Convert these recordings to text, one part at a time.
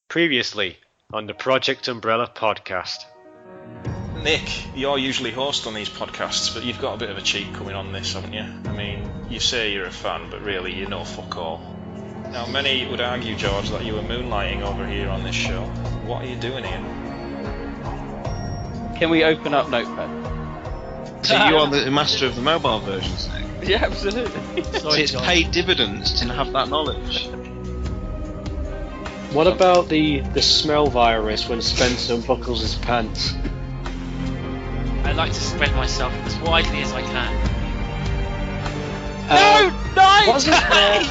Previously on the Project Umbrella podcast. Nick, you're usually host on these podcasts, but you've got a bit of a cheat coming on this, haven't you? I mean, you say you're a fan, but really you know fuck all. Now, many would argue, George, that you were moonlighting over here on this show. What are you doing here? Can we open up Notepad? So you are the master of the mobile versions, Nick? Yeah, absolutely. Sorry, it's paid dividends to have that knowledge. What about the smell virus when Spencer unbuckles his pants? I like to spread myself as widely as I can. No! Wasn't there... He's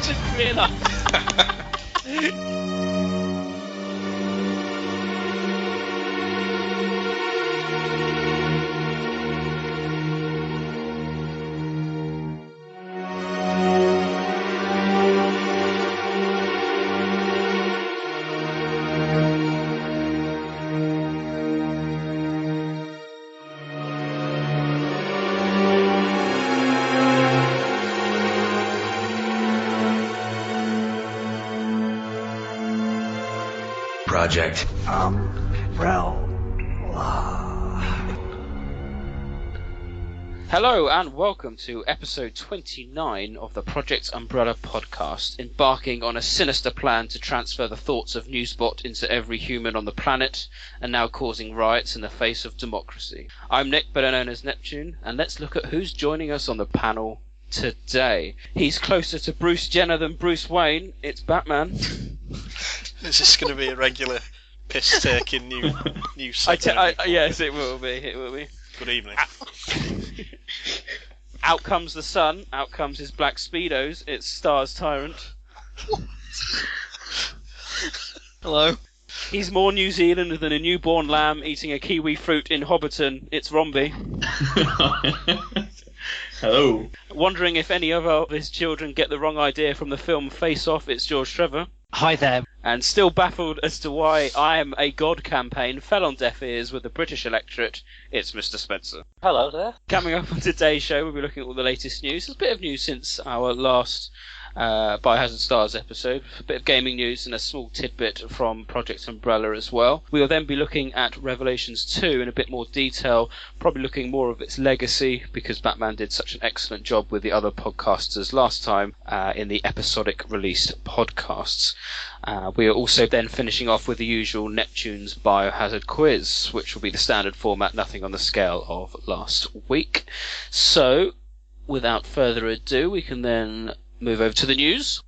just realised. Project Umbrella. Hello and welcome to episode 29 of the Project Umbrella podcast, embarking on a sinister plan to transfer the thoughts of Newsbot into every human on the planet, and now causing riots in the face of democracy. I'm Nick, better known as Neptune, and let's look at who's joining us on the panel today. He's closer to Bruce Jenner than Bruce Wayne. It's Batman. Is this going to be a regular piss-taking new segment? Yes, it will be. It will be. Good evening. Out comes the sun. Out comes his black speedos. It's Stars Tyrant. Hello. He's more New Zealand than a newborn lamb eating a kiwi fruit in Hobbiton. It's Romby. Hello. Wondering if any of his children get the wrong idea from the film Face Off, it's George Trevor. Hi there. And still baffled as to why I Am a God campaign fell on deaf ears with the British electorate, it's Mr. Spencer. Hello there. Coming up on today's show, we'll be looking at all the latest news. There's a bit of news since our last Biohazard Stars episode, a bit of gaming news and a small tidbit from Project Umbrella as well. We will then be looking at Revelations 2 in a bit more detail, probably looking more of its legacy, because Batman did such an excellent job with the other podcasters last time in the episodic released podcasts. We are also then finishing off with the usual Neptune's Biohazard quiz, which will be the standard format, nothing on the scale of last week. So, without further ado, we can then move over to the news.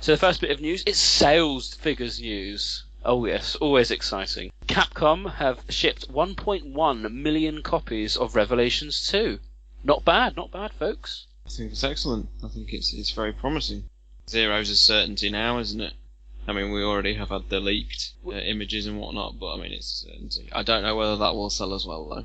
So the first bit of news is sales figures news. Oh yes, always exciting. Capcom have shipped 1.1 million copies of Revelations 2. Not bad, folks. I think it's excellent. I think it's very promising. Zero's a certainty now, isn't it? I mean, we already have had the leaked images and whatnot, but I mean, it's a certainty. I don't know whether that will sell as well, though.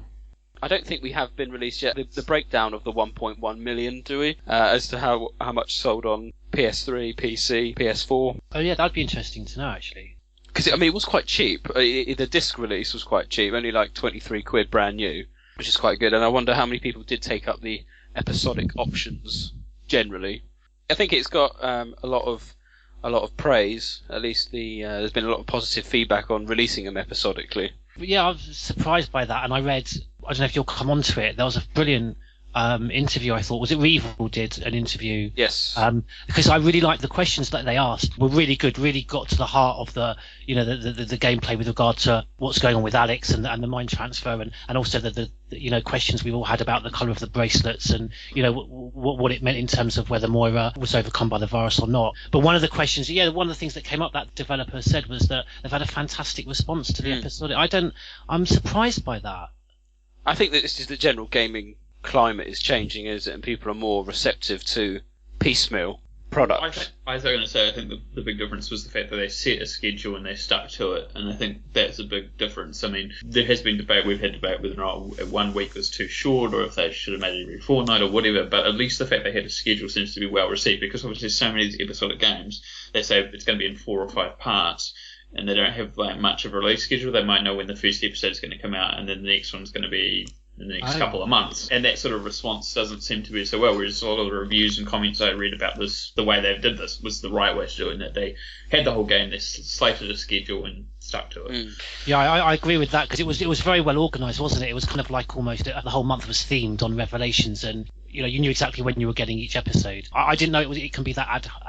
I don't think we have been released yet the breakdown of the 1.1 million, do we? As to how much sold on PS3, PC, PS4. Oh yeah, that'd be interesting to know actually. Because it was quite cheap. The disc release was quite cheap, only like 23 quid brand new, which is quite good. And I wonder how many people did take up the episodic options generally. I think it's got a lot of praise. At least there's been a lot of positive feedback on releasing them episodically. Yeah, I was surprised by that, and I read, I don't know if you'll come on to it, there was a brilliant interview, I thought. Was it Revel did an interview? Yes. Because I really liked the questions that they asked. Were really good, really got to the heart of the gameplay with regard to what's going on with Alex and the mind transfer, and also the questions we've all had about the colour of the bracelets and what it meant in terms of whether Moira was overcome by the virus or not. But one of the questions, one of the things that came up that developer said was that they've had a fantastic response to the episode. I'm surprised by that. I think that it's just the general gaming climate is changing, is it? And people are more receptive to piecemeal products. I was going to say, I think the big difference was the fact that they set a schedule and they stuck to it, and I think that's a big difference. I mean, there has been debate, we've had debate whether or not 1 week was too short, or if they should have made it every fortnight or whatever, but at least the fact they had a schedule seems to be well received, because obviously so many of these episodic games, they say it's going to be in 4 or 5 parts, and they don't have much of a release schedule. They might know when the first episode is going to come out, and then the next one's going to be in the next couple of months. And that sort of response doesn't seem to be so well, whereas a lot of the reviews and comments I read about this, the way they did this was the right way to do it, and that they had the whole game, they slated a schedule and stuck to it. Yeah, I agree with that, because it was very well organised, wasn't it? It was kind of like almost the whole month was themed on Revelations, and you knew exactly when you were getting each episode. I didn't know it can be that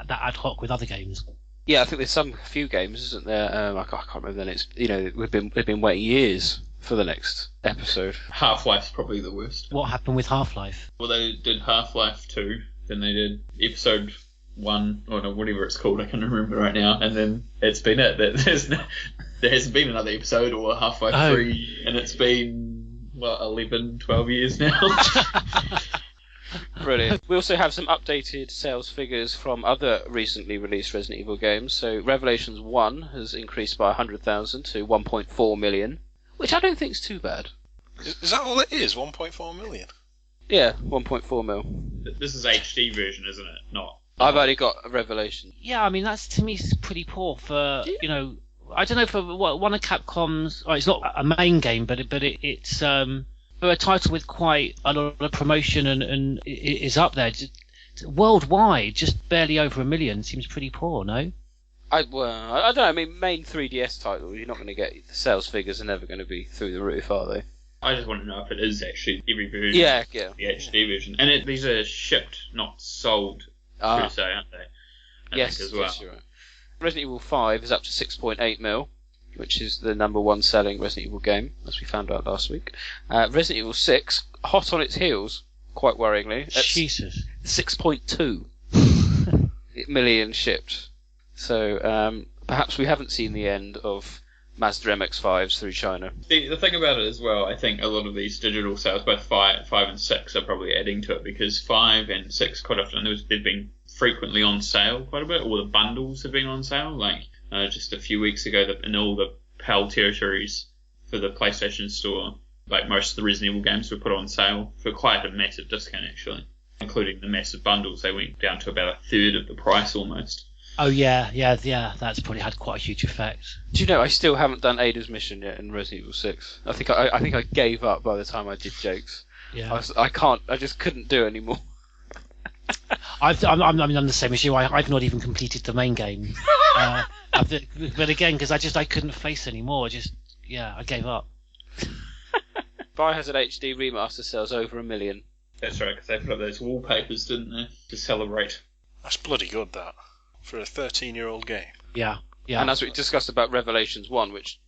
ad hoc with other games. Yeah, I think there's a few games, isn't there? I can't remember. Then it's we've been waiting years for the next episode. Half-Life's probably the worst. What happened with Half-Life? Well, they did Half-Life 2, then they did episode 1, or no, whatever it's called, I can't remember right now, and then it's been it. There hasn't been another episode or Half-Life 3, and it's been 11, 12 years now. Brilliant. We also have some updated sales figures from other recently released Resident Evil games. So Revelations 1 has increased by 100,000 to 1.4 million, which I don't think is too bad. Is that all it is? 1.4 million? Yeah, 1.4 mil. This is HD version, isn't it? Not. I've only got a Revelation. Yeah, I mean, that's, to me, is pretty poor for, I don't know, for one of Capcom's, it's not a main game, but it's for a title with quite a lot of promotion and it is up there. Worldwide, just barely over 1 million seems pretty poor, no? I don't know. I mean, main 3DS title, you're not going to get the sales figures are never going to be through the roof, are they? I just want to know if it is actually every version. Yeah. The HD version, and these are shipped, not sold, per se, aren't they? I think as well. Yes, you're right. Resident Evil 5 is up to 6.8 mil, which is the number one selling Resident Evil game, as we found out last week. Resident Evil 6, hot on its heels, quite worryingly. Jesus. 6.2 million shipped. So perhaps we haven't seen the end of Mazda MX-5s through China. The thing about it as well, I think a lot of these digital sales, both 5 and 6, are probably adding to it, because 5 and 6 quite often they've been frequently on sale quite a bit, or the bundles have been on sale. Like just a few weeks ago, in all the PAL territories for the PlayStation Store, like most of the Resident Evil games were put on sale for quite a massive discount, actually, including the massive bundles. They went down to about a third of the price almost. Oh yeah, that's probably had quite a huge effect. Do you know, I still haven't done Ada's mission yet in Resident Evil 6. I think I gave up by the time I did jokes. Yeah. I just couldn't do anymore. I'm the same as you. I've not even completed the main game. But again, because I couldn't face anymore. I gave up. Biohazard HD remaster sells over 1 million. That's right, because they put up those wallpapers, didn't they, to celebrate. That's bloody good, that, for a 13-year-old game. Yeah. And as we discussed about Revelations 1, which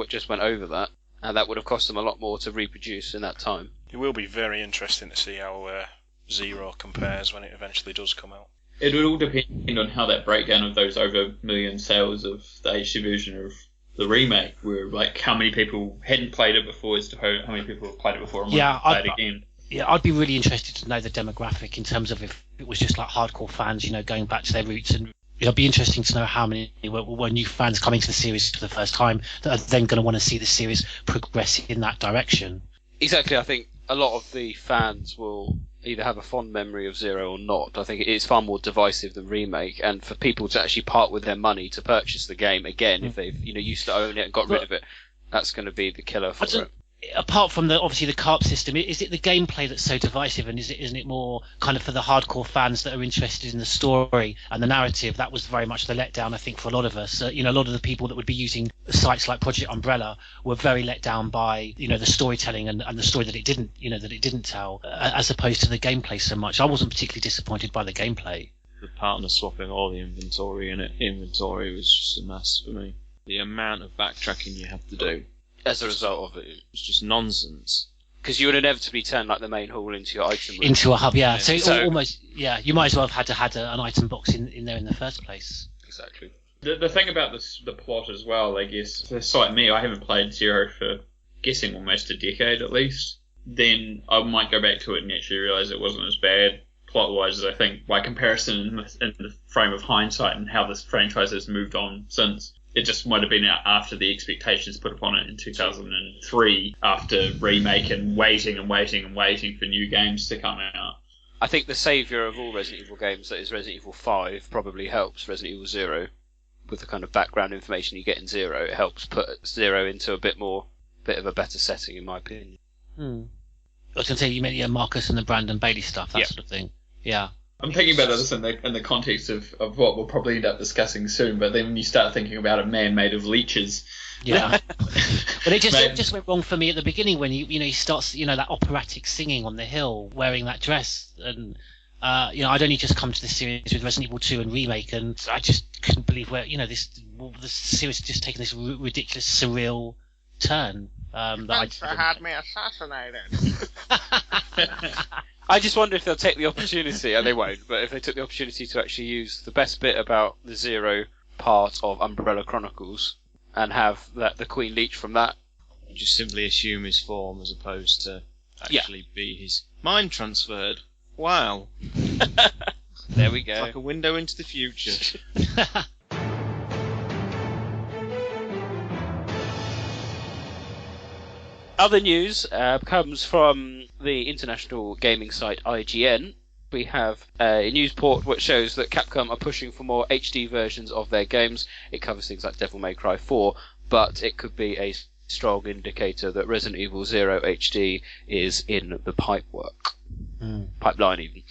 just went over that, and that would have cost them a lot more to reproduce in that time. It will be very interesting to see how Zero compares when it eventually does come out. It would all depend on how that breakdown of those over 1 million sales of the HD version of the remake were, like how many people hadn't played it before as to how many people have played it before and want to play it again. Yeah, I'd be really interested to know the demographic in terms of if it was just like hardcore fans, going back to their roots, and it'd be interesting to know how many were new fans coming to the series for the first time that are then going to want to see the series progress in that direction. Exactly, I think a lot of the fans will either have a fond memory of Zero or not. I think it is far more divisive than Remake, and for people to actually part with their money to purchase the game again, if they've used to own it and got rid of it, that's going to be the killer for it. Apart from obviously the carp system, is it the gameplay that's so divisive, and isn't it more kind of for the hardcore fans that are interested in the story and the narrative? That was very much the letdown, I think, for a lot of us. A lot of the people that would be using sites like Project Umbrella were very let down by the storytelling and the story that it didn't tell, as opposed to the gameplay so much. I wasn't particularly disappointed by the gameplay. The partner swapping all the inventory in it. Inventory was just a mess for me. The amount of backtracking you have to do as a result of it, it's just nonsense. Because you would inevitably turn like the main hall into your item room. Into a hub, yeah. So almost, you might as well have had an item box in there in the first place. Exactly. The thing about the plot as well, I guess, it's like me, I haven't played Zero for guessing almost a decade at least. Then I might go back to it and actually realise it wasn't as bad plot-wise as I think, by comparison in the frame of hindsight and how this franchise has moved on since. It just might have been out after the expectations put upon it in 2003, after Remake and waiting for new games to come out. I think the saviour of all Resident Evil games, that is Resident Evil 5, probably helps Resident Evil 0. With the kind of background information you get in 0, it helps put 0 into a bit of a better setting, in my opinion. was going to say, you meant Marcus and the Brandon Bailey stuff, that Yeah. sort of thing. Yeah. I'm thinking about this in the context of what we'll probably end up discussing soon, but then when you start thinking about a man made of leeches. Yeah. But it Mate. just went wrong for me at the beginning when he starts, that operatic singing on the hill, wearing that dress, and I'd only just come to this series with Resident Evil 2 and Remake, and I just couldn't believe where this series had just taken this ridiculous, surreal turn. Spencer had me assassinated. I just wonder if they'll take the opportunity, and they won't, but if they took the opportunity to actually use the best bit about the Zero part of Umbrella Chronicles and have the Queen Leech from that. You just simply assume his form as opposed to actually be his mind transferred. Wow. There we go. It's like a window into the future. Other news comes from the international gaming site IGN. We have a news report which shows that Capcom are pushing for more HD versions of their games. It covers things like Devil May Cry 4, but it could be a strong indicator that Resident Evil 0 HD is in the pipework. Pipeline even.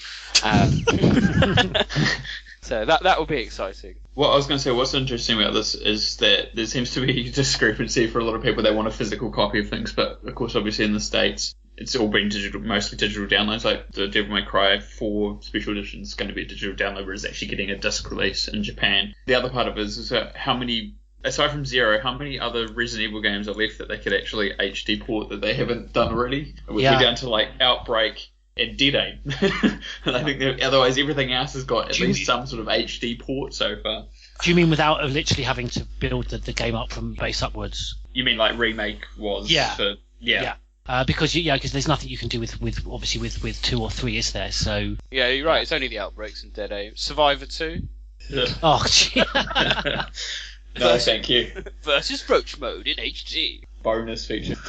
So that will be exciting. What I was going to say, what's interesting about this is that there seems to be a discrepancy for a lot of people. They want a physical copy of things, but of course, obviously in the States, it's all been digital, mostly digital downloads. Like the Devil May Cry 4 Special Edition is going to be a digital download, whereas actually getting a disc release in Japan. The other part of it is how many, aside from Zero, how many other Resident Evil games are left that they could actually HD port that they haven't done already? We're down to like Outbreak and Dead Aim. And I think that otherwise everything else has got at least some sort of HD port so far. Do you mean without literally having to build the game up from base upwards? You mean like Remake was? Yeah. Yeah. Because there's nothing you can do with obviously with 2 or 3, is there? So Yeah, you're right. It's only the Outbreaks and Dead Aim. Survivor 2 oh gee. No, thank you. versus Roach Mode in HD. Bonus feature.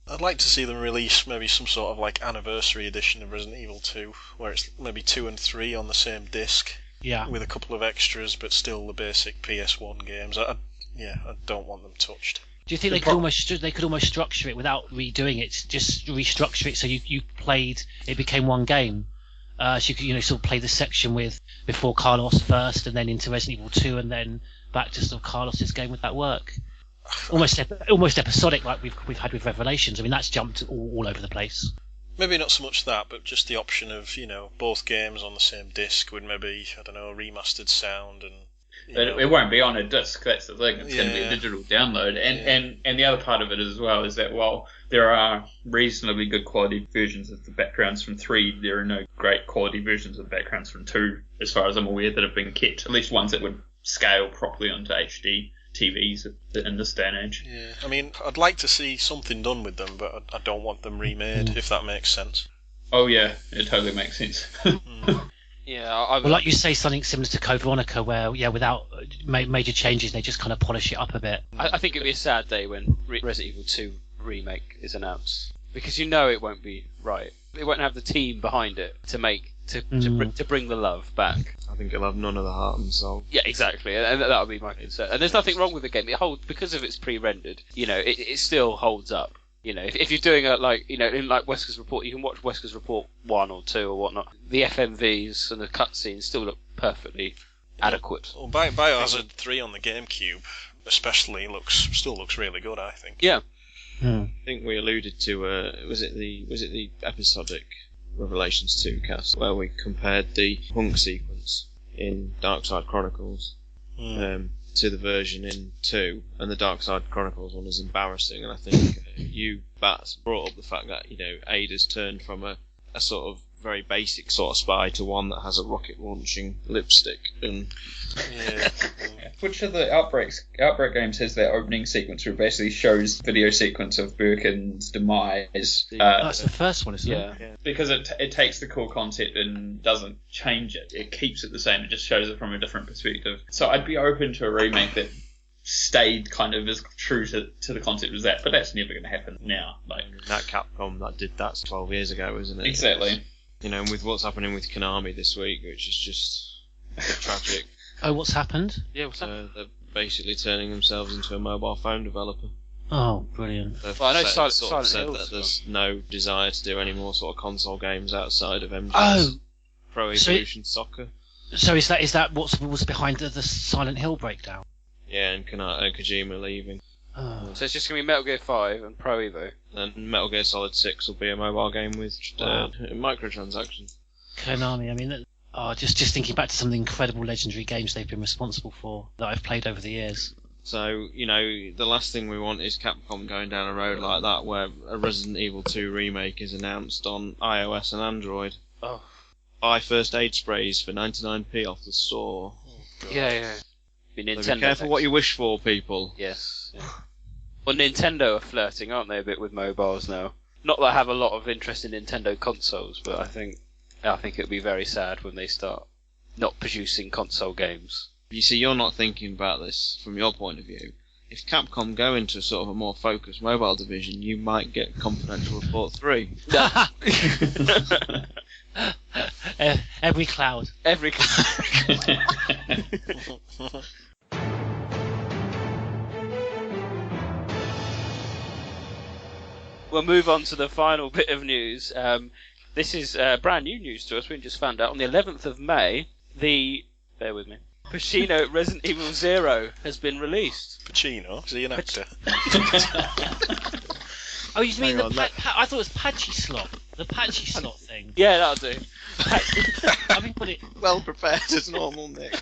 I'd like to see them release maybe some sort of like anniversary edition of Resident Evil 2, where it's maybe 2 and 3 on the same disc, with a couple of extras, but still the basic PS1 games. I don't want them touched. Do you think they could almost structure it without redoing it? Just restructure it so you played, it became one game. So you could sort of play the section with before Carlos first, and then into Resident Evil 2, and then back to sort of Carlos's game. Would that work? Almost episodic, like we've had with Revelations. I mean, that's jumped all over the place. Maybe not so much that, but just the option of both games on the same disc with maybe remastered sound and. It won't be on a disc. That's the thing. It's going to be a digital download, and the other part of it as well is that while there are reasonably good quality versions of the backgrounds from 3, there are no great quality versions of the backgrounds from 2, as far as I'm aware, that have been kept. At least ones that would scale properly onto HD TVs in this day and age. Yeah, I mean, I'd like to see something done with them, but I don't want them remade, if that makes sense. Oh yeah, it totally makes sense. Yeah, well, like you say, something similar to Code Veronica, where without major changes, they just kind of polish it up a bit. I think it'd be a sad day when Resident Evil 2 remake is announced, because it won't be right. It won't have the team behind it to bring the love back. I think it'll have none of the heart and soul. Yeah, exactly, and that would be my concern. And there's nothing wrong with the game. It holds, because of it's pre-rendered. It still holds up. If you're doing in like Wesker's Report, you can watch Wesker's Report 1 or 2 or whatnot. The FMVs and the cutscenes still look perfectly adequate. Well, Biohazard 3 on the GameCube, especially, still looks really good, I think. Yeah. I think we alluded to was it the episodic Revelations 2 cast where we compared the hunk sequence in Darkside Chronicles to the version in 2, and the Darkside Chronicles one is embarrassing, and I think you, Bats, brought up the fact that Ada's turned from a sort of very basic sort of spy to one that has a rocket launching lipstick, and Which of the Outbreak games has that opening sequence where it basically shows video sequence of Birkin's demise? That's the first one, isn't it? Yeah. Because it takes the core concept and doesn't change it. It keeps it the same. It just shows it from a different perspective. So I'd be open to a remake that stayed kind of as true to the concept as that, but that's never going to happen now. Like that Capcom that did that 12 years ago, isn't it? Exactly. And with what's happening with Konami this week, which is just tragic. Oh, what's happened? Yeah, what's happened? They're basically turning themselves into a mobile phone developer. Oh, brilliant. They've Well, I know said Silent that Hill's there's no desire to do any more sort of console games outside of MGS. Oh, Pro Evolution Soccer. So is that what was behind the Silent Hill breakdown? Yeah, and Kojima leaving. Oh. So it's just going to be Metal Gear 5 and Pro Evo. And Metal Gear Solid 6 will be a mobile game with microtransactions. Konami, I mean, just thinking back to some of the incredible legendary games they've been responsible for that I've played over the years. So, the last thing we want is Capcom going down a road like that where a Resident Evil 2 remake is announced on iOS and Android. Oh. Buy first aid sprays for 99p off the store. Yeah. Be careful what you wish for, people. Yes. Yeah. Well, Nintendo are flirting, aren't they, a bit with mobiles now? Not that I have a lot of interest in Nintendo consoles, but I think it'll be very sad when they start not producing console games. You see, you're not thinking about this from your point of view. If Capcom go into sort of a more focused mobile division, you might get Confidential Report 3. Every cloud. Every cloud. We'll move on to the final bit of news. This is brand new news to us. We just found out on the 11th of May, bear with me, Pacino Resident Evil 0 has been released. Pacino? Is he an actor? Oh, you mean I thought it was Patchy Slot. The Patchy Slot thing. Yeah, that'll do. I mean, put it well prepared as normal, Nick.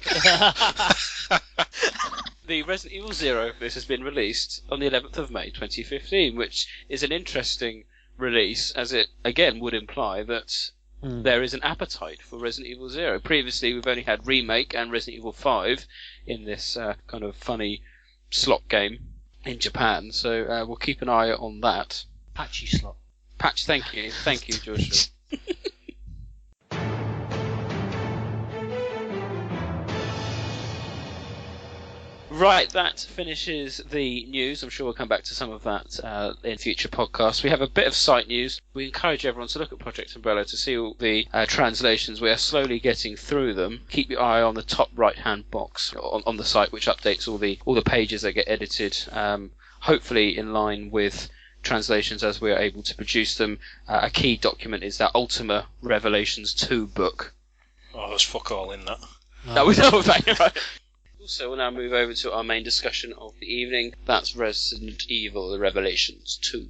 The Resident Evil 0, this has been released on the 11th of May 2015, which is an interesting release, as it, again, would imply that there is an appetite for Resident Evil 0. Previously, we've only had Remake and Resident Evil 5 in this kind of funny slot game in Japan, so we'll keep an eye on that. Patchy Slot. Thank you, Joshua. Right, that finishes the news. I'm sure we'll come back to some of that in future podcasts. We have a bit of site news. We encourage everyone to look at Project Umbrella to see all the translations. We are slowly getting through them. Keep your eye on the top right-hand box on the site, which updates all the pages that get edited, hopefully in line with translations as we are able to produce them. A key document is that Ultima Revelations 2 book. Oh, there's fuck all in that. That was right. So we'll now move over to our main discussion of the evening. That's Resident Evil: The Revelations 2.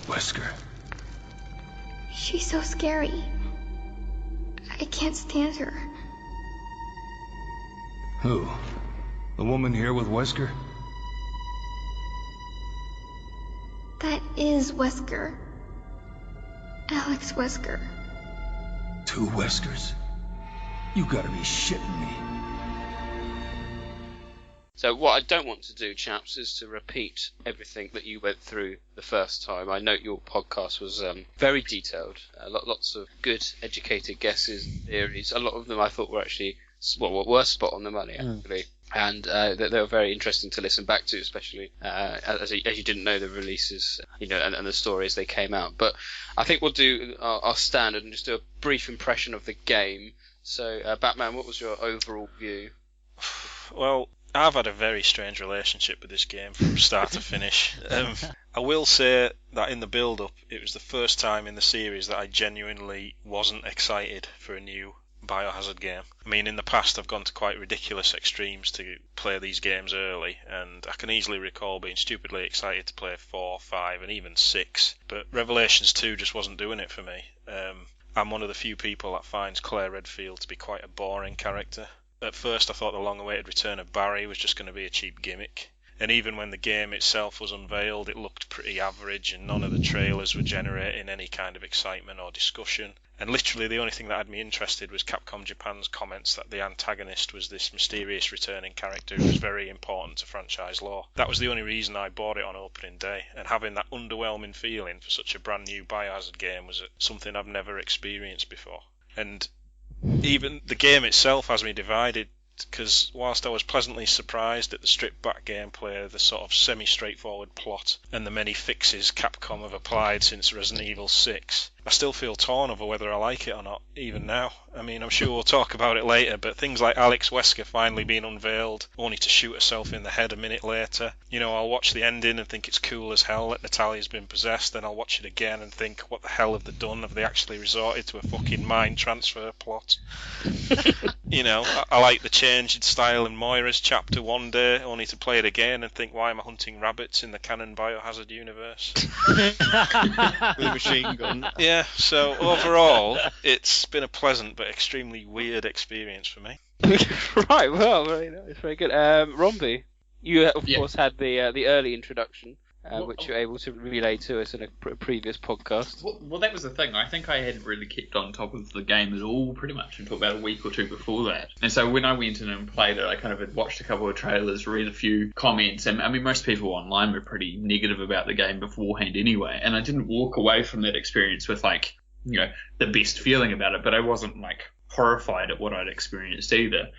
Wesker. She's so scary. I can't stand her. Who? The woman here with Wesker? That is Wesker. Alex Wesker. Two Weskers? You gotta be shitting me. So what I don't want to do, chaps, is to repeat everything that you went through the first time. I note your podcast was very detailed, lots of good, educated guesses and theories. A lot of them I thought were actually were spot on the money, actually. And they were very interesting to listen back to, especially as you didn't know the releases, and the stories they came out. But I think we'll do our standard and just do a brief impression of the game. So, Batman, what was your overall view? Well, I've had a very strange relationship with this game from start to finish. I will say that in the build-up, it was the first time in the series that I genuinely wasn't excited for a new Biohazard game. I mean, in the past I've gone to quite ridiculous extremes to play these games early, and I can easily recall being stupidly excited to play 4, 5 and even 6, but Revelations 2 just wasn't doing it for me. I'm one of the few people that finds Claire Redfield to be quite a boring character. At first I thought the long-awaited return of Barry was just going to be a cheap gimmick, and even when the game itself was unveiled it looked pretty average and none of the trailers were generating any kind of excitement or discussion. And literally the only thing that had me interested was Capcom Japan's comments that the antagonist was this mysterious returning character who was very important to franchise lore. That was the only reason I bought it on opening day, and having that underwhelming feeling for such a brand new Biohazard game was something I've never experienced before. And even the game itself has me divided, because whilst I was pleasantly surprised at the stripped-back gameplay, the sort of semi-straightforward plot, and the many fixes Capcom have applied since Resident Evil 6, I still feel torn over whether I like it or not, even now. I mean, I'm sure we'll talk about it later, but things like Alex Wesker finally being unveiled, only to shoot herself in the head a minute later. You know, I'll watch the ending and think it's cool as hell that Natalia's been possessed, then I'll watch it again and think, what the hell have they done? Have they actually resorted to a fucking mind transfer plot? You know, I like the change in style in Moira's chapter one day, only to play it again and think, why am I hunting rabbits in the canon Biohazard universe? With a machine gun. Yeah, so overall, it's been a pleasant but extremely weird experience for me. Right, well, very nice, very good. Romby, you of course had the early introduction, which you're able to relay to us in a previous podcast. Well, that was the thing. I think I hadn't really kept on top of the game at all, pretty much, until about a week or two before that. And so when I went in and played it, I kind of had watched a couple of trailers, read a few comments, and I mean, most people online were pretty negative about the game beforehand anyway, and I didn't walk away from that experience with, like, you know, the best feeling about it, but I wasn't, like, horrified at what I'd experienced either.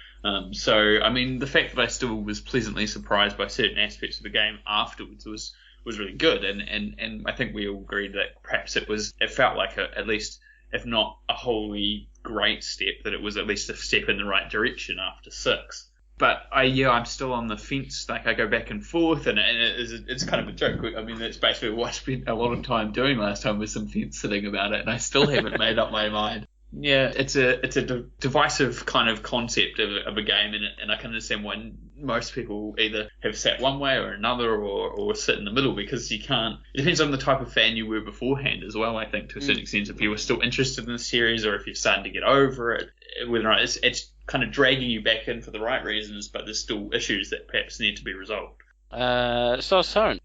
So, I mean, the fact that I still was pleasantly surprised by certain aspects of the game afterwards was really good, and I think we all agreed that perhaps it felt like at least, if not a wholly great step, that it was at least a step in the right direction after 6. But I'm still on the fence. Like, I go back and forth, and it's kind of a joke. I mean, that's basically what I spent a lot of time doing last time, was some fence sitting about it, and I still haven't made up my mind. Yeah, it's a divisive kind of concept of a game, and I can understand why most people either have sat one way or another, or sit in the middle, because you can't. It depends on the type of fan you were beforehand as well, I think, to a certain extent. If you were still interested in the series, or if you're starting to get over it, whether or not it's kind of dragging you back in for the right reasons, but there's still issues that perhaps need to be resolved. So, Soren.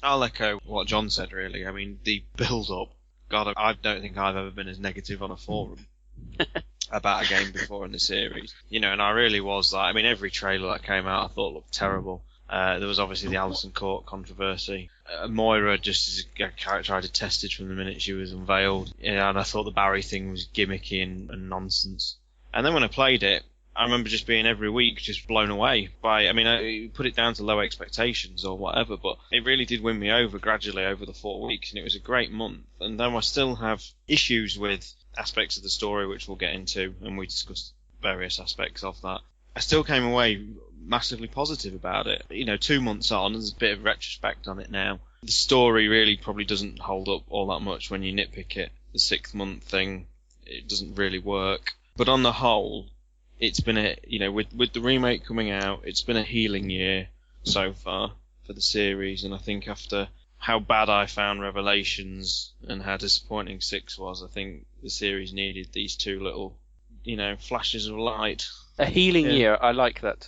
I'll echo what John said, really. I mean, the build-up, God, I don't think I've ever been as negative on a forum about a game before in the series. You know, and I really was like, I mean, every trailer that came out I thought looked terrible. There was obviously the Alison Court controversy. Moira, just as a character I detested from the minute she was unveiled. Yeah, and I thought the Barry thing was gimmicky and nonsense. And then when I played it, I remember just being every week just blown away by, I mean, I put it down to low expectations or whatever, but it really did win me over gradually over the 4 weeks, and it was a great month. And then I still have issues with aspects of the story, which we'll get into, and we discussed various aspects of that. I still came away massively positive about it. You know, 2 months on, there's a bit of retrospect on it now. The story really probably doesn't hold up all that much when you nitpick it. The 6 month thing, it doesn't really work. But on the whole, it's been with the remake coming out, it's been a healing year so far for the series, and I think after how bad I found Revelations and how disappointing 6 was, I think the series needed these two little, flashes of light. A healing year, I like that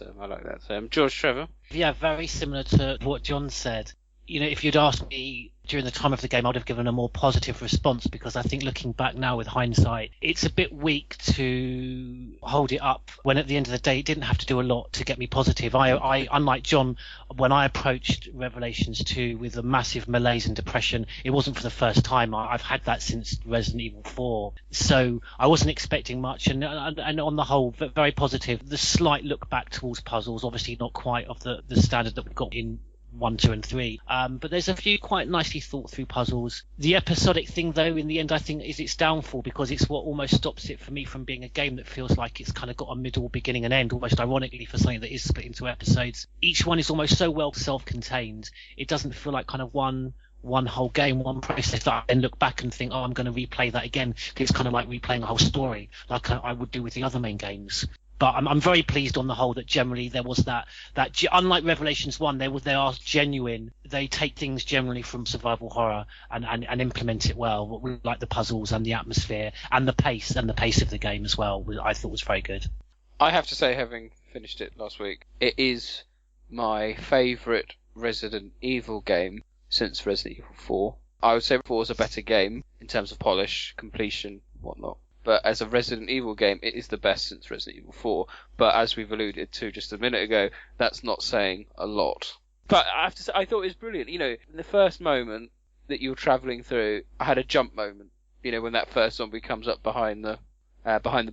term. George Trevor? Yeah, very similar to what John said. If you'd asked me during the time of the game, I'd have given a more positive response, because I think looking back now with hindsight, it's a bit weak to hold it up when at the end of the day it didn't have to do a lot to get me positive. I unlike John, when I approached Revelations 2 with a massive malaise and depression, it wasn't for the first time. I've had that since Resident Evil 4. So I wasn't expecting much, and on the whole, very positive. The slight look back towards puzzles, obviously not quite of the standard that we've got in 1, 2, and 3. But there's a few quite nicely thought through puzzles. The episodic thing, though, in the end, I think is its downfall, because it's what almost stops it for me from being a game that feels like it's kind of got a middle, beginning, and end, almost ironically, for something that is split into episodes. Each one is almost so well self-contained. It doesn't feel like kind of one whole game, one process that I then look back and think, I'm going to replay that again. It's kind of like replaying a whole story, like I would do with the other main games. But I'm very pleased on the whole that generally there was that unlike Revelations 1, they are genuine. They take things generally from survival horror and implement it well, like the puzzles and the atmosphere and the pace of the game as well. I thought was very good. I have to say, having finished it last week, it is my favourite Resident Evil game since Resident Evil 4. I would say 4 is a better game in terms of polish, completion, whatnot. but as a Resident Evil game, it is the best since Resident Evil 4. But as we've alluded to just a minute ago, that's not saying a lot. But I have to say, I thought it was brilliant. You know, in the first moment that you're travelling through, I had a jump moment. You know, when that first zombie comes up behind the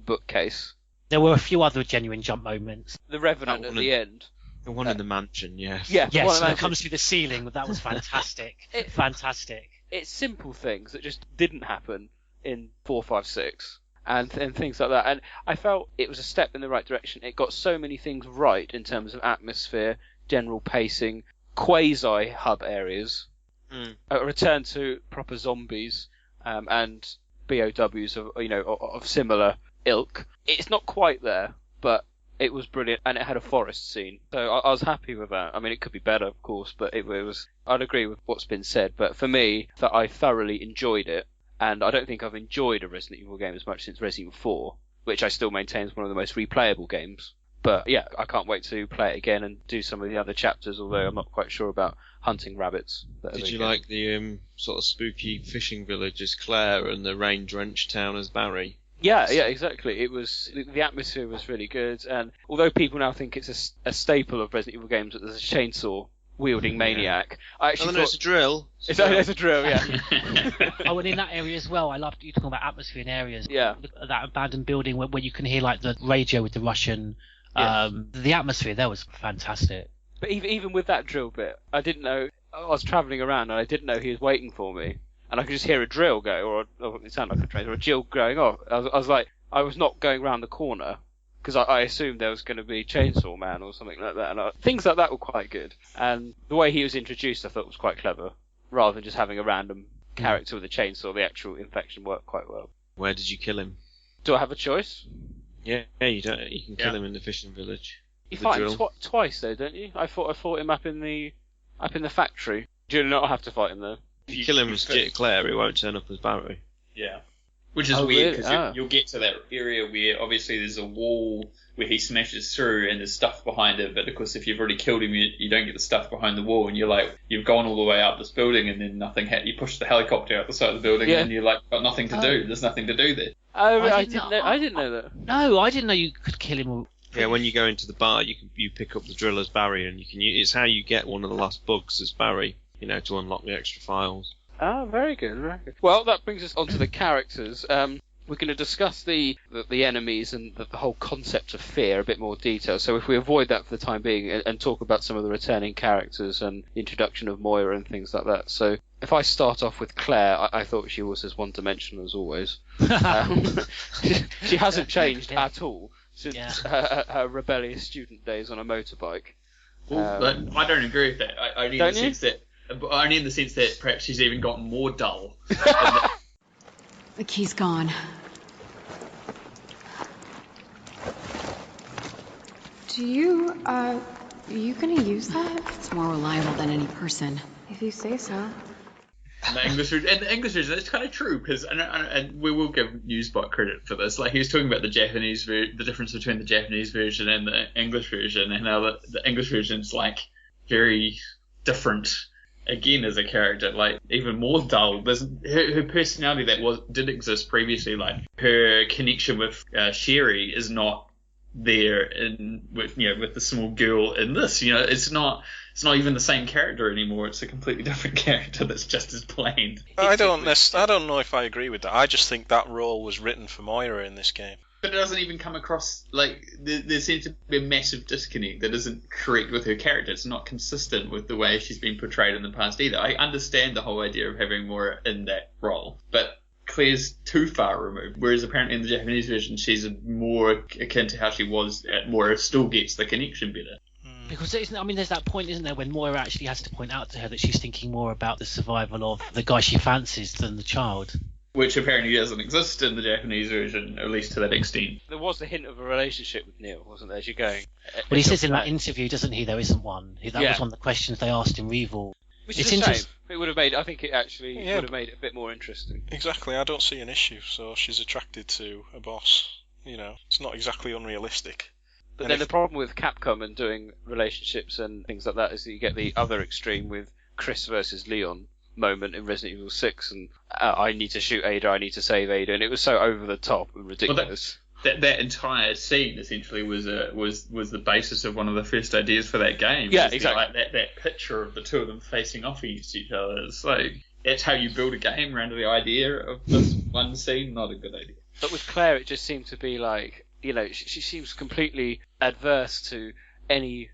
bookcase. There were a few other genuine jump moments. The Revenant at the end. The one in the mansion, yeah. Yes, when it comes through the ceiling, that was fantastic. Fantastic. It's simple things that just didn't happen in 4, 5, 6, and things like that. And I felt it was a step in the right direction. It got so many things right in terms of atmosphere, general pacing, quasi-hub areas, a return to proper zombies, and BOWs of similar ilk. It's not quite there, but it was brilliant, and it had a forest scene, so I was happy with that. I mean, it could be better, of course, but it was. I'd agree with what's been said, but for me, that I thoroughly enjoyed it, and I don't think I've enjoyed a Resident Evil game as much since Resident Evil 4, which I still maintain is one of the most replayable games. But yeah, I can't wait to play it again and do some of the other chapters, although I'm not quite sure about hunting rabbits. Did you like the sort of spooky fishing village as Claire and the rain-drenched town as Barry? Yeah, exactly. It was the atmosphere was really good, and although people now think it's a staple of Resident Evil games that there's a chainsaw wielding maniac, I actually thought it's a drill. It's a drill, yeah. Oh, and in that area as well, I loved you talking about atmosphere in areas. Yeah, that abandoned building where you can hear like the radio with the Russian. Yes. The atmosphere there was fantastic. But even with that drill bit, I didn't know. I was travelling around and I didn't know he was waiting for me. And I could just hear a drill go, or it sounded like a train, or a drill going off. I was like, I was not going round the corner, because I assumed there was going to be Chainsaw Man or something like that. And things like that were quite good. And the way he was introduced, I thought was quite clever. Rather than just having a random character with a chainsaw, the actual infection worked quite well. Where did you kill him? Do I have a choice? Yeah, you can kill him in the fishing village. You fight him twice though, don't you? I fought him up in the factory. Do you not have to fight him there? If you kill him as Claire, he won't turn up as Barry. Yeah. Which is weird, because you'll get to that area where obviously there's a wall where he smashes through and there's stuff behind it, but of course if you've already killed him, you don't get the stuff behind the wall, and you're like, you've gone all the way up this building and then nothing you push the helicopter out the side of the building and you're like, got nothing to do, there's nothing to do there. Oh, I didn't know that. No, I didn't know you could kill him. Yeah, when you go into the bar, you pick up the drill as Barry, and it's how you get one of the last bugs as Barry, to unlock the extra files. Ah, very good, very good. Well, that brings us on to the characters. We're going to discuss the enemies and the whole concept of fear a bit more detail. So if we avoid that for the time being and talk about some of the returning characters and the introduction of Moira and things like that. So if I start off with Claire, I thought she was as one-dimensional as always. She hasn't changed at all since her rebellious student days on a motorbike. Well, I don't agree with that. Only in the sense that perhaps she's even gotten more dull. The key's gone. Are you gonna use that? It's more reliable than any person. If you say so. And the English version, it's kind of true, because and we will give Newsbot credit for this. Like, he was talking about the difference between the Japanese version and the English version, and how the English version's like very different. Again, as a character, like even more dull. There's her personality that did exist previously. Like her connection with Sherry is not there with the small girl in this. It's not even the same character anymore. It's a completely different character that's just as plain. I don't know if I agree with that. I just think that role was written for Moira in this game. But it doesn't even come across like there seems to be a massive disconnect that isn't correct with her character. It's not consistent with the way she's been portrayed in the past either. I understand the whole idea of having Moira in that role, but Claire's too far removed. Whereas apparently in the Japanese version, she's more akin to how she was. Moira still gets the connection better. Because there's that point, isn't there, when Moira actually has to point out to her that she's thinking more about the survival of the guy she fancies than the child. Which apparently doesn't exist in the Japanese version, at least to that extent. There was a hint of a relationship with Neil, wasn't there, as you're going? Well, he says in that interview, doesn't he, there isn't one. That was one of the questions they asked in Revol. Which is a shame. It would have made, I think it actually would have made it a bit more interesting. Exactly, I don't see an issue, so she's attracted to a boss. It's not exactly unrealistic. But then the problem with Capcom and doing relationships and things like that is that you get the other extreme with Chris versus Leon. moment in Resident Evil 6, and I need to shoot Ada, I need to save Ada, and it was so over the top and ridiculous. Well, that entire scene essentially was the basis of one of the first ideas for that game. Yeah, exactly. Like that picture of the two of them facing off against each other. It's like, that's how you build a game around the idea of this one scene. Not a good idea. But with Claire, it just seemed to be like, you know, she seems completely adverse to any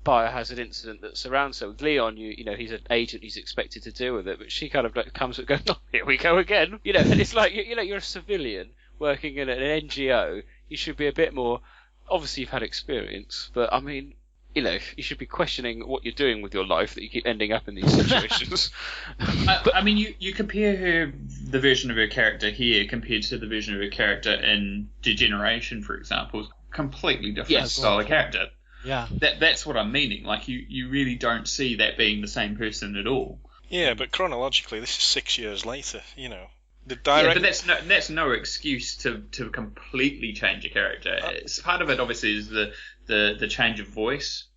biohazard incident that surrounds her. With Leon, you know, he's an agent, he's expected to deal with it, but she kind of like comes and goes, oh, here we go again. You know, and it's like, you know, you're a civilian working in an NGO. You should be a bit more, obviously you've had experience, but I mean, you know, you should be questioning what you're doing with your life that you keep ending up in these situations. I mean, you compare the version of her character here compared to the version of her character in Degeneration, for example, completely different style of character. Yeah. That's what I'm meaning. Like, you really don't see that being the same person at all. Yeah, but chronologically, this is 6 years later, you know. Yeah, but that's no excuse to completely change a character. It's part of it, obviously, is the change of voice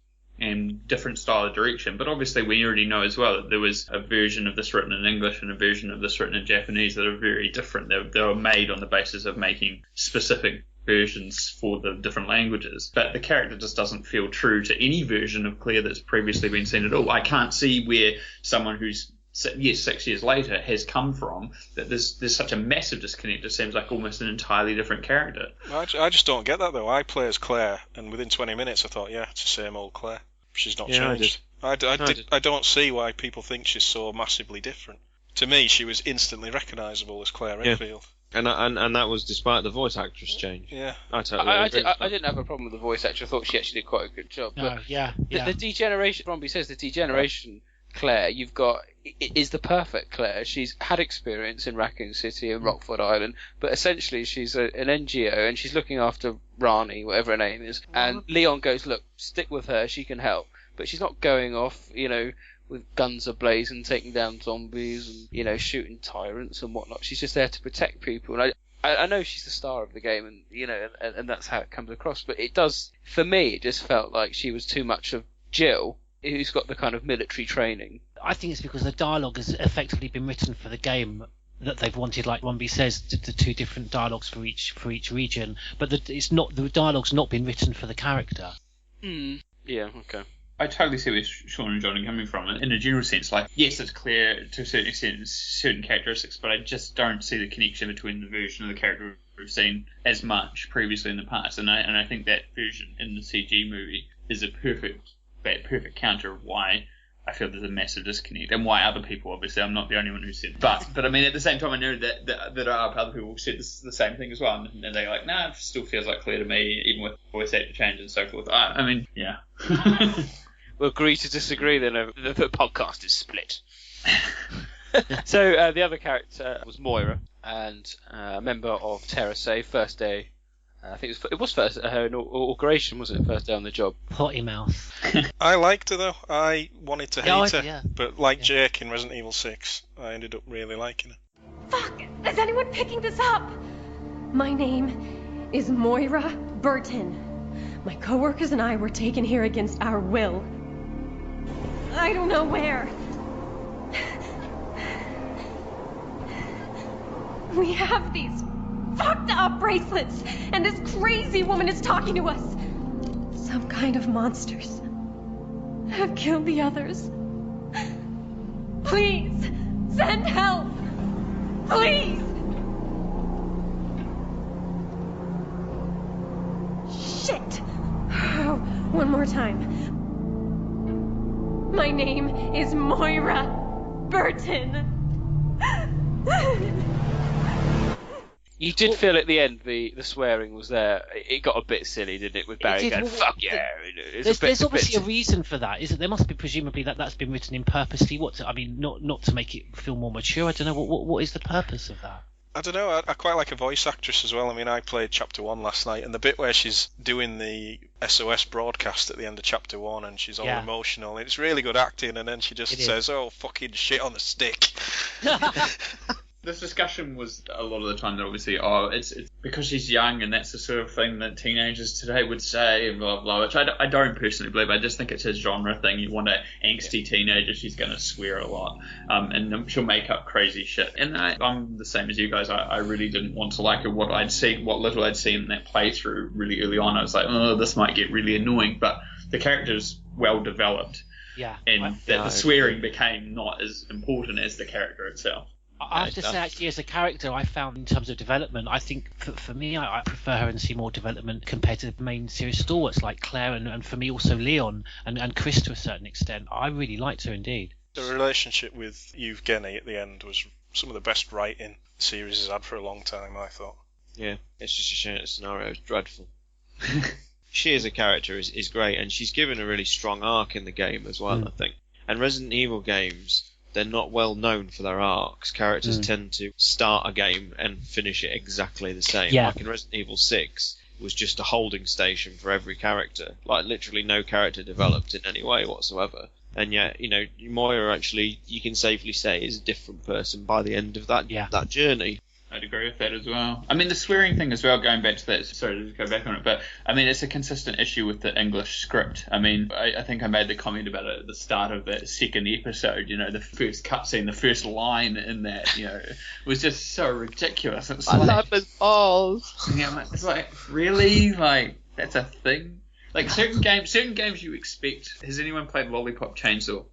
and different style of direction. But obviously, we already know as well that there was a version of this written in English and a version of this written in Japanese that are very different. They were made on the basis of making specific versions for the different languages. But the character just doesn't feel true to any version of Claire that's previously been seen at all. I can't see where someone who's 6 years later has come from, that there's such a massive disconnect. It seems like almost an entirely different character. I just don't get that, though. I play as Claire, and within 20 minutes I thought, yeah, it's the same old Claire. She's not changed. I don't see why people think she's so massively different. To me, she was instantly recognisable as Claire Redfield. And that was despite the voice actress change. Yeah, I totally agree. I didn't have a problem with the voice actress. I thought she actually did quite a good job. No, but the degeneration, Bromby says, the degeneration Claire you've got is the perfect Claire. She's had experience in Raccoon City and Rockford Island, but essentially she's an NGO and she's looking after Rani, whatever her name is. And Leon goes, look, stick with her, she can help. But she's not going off, you know, with guns ablaze and taking down zombies and, you know, shooting tyrants and whatnot. She's just there to protect people. And I know she's the star of the game, and you know, and that's how it comes across. But it does, for me, it just felt like she was too much of Jill, who's got the kind of military training. I think it's because the dialogue has effectively been written for the game, that they've wanted, like Romby says, the two different dialogues for each region. But the dialogue's not been written for the character. Yeah. Okay. I totally see where Sean and John are coming from. In a general sense, like, yes, it's clear to a certain extent certain characteristics, but I just don't see the connection between the version of the character we've seen as much previously in the past. And I think that version in the CG movie is a perfect counter of why I feel there's a massive disconnect, and why other people, obviously, I'm not the only one who said it. But I mean, at the same time, I know that there are other people who said the same thing as well, and they're like, nah, it still feels like Claire to me, even with voice actor change and so forth. I mean, yeah. We'll agree to disagree then. The podcast is split. So the other character was Moira, and a member of TerraSave. First day, I think it was first her inauguration, wasn't it? First day on the job. Potty mouth. I liked her though. I wanted to hate her, but like Jake in Resident Evil 6, I ended up really liking her. Fuck! Is anyone picking this up? My name is Moira Burton. My coworkers and I were taken here against our will. I don't know where. We have these fucked up bracelets, and this crazy woman is talking to us. Some kind of monsters have killed the others. Please, send help. Please. Shit. Oh, one more time. My name is Moira Burton. You did feel at the end the swearing was there. It got a bit silly, didn't it, with Barry going, fuck yeah. There's obviously a reason for that, isn't there? Must be presumably that's been written in purposely. Not to make it feel more mature. I don't know. What is the purpose of that? I don't know. I quite like a voice actress as well. I mean, I played Chapter 1 last night, and the bit where she's doing the SOS broadcast at the end of Chapter 1, and she's all emotional, it's really good acting, and then she just says, oh, fucking shit on a stick. This discussion was a lot of the time that obviously, it's because she's young and that's the sort of thing that teenagers today would say and blah blah, which I don't personally believe. I just think it's a genre thing. You want an angsty teenager, she's going to swear a lot, and she'll make up crazy shit. And I'm the same as you guys. I really didn't want to like her. What little I'd seen in that playthrough really early on, I was like, oh, this might get really annoying. But the character's well developed, and the swearing became not as important as the character itself. I have to say, actually, as a character, I found in terms of development, I think for me, I prefer her and see more development compared to the main series stalwarts like Claire and for me also Leon and Chris to a certain extent. I really liked her indeed. The relationship with Evgeny at the end was some of the best writing the series has had for a long time, I thought. Yeah, it's just a shame the scenario is dreadful. She as a character is great, and she's given a really strong arc in the game as well, I think. And Resident Evil games, they're not well known for their arcs. Characters tend to start a game and finish it exactly the same. Yeah. Like in Resident Evil 6, it was just a holding station for every character. Like literally no character developed in any way whatsoever. And yet, Moira actually, you can safely say, is a different person by the end of that journey. I'd agree with that as well. I mean, the swearing thing as well, going back to that, sorry to go back on it, but I mean, it's a consistent issue with the English script. I mean, I think I made the comment about it at the start of that second episode, the first cutscene, the first line in that, was just so ridiculous. It was I love his balls. Yeah, it's like, really? Like, that's a thing? Like, certain games you expect. Has anyone played Lollipop Chainsaw?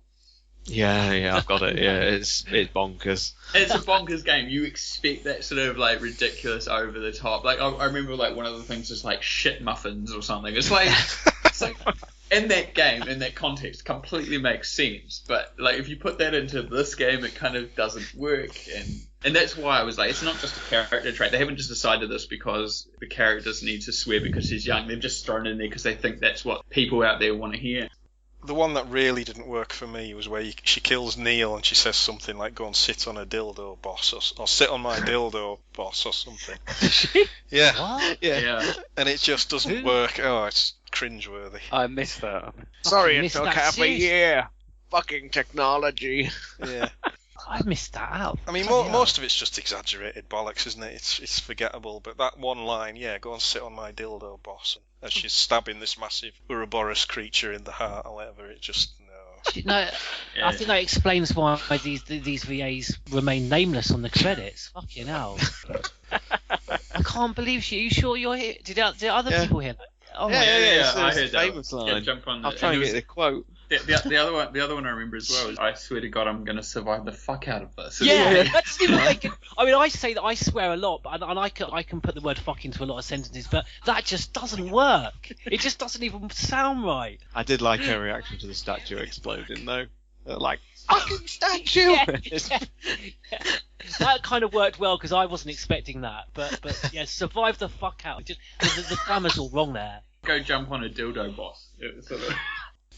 Yeah, I've got it. Yeah, it's bonkers. It's a bonkers game. You expect that sort of like ridiculous, over the top. Like I remember, like one of the things is like shit muffins or something. It's like in that game, in that context, completely makes sense. But like if you put that into this game, it kind of doesn't work. And that's why I was like, it's not just a character trait. They haven't just decided this because the characters need to swear because she's young. They've just thrown it in there because they think that's what people out there want to hear. The one that really didn't work for me was where she kills Neil and she says something like, go and sit on a dildo, boss, or sit on my dildo, boss, or something. Yeah. What? Yeah. And it just doesn't work. Oh, it's cringeworthy. I missed that. Sorry it took half a year. Fucking technology. Yeah. I missed that out. I mean, most of it's just exaggerated bollocks, isn't it? It's forgettable. But that one line, go and sit on my dildo, boss, as she's stabbing this massive Ouroboros creature in the heart or whatever, it just, no. No, I think that explains why these VAs remain nameless on the credits. Fucking hell. I can't believe you. Are you sure you're here? Did other people hear that? Oh yeah. I heard that. Famous line. Yeah, jump on. I'll try and get the quote. The other one I remember as well is, I swear to God, I'm going to survive the fuck out of this. Yeah, that's even like. I mean, I say that I swear a lot, and I can put the word fuck into a lot of sentences, but that just doesn't work. It just doesn't even sound right. I did like her reaction to the statue exploding, though. Like, fucking statue! Yeah. That kind of worked well, because I wasn't expecting that. But yeah, survive the fuck out. The grammar's all wrong there. Go jump on a dildo, boss. It was sort of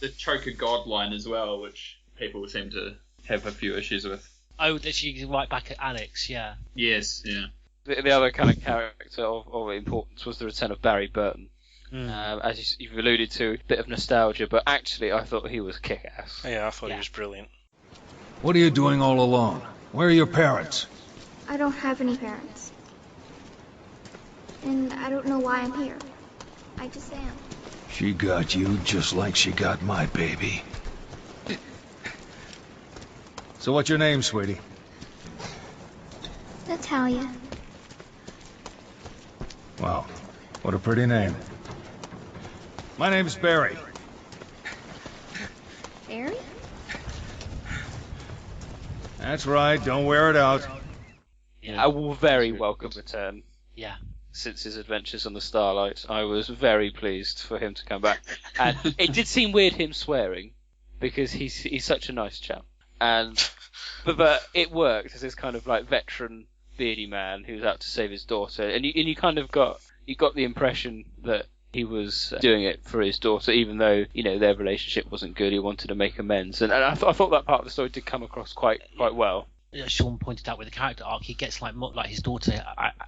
the choke a god line as well, which people seem to have a few issues with. Oh, that she's right back at Alex, yeah. Yes, yeah. The other kind of character of importance was the return of Barry Burton. As you've alluded to, a bit of nostalgia, but actually I thought he was kick-ass. Yeah, I thought he was brilliant. What are you doing all alone? Where are your parents? I don't have any parents. And I don't know why I'm here. I just am. She got you just like she got my baby. So what's your name, sweetie? Natalia. Wow, what a pretty name. My name's Barry. Barry? That's right, don't wear it out. Yeah, a very welcome return. Yeah. Since his adventures on the Starlight, I was very pleased for him to come back. And it did seem weird him swearing, because he's such a nice chap. But it worked as this kind of like veteran beardy man who's out to save his daughter, and you kind of got the impression that he was doing it for his daughter, even though their relationship wasn't good. He wanted to make amends, and I thought that part of the story did come across quite well. Sean pointed out with the character arc, he gets like his daughter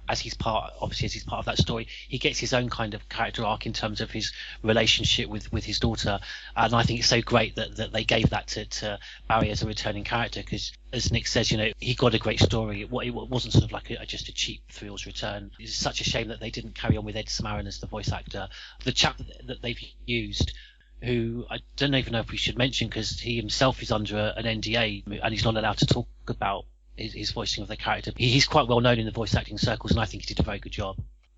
as he's part of that story. He gets his own kind of character arc in terms of his relationship with his daughter, and I think it's so great that they gave that to Barry as a returning character, because as Nick says, he got a great story. It wasn't sort of like just a cheap thrills return. It's such a shame that they didn't carry on with Ed Samarin as the voice actor. The chap that they've used, who I don't even know if we should mention because he himself is under an NDA and he's not allowed to talk about his voicing of the character. He's quite well known in the voice acting circles, and I think he did a very good job.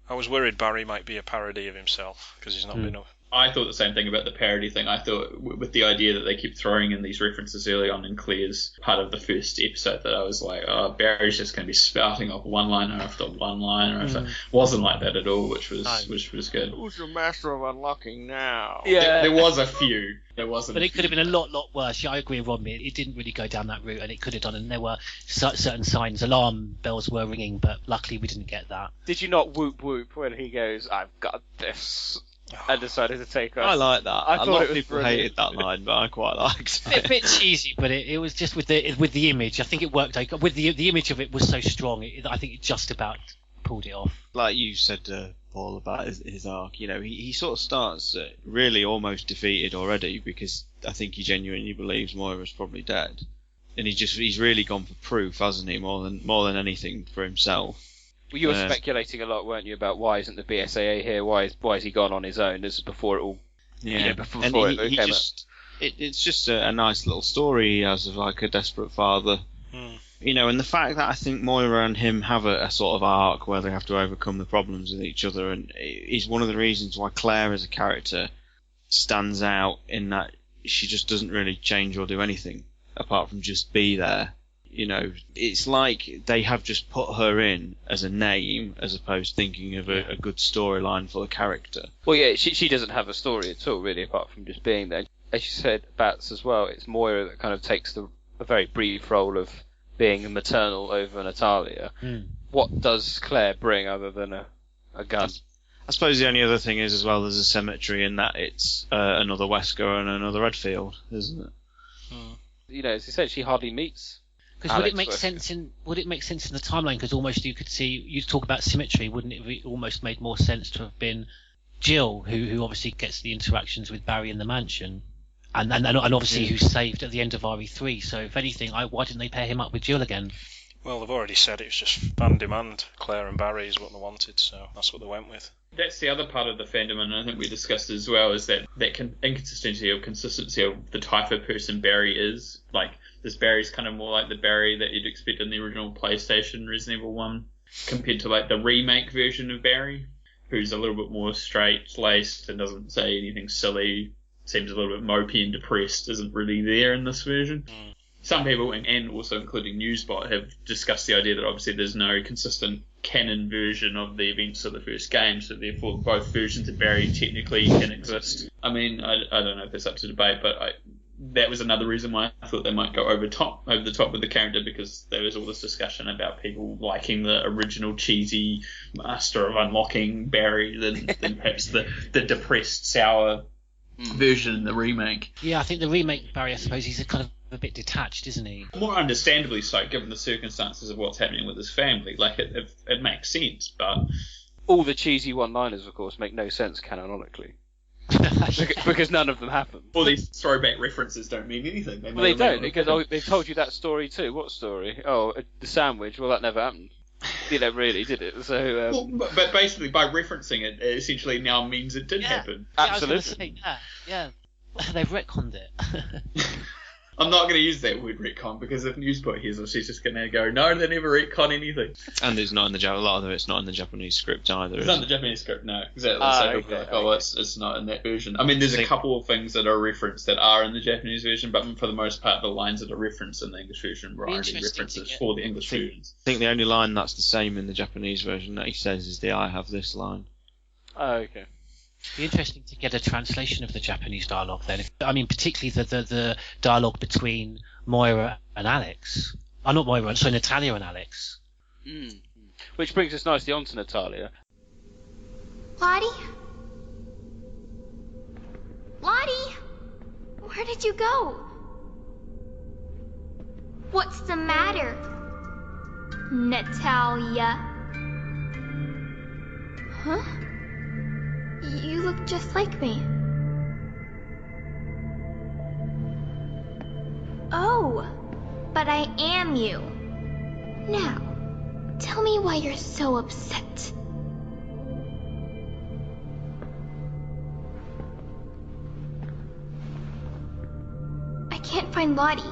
I was worried Barry might be a parody of himself because he's not been up. I thought the same thing about the parody thing. I thought with the idea that they keep throwing in these references early on in Claire's part of the first episode, that I was like, oh, Barry's just going to be spouting off one-liner after one-liner. Wasn't like that at all, which was good. Who's your master of unlocking now? Yeah, there was a few. There wasn't. But it could have been a lot worse. Yeah, I agree with Rodney. It didn't really go down that route, and it could have done. And there were certain signs, alarm bells were ringing, but luckily we didn't get that. Did you not whoop whoop when he goes, "I've got this"? And decided to take us. I like that. I thought a lot of people hated that line, but I quite liked it. A bit cheesy, but it was just with the image. I think it worked. With the image of it was so strong. I think it just about pulled it off. Like you said, Paul, about his arc. He sort of starts really almost defeated already, because I think he genuinely believes Moira's probably dead, and he's really gone for proof, hasn't he? More than anything for himself. Well, you were speculating a lot, weren't you, about why isn't the BSAA here? Why has he gone on his own? This is before it all. Yeah, before and it came up. It's just a nice little story he has of like a desperate father. And the fact that I think Moira and him have a sort of arc where they have to overcome the problems with each other, and is one of the reasons why Claire as a character stands out, in that she just doesn't really change or do anything apart from just be there. It's like they have just put her in as a name as opposed to thinking of a good storyline for the character. Well, yeah, she doesn't have a story at all, really, apart from just being there. As you said, Bats as well, it's Moira that kind of takes a very brief role of being maternal over Natalia. What does Claire bring other than a gun? I suppose the only other thing is, as well, there's a symmetry in that it's another Wesker and another Redfield, isn't it? As you said, she hardly meets. Because would it make sense in the timeline? Because almost you could see, you talk about symmetry, wouldn't it have almost made more sense to have been Jill, who obviously gets the interactions with Barry in the mansion, and obviously who's saved at the end of RE3. So if anything, why didn't they pair him up with Jill again? Well, they've already said it was just fan demand. Claire and Barry is what they wanted, so that's what they went with. That's the other part of the fandom, and I think we discussed as well, is that inconsistency or consistency of the type of person Barry is. Like, this Barry's kind of more like the Barry that you'd expect in the original PlayStation Resident Evil 1, compared to like the remake version of Barry, who's a little bit more straight-laced and doesn't say anything silly, seems a little bit mopey and depressed, isn't really there in this version. Some people, and also including Newsbot, have discussed the idea that obviously there's no consistent canon version of the events of the first game, so therefore both versions of Barry technically can exist. I mean, I don't know if that's up to debate, but that was another reason why I thought they might go over the top with the character, because there was all this discussion about people liking the original cheesy Master of Unlocking Barry than perhaps the depressed, sour version in the remake. Yeah, I think the remake Barry, I suppose he's a bit detached, isn't he? More understandably so, given the circumstances of what's happening with his family. Like, it makes sense, but... All the cheesy one-liners, of course, make no sense canonically. Because none of them happen. All these throwback references don't mean anything. They don't, because they've told you that story too. What story? Oh, the sandwich. Well, that never happened. Really, did it? So, but basically, by referencing it, it essentially now means it did happen. Absolutely. Yeah. They've retconned it. I'm not going to use that word retcon, because if Newsport hears it, she's just going to go, no, they never retcon anything. And it's not in a lot of it's not in the Japanese script either. It's not in the Japanese script, no. Exactly. It's not in that version. I mean, there's a couple of things that are referenced that are in the Japanese version, but for the most part, the lines that are referenced in the English version were only references for the English versions. I think the only line that's the same in the Japanese version that he says is the "I have this" line. Oh, okay. It'd be interesting to get a translation of the Japanese dialogue then. I mean, particularly the dialogue between Moira and Alex. Not Moira, sorry, Natalia and Alex. Which brings us nicely on to Natalia. Lottie? Lottie? Where did you go? What's the matter? Natalia. Huh? You look just like me. Oh, but I am you. Now, tell me why you're so upset. I can't find Lottie.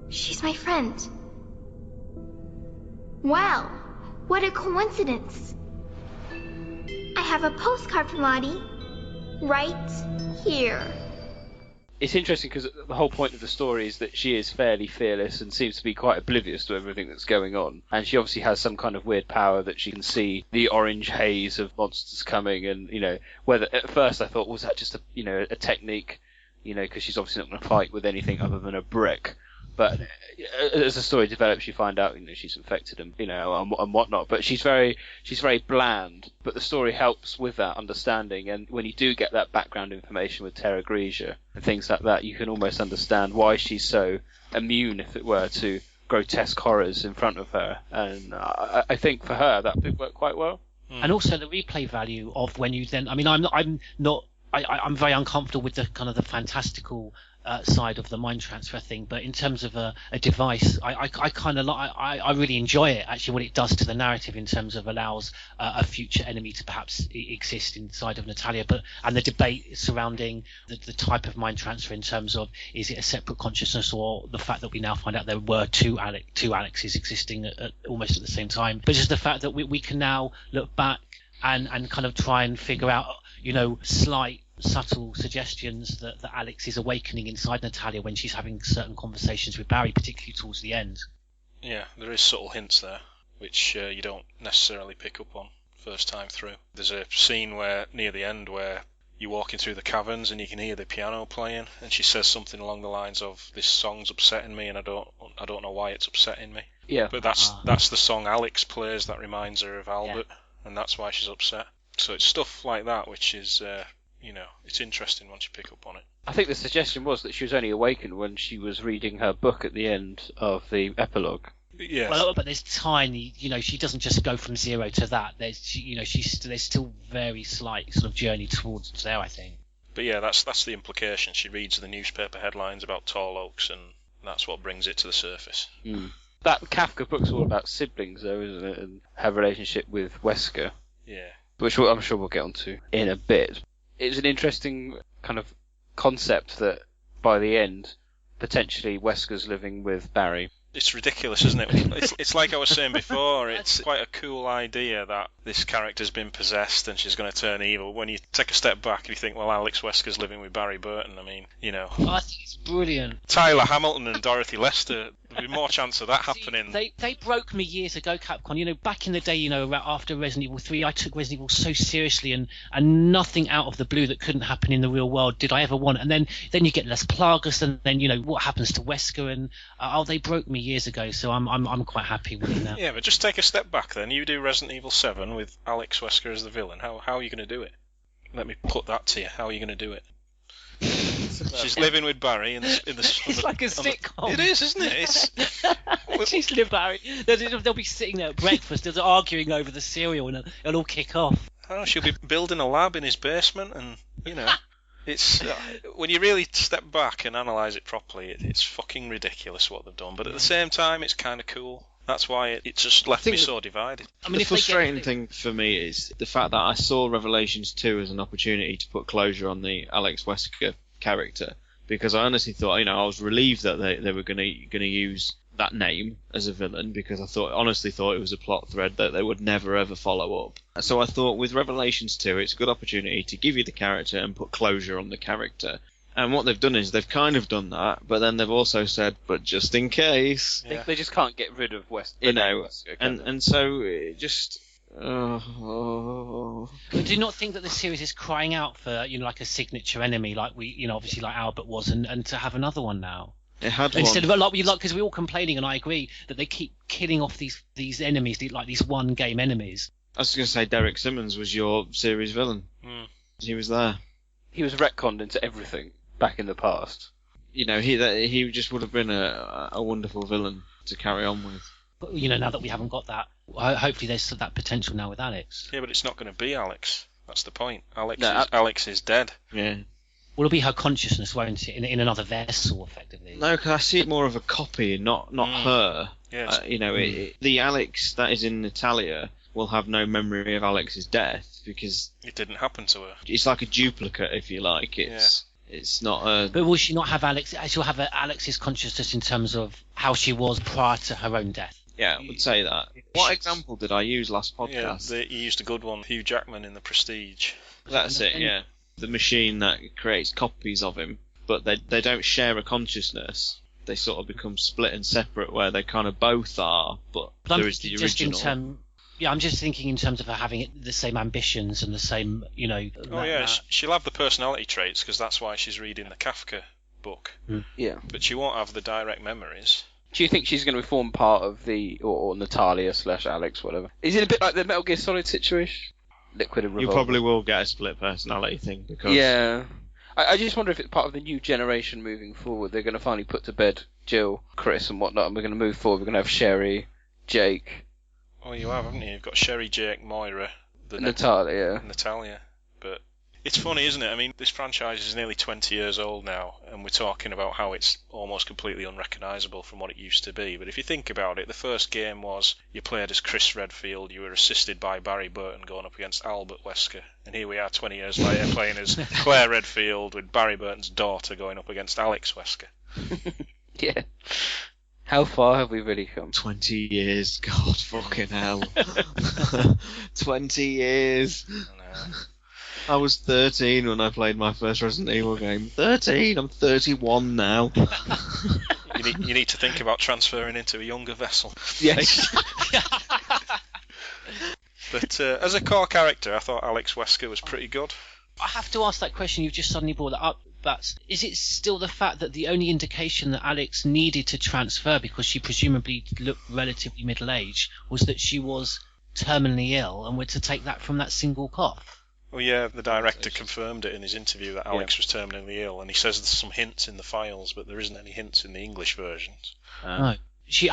She's my friend. Wow, what a coincidence. I have a postcard from Lottie right here. It's interesting because the whole point of the story is that she is fairly fearless and seems to be quite oblivious to everything that's going on. And she obviously has some kind of weird power that she can see the orange haze of monsters coming. And, you know, whether at first I thought, was that just a technique, you know, because she's obviously not going to fight with anything other than a brick. But as the story develops, you find out, you know, she's infected and, you know, and whatnot. But she's very bland. But the story helps with that understanding. And when you do get that background information with Terra Grigia and things like that, you can almost understand why she's so immune, if it were, to grotesque horrors in front of her. And I think for her that would work quite well. And also the replay value of when you then, I mean, I'm very uncomfortable with the kind of the fantastical side of the mind transfer thing, but in terms of a device, I kind of I really enjoy it, actually, what it does to the narrative in terms of allows a future enemy to perhaps exist inside of Natalia, and the debate surrounding the type of mind transfer in terms of, is it a separate consciousness, or the fact that we now find out there were two Alexes existing almost at the same time, but just the fact that we can now look back and kind of try and figure out, you know, slight subtle suggestions that Alex is awakening inside Natalia when she's having certain conversations with Barry, particularly towards the end. Yeah, there is subtle hints there, which you don't necessarily pick up on first time through. There's a scene where near the end where you're walking through the caverns and you can hear the piano playing, and she says something along the lines of, "This song's upsetting me, and I don't know why it's upsetting me." Yeah. But that's the song Alex plays that reminds her of Albert, and that's why she's upset. So it's stuff like that which is, you know, it's interesting once you pick up on it. I think the suggestion was that she was only awakened when she was reading her book at the end of the epilogue. Yes. Well, but there's tiny, you know, she doesn't just go from zero to that. There's still very slight sort of journey towards there, I think. But yeah, that's the implication. She reads the newspaper headlines about tall oaks, and that's what brings it to the surface. That Kafka book's all about siblings, though, isn't it? And her relationship with Wesker. Yeah. Which I'm sure we'll get onto in a bit. It's an interesting kind of concept that by the end, potentially Wesker's living with Barry. It's ridiculous, isn't it? It's like I was saying before, it's quite a cool idea that this character's been possessed and she's going to turn evil. When you take a step back and you think, well, Alex Wesker's living with Barry Burton, I mean, you know. I think it's brilliant. Tyler Hamilton and Dorothy Lester, there'd be more chance of that happening. They broke me years ago, Capcom. You know, back in the day, you know, after Resident Evil 3, I took Resident Evil so seriously, and nothing out of the blue that couldn't happen in the real world did I ever want. And then you get Las Plagas, and then, you know, what happens to Wesker, and they broke me years ago, so I'm quite happy with it now. Yeah, but just take a step back then. You do Resident Evil 7 with Alex Wesker as the villain. How are you going to do it? Let me put that to you. How are you going to do it? She's living with Barry in the. It's like a sitcom. It is, isn't it? She's living Barry. They'll be sitting there at breakfast, they're arguing over the cereal, and it'll all kick off. Oh, she'll be building a lab in his basement, and you know, it's when you really step back and analyse it properly, it's fucking ridiculous what they've done. But at the same time, it's kind of cool. That's why it just left me so divided. I mean, the frustrating thing for me is the fact that I saw Revelations 2 as an opportunity to put closure on the Alex Wesker character, because I honestly thought, you know, I was relieved that they were going to use that name as a villain, because I honestly thought it was a plot thread that they would never ever follow up. So I thought with Revelations 2, it's a good opportunity to give you the character and put closure on the character. And what they've done is they've kind of done that, but then they've also said, but just in case. Yeah. They just can't get rid of Wesker. You know, and so it just. Do you not think that the series is crying out for, you know, like a signature enemy, like we, you know, obviously like Albert was, and to have another one now? It had instead one. of because we're all complaining, and I agree that they keep killing off these enemies, like these one game enemies. I was going to say Derek Simmons was your series villain. He was there. He was retconned into everything back in the past. You know, he just would have been a wonderful villain to carry on with. Now that we haven't got that, hopefully there's that potential now with Alex. Yeah, but it's not going to be Alex. That's the point. Alex is dead. Yeah. Well, it'll be her consciousness, won't it? In another vessel, effectively. No, because I see it more of a copy, not her. Yes. The Alex that is in Natalia will have no memory of Alex's death because it didn't happen to her. It's like a duplicate, if you like. It's not a. But will she not have Alex? She'll have Alex's consciousness in terms of how she was prior to her own death. Yeah, I would say that. What example did I use last podcast? Yeah, you used a good one. Hugh Jackman in The Prestige. That's it. Yeah, the machine that creates copies of him, but they don't share a consciousness. They sort of become split and separate, where they kind of both are, but there is the original. I'm just thinking in terms of her having the same ambitions and the same, she'll have the personality traits because that's why she's reading the Kafka book. Yeah. But she won't have the direct memories. Do you think she's going to form part of or Natalia / Alex, whatever? Is it a bit like the Metal Gear Solid situation? Liquid and Revolver. You probably will get a split personality thing because. Yeah. I just wonder if it's part of the new generation moving forward. They're going to finally put to bed Jill, Chris, and whatnot, and we're going to move forward. We're going to have Sherry, Jake. Oh, you have, haven't you? You've got Sherry, Jake, Moira, Natalia. But it's funny, isn't it? I mean, this franchise is nearly 20 years old now, and we're talking about how it's almost completely unrecognisable from what it used to be. But if you think about it, the first game was you played as Chris Redfield, you were assisted by Barry Burton going up against Albert Wesker, and here we are 20 years later playing as Claire Redfield with Barry Burton's daughter going up against Alex Wesker. Yeah. How far have we really come? 20 years. God fucking hell. 20 years. I was 13 when I played my first Resident Evil game. 13? I'm 31 now. You need to think about transferring into a younger vessel. Yes. But as a core character, I thought Alex Wesker was pretty good. I have to ask that question. You've just suddenly brought that up. But is it still the fact that the only indication that Alex needed to transfer, because she presumably looked relatively middle-aged, was that she was terminally ill, and we're to take that from that single cough? Well, yeah, the director confirmed it in his interview that Alex was terminally ill, and he says there's some hints in the files, but there isn't any hints in the English versions. No.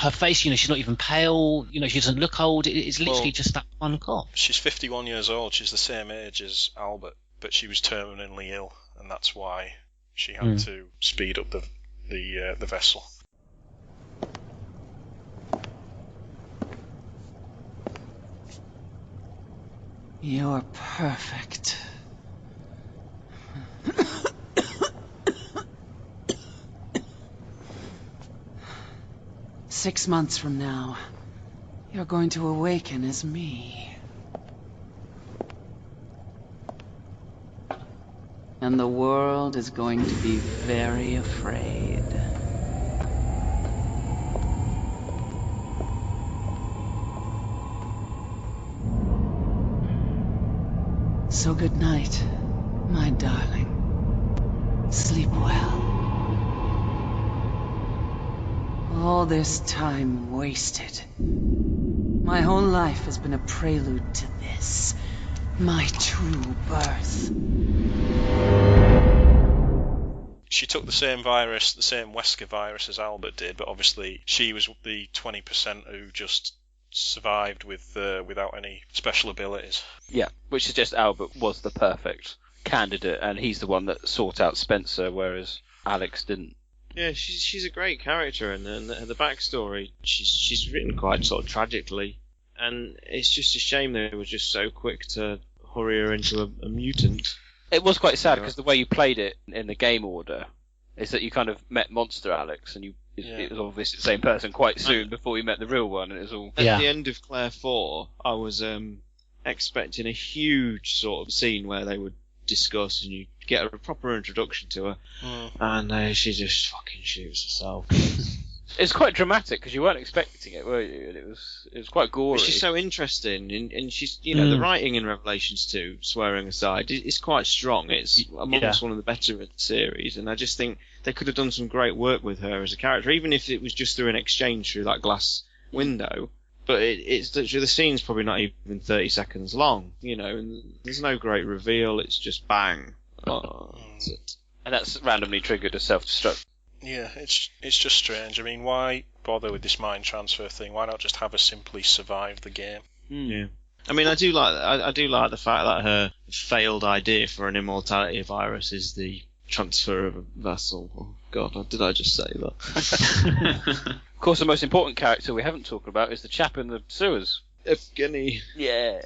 Her face, she's not even pale, she doesn't look old, it's literally just that one cough. She's 51 years old, she's the same age as Albert, but she was terminally ill, and that's why she had to speed up the vessel. You're perfect. Six months from now, you're going to awaken as me. And the world is going to be very afraid. So good night, my darling. Sleep well. All this time wasted. My whole life has been a prelude to this. My true birth. She took the same virus, the same Wesker virus as Albert did, but obviously she was the 20% who just survived without any special abilities. Yeah, which suggests Albert was the perfect candidate, and he's the one that sought out Spencer, whereas Alex didn't. Yeah, she's a great character, and the backstory, she's written quite sort of tragically, and it's just a shame they were just so quick to hurry her into a mutant. It was quite sad because the way you played it in the game order is that you kind of met Monster Alex, and it was obviously the same person quite soon before you met the real one, and it was all. At the end of Claire 4, I was expecting a huge sort of scene where they would discuss and you get a proper introduction to her, and she just fucking shoots herself. It's quite dramatic because you weren't expecting it, were you? And it was quite gory. But she's so interesting, and she's the writing in Revelations 2, swearing aside, is quite strong. It's amongst one of the better of the series, and I just think they could have done some great work with her as a character, even if it was just through an exchange through that glass window. But it's the scene's probably not even 30 seconds long, and there's no great reveal. It's just bang. That's it. And that's randomly triggered a self-destruct. Yeah, it's just strange. I mean, why bother with this mind transfer thing? Why not just have her simply survive the game? Yeah. I mean, I do like the fact that her failed idea for an immortality virus is the transfer of a vessel. Oh God, did I just say that? Of course, the most important character we haven't talked about is the chap in the sewers. Evgeny. Yeah.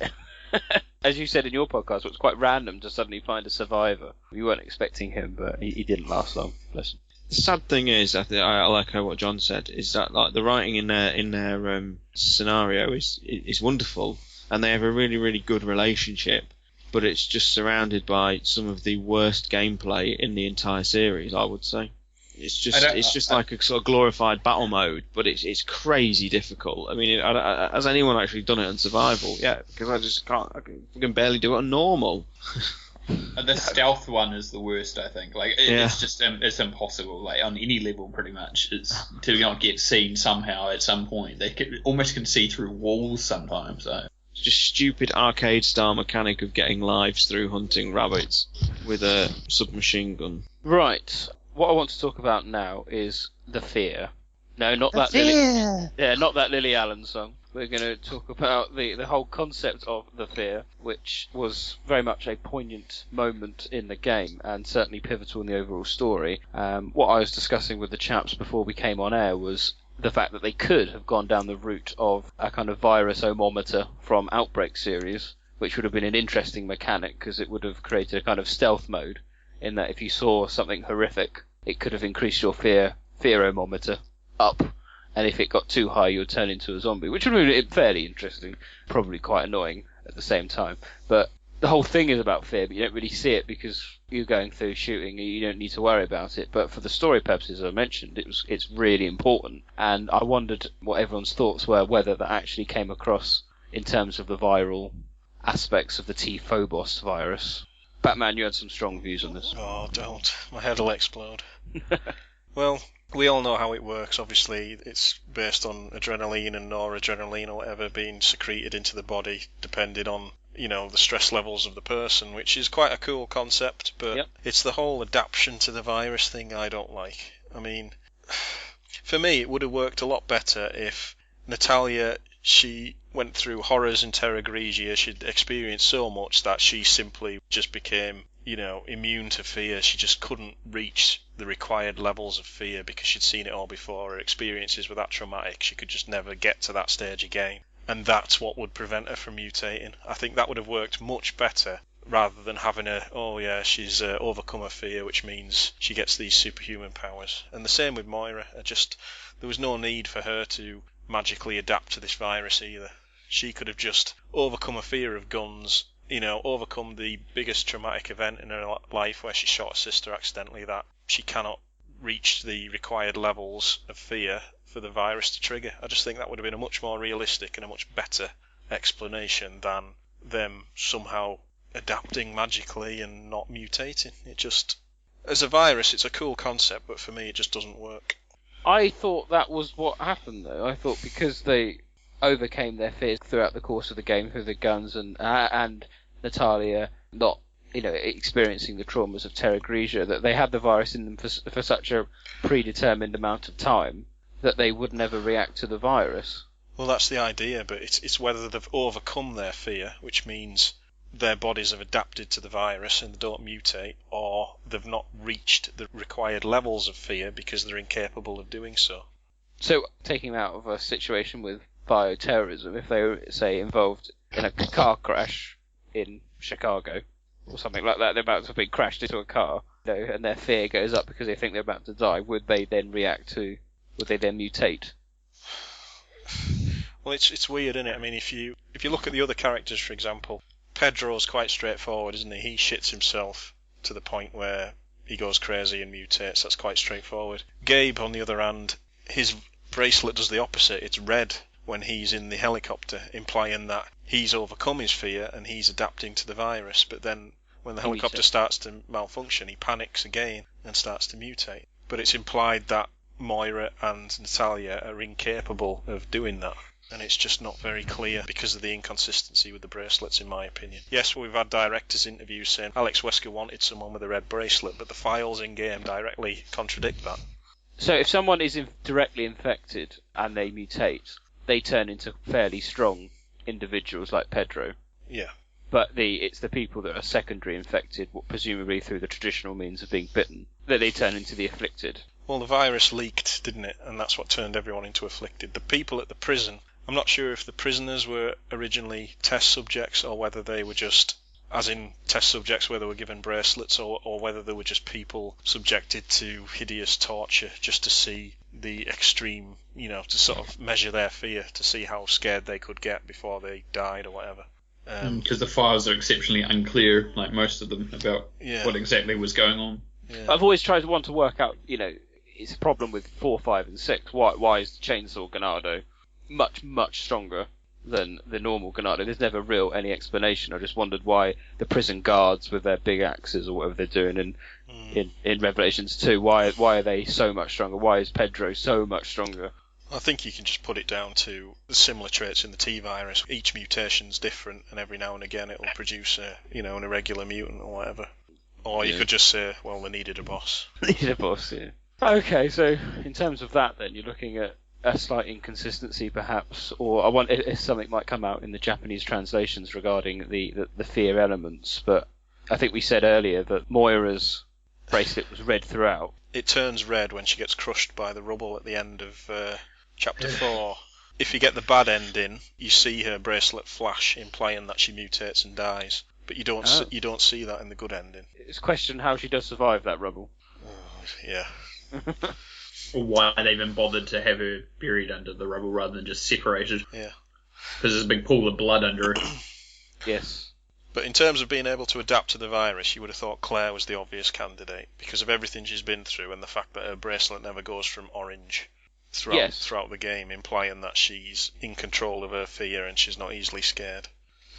As you said in your podcast, it was quite random to suddenly find a survivor. You weren't expecting him, but he didn't last long. Bless him. The sad thing is, I'll echo what John said, is that like the writing in their scenario is wonderful, and they have a really, really good relationship, but it's just surrounded by some of the worst gameplay in the entire series, I would say. It's just like a sort of glorified battle mode, but it's crazy difficult. I mean, has anyone actually done it on survival? Yeah, because I can barely do it on normal. The stealth one is the worst, I think. Like it's just it's impossible. Like on any level, pretty much, it's to not get seen somehow at some point. They almost can see through walls sometimes. So. It's just stupid arcade style mechanic of getting lives through hunting rabbits with a submachine gun. Right. What I want to talk about now is The Fear. No, not that not that Lily Allen song. We're going to talk about the whole concept of The Fear, which was very much a poignant moment in the game and certainly pivotal in the overall story. What I was discussing with the chaps before we came on air was the fact that they could have gone down the route of a kind of virus omometer from Outbreak series, which would have been an interesting mechanic because it would have created a kind of stealth mode in that if you saw something horrific, it could have increased your fearometer up, and if it got too high, you would turn into a zombie, which would be fairly interesting, probably quite annoying at the same time. But the whole thing is about fear, but you don't really see it because you're going through shooting and you don't need to worry about it. But for the story purposes, as I mentioned, it's really important, and I wondered what everyone's thoughts were, whether that actually came across in terms of the viral aspects of the T-Phobos virus. Batman, you had some strong views on this. Oh, don't. My head will explode. Well, we all know how it works. Obviously, it's based on adrenaline and noradrenaline or whatever being secreted into the body, depending on, the stress levels of the person, which is quite a cool concept, but It's the whole adaptation to the virus thing I don't like. I mean, for me, it would have worked a lot better if Natalia, she went through horrors in Terra Grigia. She'd experienced so much that she simply just became, immune to fear. She just couldn't reach the required levels of fear because she'd seen it all before. Her experiences were that traumatic. She could just never get to that stage again. And that's what would prevent her from mutating. I think that would have worked much better rather than having her, she's overcome her fear, which means she gets these superhuman powers. And the same with Moira. There was no need for her to magically adapt to this virus either. She could have just overcome a fear of guns, overcome the biggest traumatic event in her life where she shot her sister accidentally, that she cannot reach the required levels of fear for the virus to trigger. I just think that would have been a much more realistic and a much better explanation than them somehow adapting magically and not mutating. It just, as a virus, it's a cool concept, but for me it just doesn't work. I thought that was what happened, though. I thought because they overcame their fears throughout the course of the game through the guns and Natalia not, experiencing the traumas of Terra Grigia, that they had the virus in them for such a predetermined amount of time that they would never react to the virus. Well, that's the idea, but it's whether they've overcome their fear, which means their bodies have adapted to the virus and they don't mutate, or they've not reached the required levels of fear because they're incapable of doing so. So, taking them out of a situation with bioterrorism, if they were, say, involved in a car crash in Chicago, or something like that, they're about to be crashed into a car, and their fear goes up because they think they're about to die, would they then mutate? Well, it's weird, isn't it? I mean, if you look at the other characters, for example, Pedro's quite straightforward, isn't he? He shits himself to the point where he goes crazy and mutates. That's quite straightforward. Gabe, on the other hand, his bracelet does the opposite. It's red when he's in the helicopter, implying that he's overcome his fear and he's adapting to the virus. But then when the helicopter starts to malfunction, he panics again and starts to mutate. But it's implied that Moira and Natalia are incapable of doing that. And it's just not very clear because of the inconsistency with the bracelets, in my opinion. Yes, we've had directors' interviews saying Alex Wesker wanted someone with a red bracelet, but the files in-game directly contradict that. So if someone is directly infected and they mutate, they turn into fairly strong individuals like Pedro. Yeah. But it's the people that are secondary infected, presumably through the traditional means of being bitten, that they turn into the afflicted. Well, the virus leaked, didn't it? And that's what turned everyone into afflicted. The people at the prison, I'm not sure if the prisoners were originally test subjects or whether they were just, as in test subjects where they were given bracelets, or whether they were just people subjected to hideous torture just to see the extreme, to sort of measure their fear, to see how scared they could get before they died or whatever. Because the files are exceptionally unclear, like most of them, about what exactly was going on. Yeah. I've always tried to work out, it's a problem with 4, 5, and 6. Why is the Chainsaw Ganado much, much stronger than the normal Ganado? There's never any explanation. I just wondered why the prison guards with their big axes or whatever they're doing in Revelations 2, why are they so much stronger? Why is Pedro so much stronger? I think you can just put it down to the similar traits in the T-virus. Each mutation's different, and every now and again it'll produce an irregular mutant or whatever. Or you could just say, well, they needed a boss. Needed a boss, yeah. Okay, so in terms of that then, you're looking at a slight inconsistency perhaps, or I wonder if something might come out in the Japanese translations regarding the fear elements, but I think we said earlier that Moira's bracelet was red throughout. It turns red when she gets crushed by the rubble at the end of Chapter 4. If you get the bad ending, you see her bracelet flash, implying that she mutates and dies. But you don't see that in the good ending. It's a question how she does survive that rubble. Yeah. Or why they even bothered to have her buried under the rubble rather than just separated. Yeah. Because there's a big pool of blood under her. Yes. But in terms of being able to adapt to the virus, you would have thought Claire was the obvious candidate because of everything she's been through and the fact that her bracelet never goes from orange throughout the game, implying that she's in control of her fear and she's not easily scared.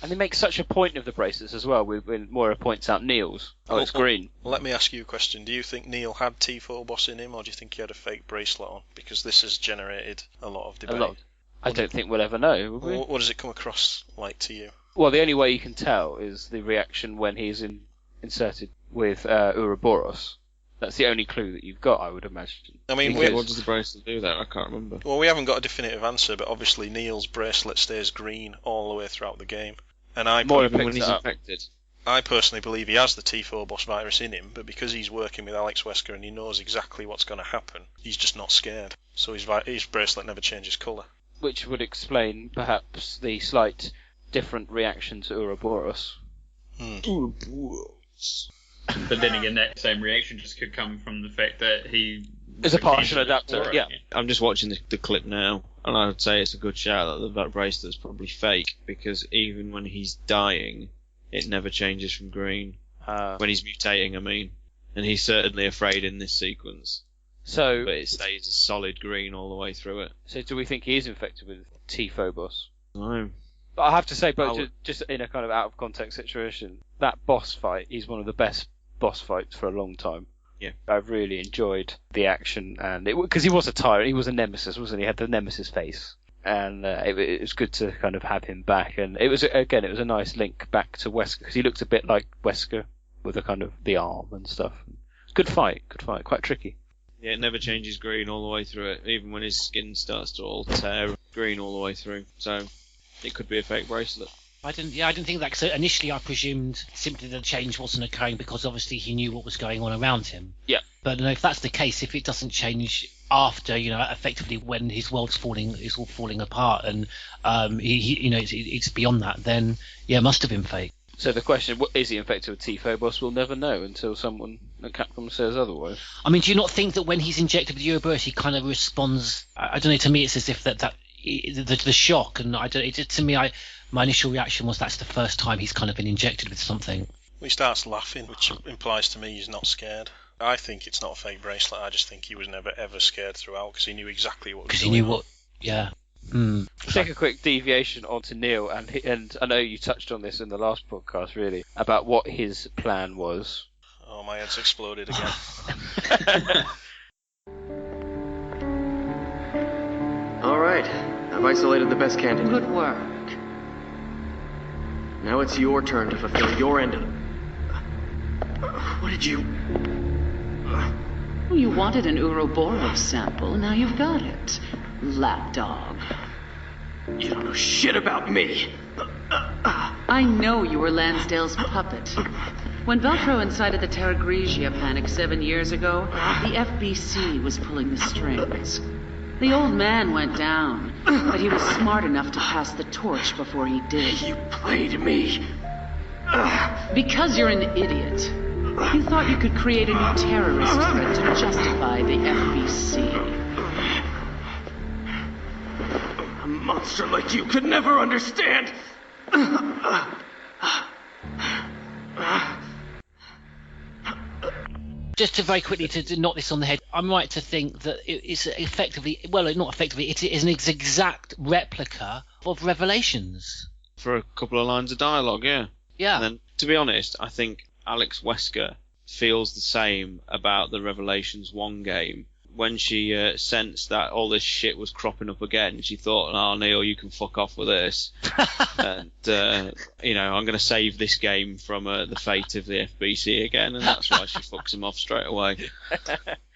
And they make such a point of the bracelets as well, when Moira points out Neil's. It's green. Let me ask you a question. Do you think Neil had T-Phobos in him, or do you think he had a fake bracelet on? Because this has generated a lot of debate. I don't think we'll ever know, will we? What does it come across like to you? Well, the only way you can tell is the reaction when he's inserted with Ouroboros. That's the only clue that you've got, I would imagine. I mean, what does the bracelet do there? I can't remember. Well, we haven't got a definitive answer, but obviously Neil's bracelet stays green all the way throughout the game. And when he's infected. I personally believe he has the T-Phobos virus in him, but because he's working with Alex Wesker and he knows exactly what's going to happen, he's just not scared. So his bracelet never changes colour. Which would explain, perhaps, the slight different reaction to Ouroboros. Ouroboros. But then again, that same reaction just could come from the fact that he is a partial adapter. Yeah. I'm just watching the clip now, and I would say it's a good shout that bracelet's probably fake, because even when he's dying, it never changes from green. When he's mutating, I mean. And he's certainly afraid in this sequence. But it stays a solid green all the way through it. So do we think he is infected with T-Phobos? No. But I have to say, just in a kind of out of context situation, that boss fight is one of the best boss fights for a long time. Yeah, I've really enjoyed the action, and because he was a tyrant, he was a nemesis, wasn't he? He had the nemesis face, and it was good to kind of have him back. And it was a nice link back to Wesker, because he looked a bit like Wesker with the kind of the arm and stuff. Good fight, quite tricky. Yeah, it never changes green all the way through it, even when his skin starts to all tear green all the way through. So it could be a fake bracelet. I didn't think that, because initially I presumed simply the change wasn't occurring because obviously he knew what was going on around him. Yeah. But if that's the case, if it doesn't change after, effectively when his world's all falling apart, and it's beyond that, then yeah, it must have been fake. So the question, is he infected with T-Phobos? We'll never know until someone at Capcom says otherwise. I mean, do you not think that when he's injected with Ouroboros, he kind of responds? I don't know. To me, it's as if the shock, and my initial reaction was that's the first time he's kind of been injected with something. He starts laughing, which implies to me he's not scared. I think it's not a fake bracelet. I just think he was never ever scared throughout, because he knew exactly what was going on. Because he knew what. Yeah. Take a quick deviation onto Neil, and I know you touched on this in the last podcast, really, about what his plan was. Oh, my head's exploded again. All right, I've isolated the best candidate. Good work. Now it's your turn to fulfill your end of... What did you... Oh, you wanted an Ouroboros sample, now you've got it. Lapdog. You don't know shit about me. I know you were Lansdale's puppet. When Velcro incited the Terra Grigia panic 7 years ago, the FBC was pulling the strings. The old man went down, but he was smart enough to pass the torch before he did. You played me. Because you're an idiot. You thought you could create a new terrorist threat to justify the FBC. A monster like you could never understand. Just to very quickly to knock this on the head, I'm right to think that it's effectively, well, not effectively, it is an exact replica of Revelations. For a couple of lines of dialogue, yeah. Yeah. And then, to be honest, I think Alex Wesker feels the same about the Revelations 1 game. When she sensed that all this shit was cropping up again, she thought, "Oh, Neil, you can fuck off with this." And, I'm going to save this game from the fate of the FBC again, and that's why she fucks him off straight away.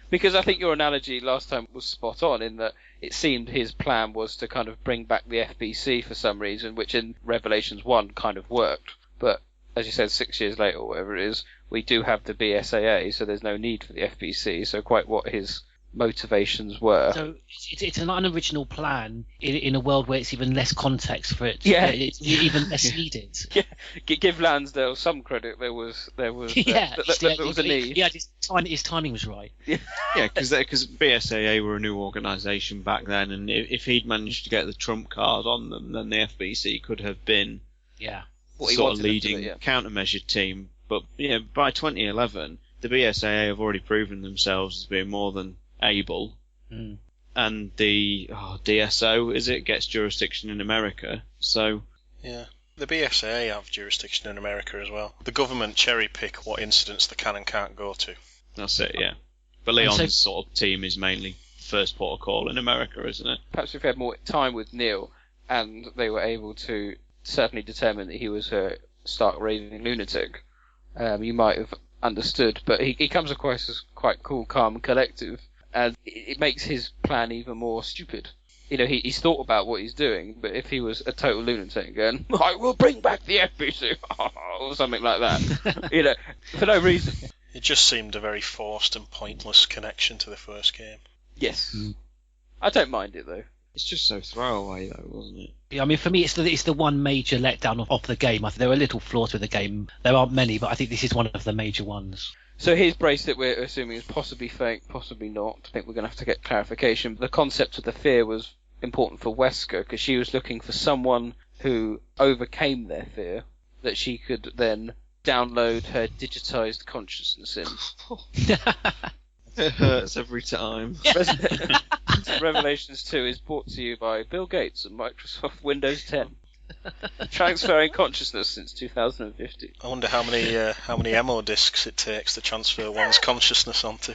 Because I think your analogy last time was spot on in that it seemed his plan was to kind of bring back the FBC for some reason, which in Revelations 1 kind of worked. But, as you said, 6 years later, or whatever it is, we do have the BSAA, so there's no need for the FBC, so quite what his motivations were. So it's an unoriginal plan in a world where it's even less context for it. Yeah, it's even less needed. Yeah, give Lansdale some credit. There was there was a need. Yeah, his timing was right. Yeah, because BSAA were a new organisation back then, and if he'd managed to get the trump card on them, then the FBC could have been sort of leading countermeasure team. But by 2011, the BSAA have already proven themselves as being more than able, and the DSO gets jurisdiction in America. So yeah, the BSAA have jurisdiction in America as well. The government cherry pick what incidents they can and can't go to. That's it, yeah. But Leon's sort of team is mainly first port of call in America, isn't it? Perhaps if we had more time with Neil, and they were able to certainly determine that he was a stark raving lunatic, you might have understood. But he comes across as quite cool, calm, and collective. And it makes his plan even more stupid. He's thought about what he's doing, but if he was a total lunatic again, I will bring back the FBC, or something like that, for no reason. It just seemed a very forced and pointless connection to the first game. Yes. I don't mind it, though. It's just so throwaway, though, wasn't it? Yeah, I mean, for me, it's the one major letdown of the game. I think there are little flaws with the game. There aren't many, but I think this is one of the major ones. So his bracelet, we're assuming, is possibly fake, possibly not. I think we're going to have to get clarification. The concept of the fear was important for Wesker, because she was looking for someone who overcame their fear, that she could then download her digitized consciousness in. It hurts every time. Revelations 2 is brought to you by Bill Gates and Microsoft Windows 10. Transferring consciousness since 2050. I wonder how many MO discs it takes to transfer one's consciousness onto.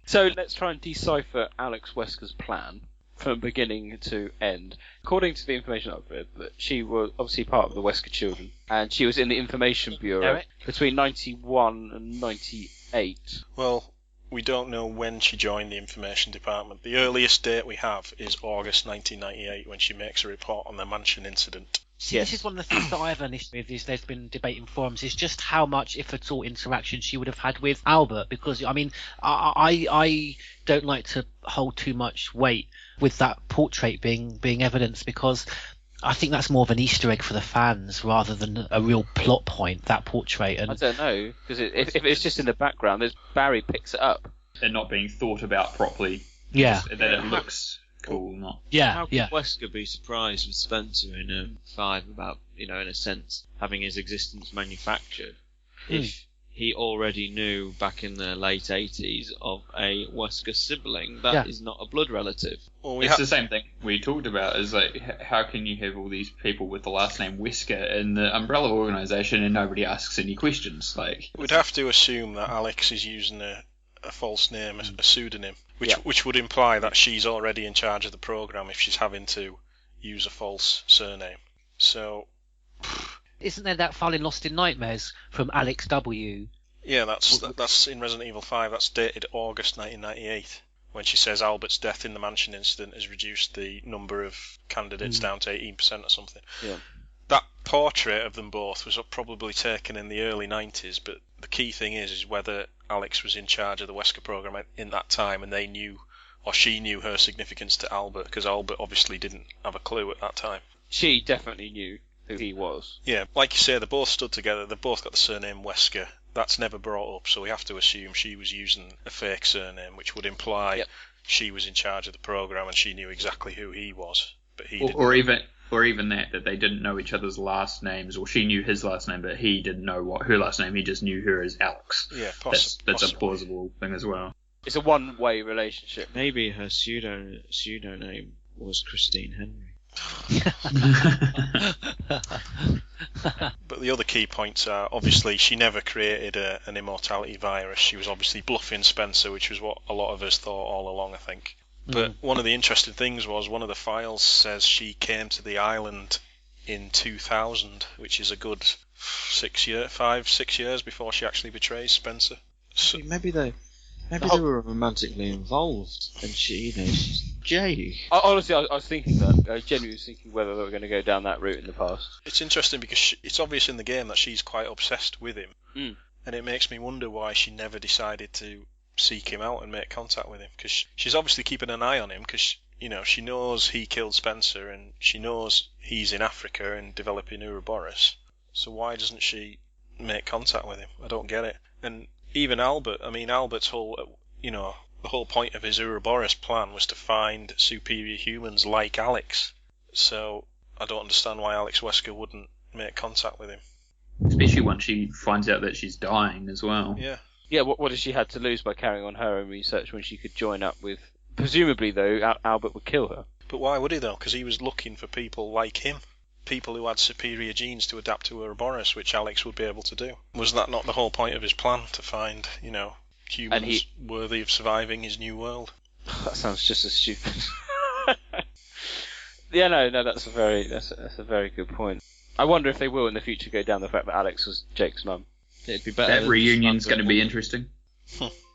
So let's try and decipher Alex Wesker's plan from beginning to end. According to the information I've read, that she was obviously part of the Wesker children, and she was in the Information Bureau between 91 and 98. Well, we don't know when she joined the information department. The earliest date we have is August 1998, when she makes a report on the mansion incident. See, this is one of the things that I have an issue with. Is there's been debate in forums is just how much, if at all, interaction she would have had with Albert. Because I mean, I don't like to hold too much weight with that portrait being evidence, because I think that's more of an Easter egg for the fans rather than a real plot point, that portrait. And I don't know, because if it's just in the background, Barry picks it up. They're not being thought about properly. Yeah. That it looks cool, not. Yeah, How could Wesker be surprised with Spencer in 5 about, in a sense, having his existence manufactured if he already knew back in the late 80s of a Wesker sibling that is not a blood relative? Well, it's the same thing we talked about, is like, how can you have all these people with the last name Wesker in the Umbrella organisation and nobody asks any questions? Like, we'd have to assume that Alex is using a false name, a pseudonym, which would imply that she's already in charge of the program if she's having to use a false surname. So, isn't there that file in Lost in Nightmares from Alex W? Yeah, that's in Resident Evil 5. That's dated August 1998, when she says Albert's death in the mansion incident has reduced the number of candidates down to 18% or something. Yeah. That portrait of them both was probably taken in the early 90s, but the key thing is whether Alex was in charge of the Wesker program in that time, and they knew, or she knew, her significance to Albert, because Albert obviously didn't have a clue at that time. She definitely knew who he was. Yeah, like you say, they both stood together. They both got the surname Wesker. That's never brought up, so we have to assume she was using a fake surname, which would imply she was in charge of the program and she knew exactly who he was, but he didn't. Or even that they didn't know each other's last names, or she knew his last name, but he didn't know her last name. He just knew her as Alex. Yeah, that's a plausible thing as well. It's a one-way relationship. Maybe her pseudonym was Christine Henry. But the other key points are, obviously, she never created an immortality virus. She was obviously bluffing Spencer, which was what a lot of us thought all along, I think. But one of the interesting things was one of the files says she came to the island in 2000, which is a good 6 years before she actually betrays Spencer. So, maybe they were romantically involved, and she's Jay. Honestly, I was thinking that. I genuinely was thinking whether they were going to go down that route in the past. It's interesting because it's obvious in the game that she's quite obsessed with him, and it makes me wonder why she never decided to seek him out and make contact with him, because she's obviously keeping an eye on him, because she knows he killed Spencer and she knows he's in Africa and developing Ouroboros. So why doesn't she make contact with him? I don't get it. And even Albert, Albert's whole, the whole point of his Ouroboros plan was to find superior humans like Alex. So I don't understand why Alex Wesker wouldn't make contact with him. Especially once she finds out that she's dying as well. Yeah. Yeah, what has she had to lose by carrying on her own research when she could join up with... Presumably, though, Albert would kill her. But why would he, though? Because he was looking for people like him. People who had superior genes to adapt to Ouroboros, which Alex would be able to do. Was that not the whole point of his plan, to find, humans worthy of surviving his new world? That sounds just as stupid. Yeah, no, that's a very good point. I wonder if they will in the future go down the fact that Alex was Jake's mum. It'd be better. That reunion's going to be interesting.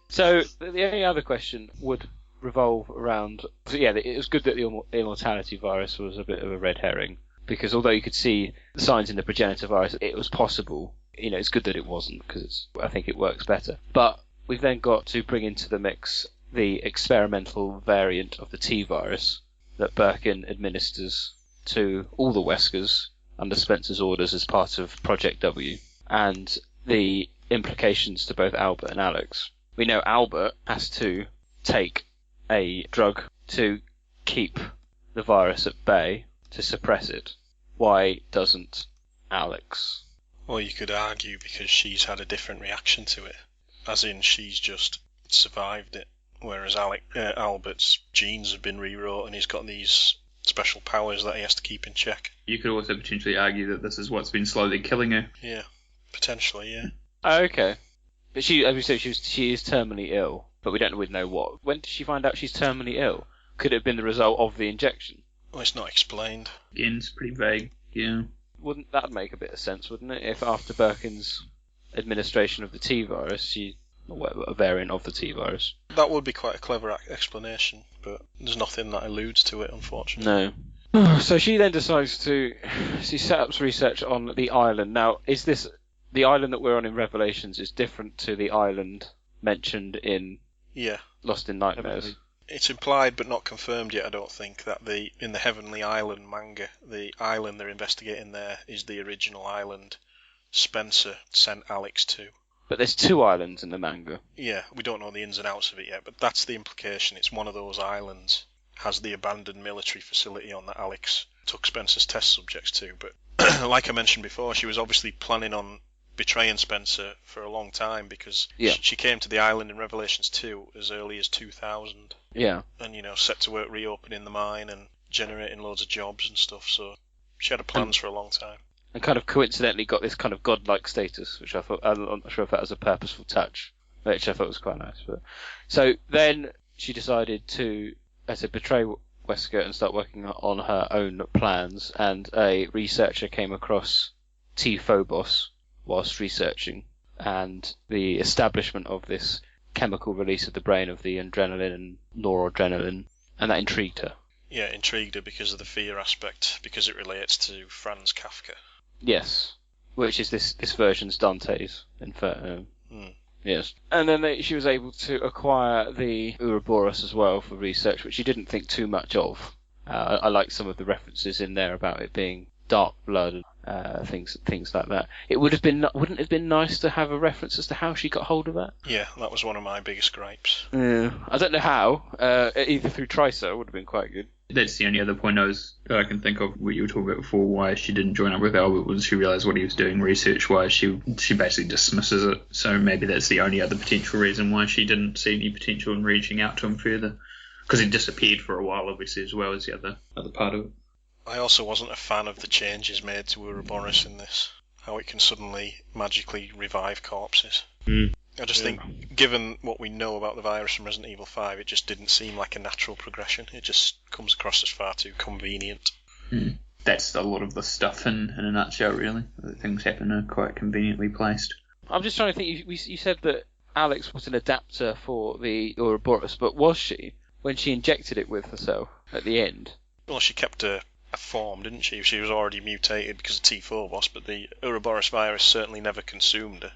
So the only other question would revolve around... Yeah, it was good that the immortality virus was a bit of a red herring, because although you could see the signs in the progenitor virus, it was possible. It's good that it wasn't, because I think it works better. But we've then got to bring into the mix the experimental variant of the T virus that Birkin administers to all the Weskers under Spencer's orders as part of Project W, and the implications to both Albert and Alex. We know Albert has to take a drug to keep the virus at bay, to suppress it. Why doesn't Alex? Well, you could argue because she's had a different reaction to it, as in she's just survived it, whereas Albert's genes have been rewrote and he's got these special powers that he has to keep in check. You could also potentially argue that this is what's been slowly killing her. Yeah, potentially, yeah. Oh, okay. But she, as we said, she is terminally ill, but we don't really know what. When did she find out she's terminally ill? Could it have been the result of the injection? Well, it's not explained. Again, it's pretty vague, yeah. Wouldn't that make a bit of sense, wouldn't it? If after Birkin's administration of the T virus, a variant of the T virus. That would be quite a clever explanation, but there's nothing that alludes to it, unfortunately. No. So she then decides she set up research on the island. Now, is this the island that we're on in Revelations is different to the island mentioned in Lost in Nightmares? It's implied but not confirmed yet, I don't think, that in the Heavenly Island manga, the island they're investigating there is the original island Spencer sent Alex to. But there's two islands in the manga. Yeah, we don't know the ins and outs of it yet, but that's the implication. It's one of those islands. Has the abandoned military facility on that Alex took Spencer's test subjects to. But like I mentioned before, she was obviously planning on betraying Spencer for a long time, because she came to the island in Revelations 2 as early as 2000. Yeah. And, set to work reopening the mine and generating loads of jobs and stuff, so she had plans for a long time. And kind of coincidentally got this kind of godlike status, which I thought, I'm not sure if that was a purposeful touch, which I thought was quite nice. But so then she decided to betray Wesker and start working on her own plans, and a researcher came across T Phobos whilst researching and the establishment of this chemical release of the brain of the adrenaline and noradrenaline, and that intrigued her. Yeah, it intrigued her because of the fear aspect, because it relates to Franz Kafka. Yes, which is this version's Dante's Inferno. Yes. And then she was able to acquire the Ouroboros as well for research, which she didn't think too much of. I like some of the references in there about it being dark blood and things like that. Wouldn't it have been nice to have a reference as to how she got hold of that? Yeah, that was one of my biggest gripes. Yeah, I don't know how. Either through Tricer would have been quite good. That's the only other point I can think of what you were talking about before, why she didn't join up with Albert, was she realised what he was doing research-wise. She basically dismisses it, so maybe that's the only other potential reason why she didn't see any potential in reaching out to him further. Because he disappeared for a while, obviously, as well as the other part of it. I also wasn't a fan of the changes made to Ouroboros in this. How it can suddenly magically revive corpses. I just think, given what we know about the virus from Resident Evil 5, it just didn't seem like a natural progression. It just comes across as far too convenient. That's a lot of the stuff in a nutshell, really. Things happen are quite conveniently placed. I'm just trying to think, you said that Alex was an adapter for the Ouroboros, but was she when she injected it with herself at the end? Well, she kept a form, didn't she? She was already mutated because of T-Phobos, but the Ouroboros virus certainly never consumed her.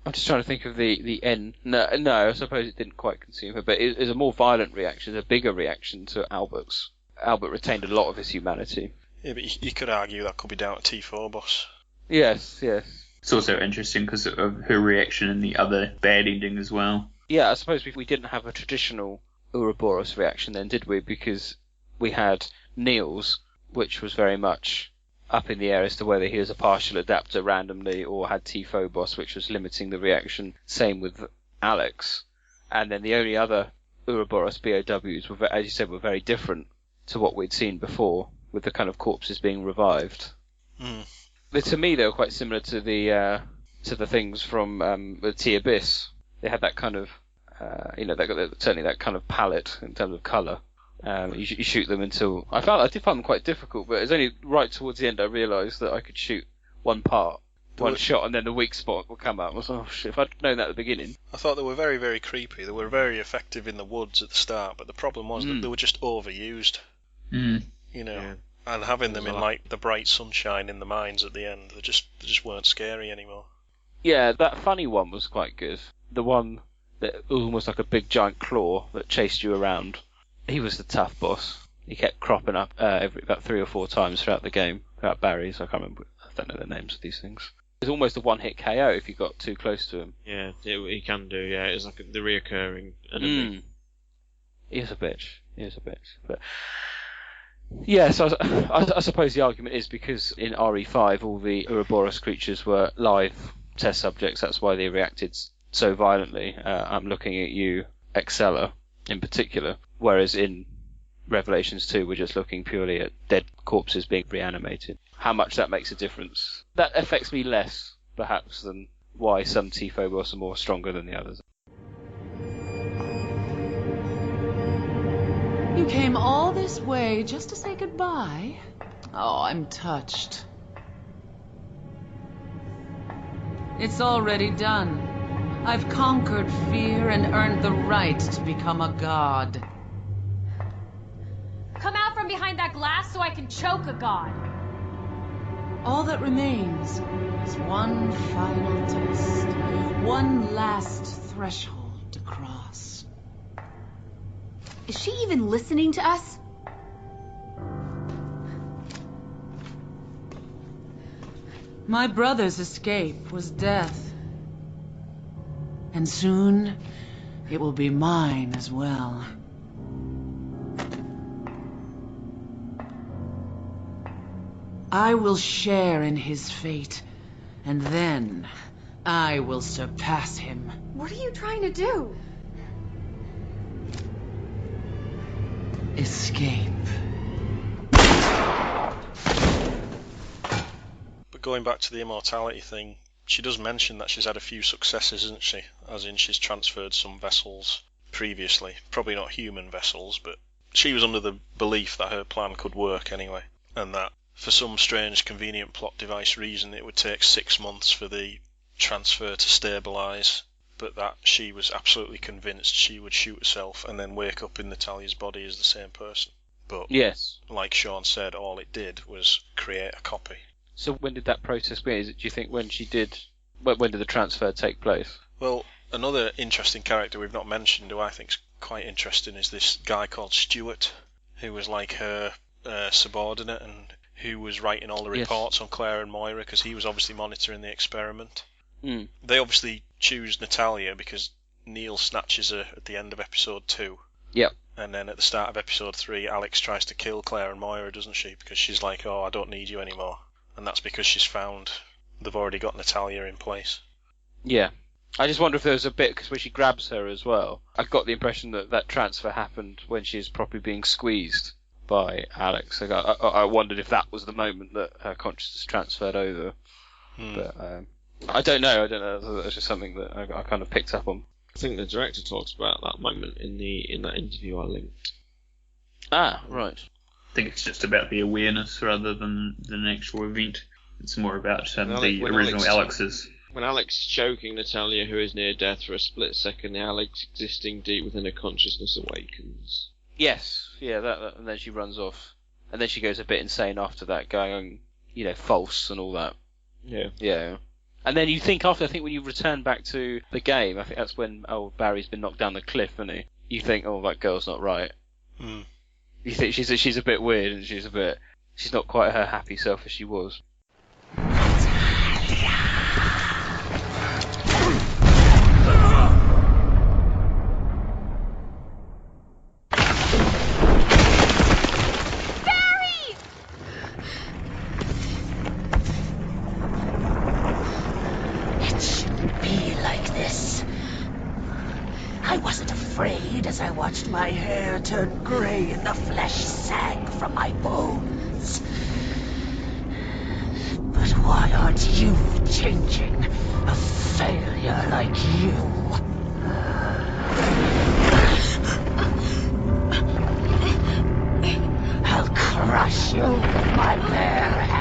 I'm just trying to think of the N. No, I suppose it didn't quite consume her, but it was a more violent reaction, a bigger reaction to Albert's. Albert retained a lot of his humanity. Yeah, but you could argue that could be down to T-Phobos. Yes. It's also interesting because of her reaction in the other bad ending as well. Yeah, I suppose we didn't have a traditional Ouroboros reaction then, did we? Because we had Neil's, which was very much up in the air as to whether he was a partial adapter randomly or had T-Phobos, which was limiting the reaction. Same with Alex. And then the only other Ouroboros BOWs, were, as you said, were very different to what we'd seen before, with the kind of corpses being revived. But to me, they were quite similar to the things from the T-Abyss. They had that kind of, certainly that kind of palette in terms of colour. You shoot them until I did find them quite difficult, but it was only right towards the end I realised that I could shoot one shot, and then the weak spot would come out. I was like, oh shit! If I'd known that at the beginning. I thought they were very, very creepy. They were very effective in the woods at the start, but the problem was that they were just overused. And having them in like the bright sunshine in the mines at the end, they just weren't scary anymore. Yeah, that funny one was quite good. The one that was almost like a big giant claw that chased you around. He was the tough boss. He kept cropping up about 3 or 4 times throughout the game, throughout Barry's. I can't remember. I don't know the names of these things. It's almost a one-hit KO if you got too close to him. Yeah, he can do. Yeah, it's like the reoccurring enemy. He is a bitch. But yeah, so I suppose the argument is because in RE5 all the Ouroboros creatures were live test subjects. That's why they reacted so violently. I'm looking at you, Excella, in particular. Whereas in Revelations 2, we're just looking purely at dead corpses being reanimated. How much that makes a difference. That affects me less, perhaps, than why some T-Phobos are more stronger than the others. You came all this way just to say goodbye? Oh, I'm touched. It's already done. I've conquered fear and earned the right to become a god. Come out from behind that glass so I can choke a god. All that remains is one final test. One last threshold to cross. Is she even listening to us? My brother's escape was death. And soon, it will be mine as well. I will share in his fate, and then I will surpass him. What are you trying to do? Escape. But going back to the immortality thing, she does mention that she's had a few successes, isn't she? As in, she's transferred some vessels previously. Probably not human vessels, but she was under the belief that her plan could work anyway. And that, for some strange, convenient plot device reason, it would take 6 months for the transfer to stabilise, but that she was absolutely convinced she would shoot herself and then wake up in Natalia's body as the same person. But yes, like Sean said, all it did was create a copy. So when did that process begin? Do you think when did the transfer take place? Well, another interesting character we've not mentioned, who I think is quite interesting, is this guy called Stuart, who was like her subordinate and who was writing all the reports on Claire and Moira, because he was obviously monitoring the experiment. Mm. They obviously choose Natalia because Neil snatches her at the end of episode 2. Yep. And then at the start of episode 3, Alex tries to kill Claire and Moira, doesn't she? Because she's like, oh, I don't need you anymore. And that's because she's found they've already got Natalia in place. Yeah. I just wonder if there was a bit, because when she grabs her as well, I got the impression that transfer happened when she's probably being squeezed by Alex. I wondered if that was the moment that her consciousness transferred over. But I don't know. That's just something that I kind of picked up on. I think the director talks about that moment in that interview I linked. Ah, right. I think it's just about the awareness rather than an actual event. It's more about the original Alex's. When Alex is choking Natalia, who is near death, for a split second, the Alex existing deep within her consciousness awakens. Yes, yeah, that and then she runs off. And then she goes a bit insane after that, going, false and all that. Yeah. Yeah. And then you think I think when you return back to the game, I think that's when Barry's been knocked down the cliff, isn't he? You think, oh, that girl's not right. Mm. You think she's a bit weird, and she's not quite her happy self as she was. As I watched my hair turn grey and the flesh sag from my bones. But why aren't you changing? A failure like you. I'll crush you with my bare hands.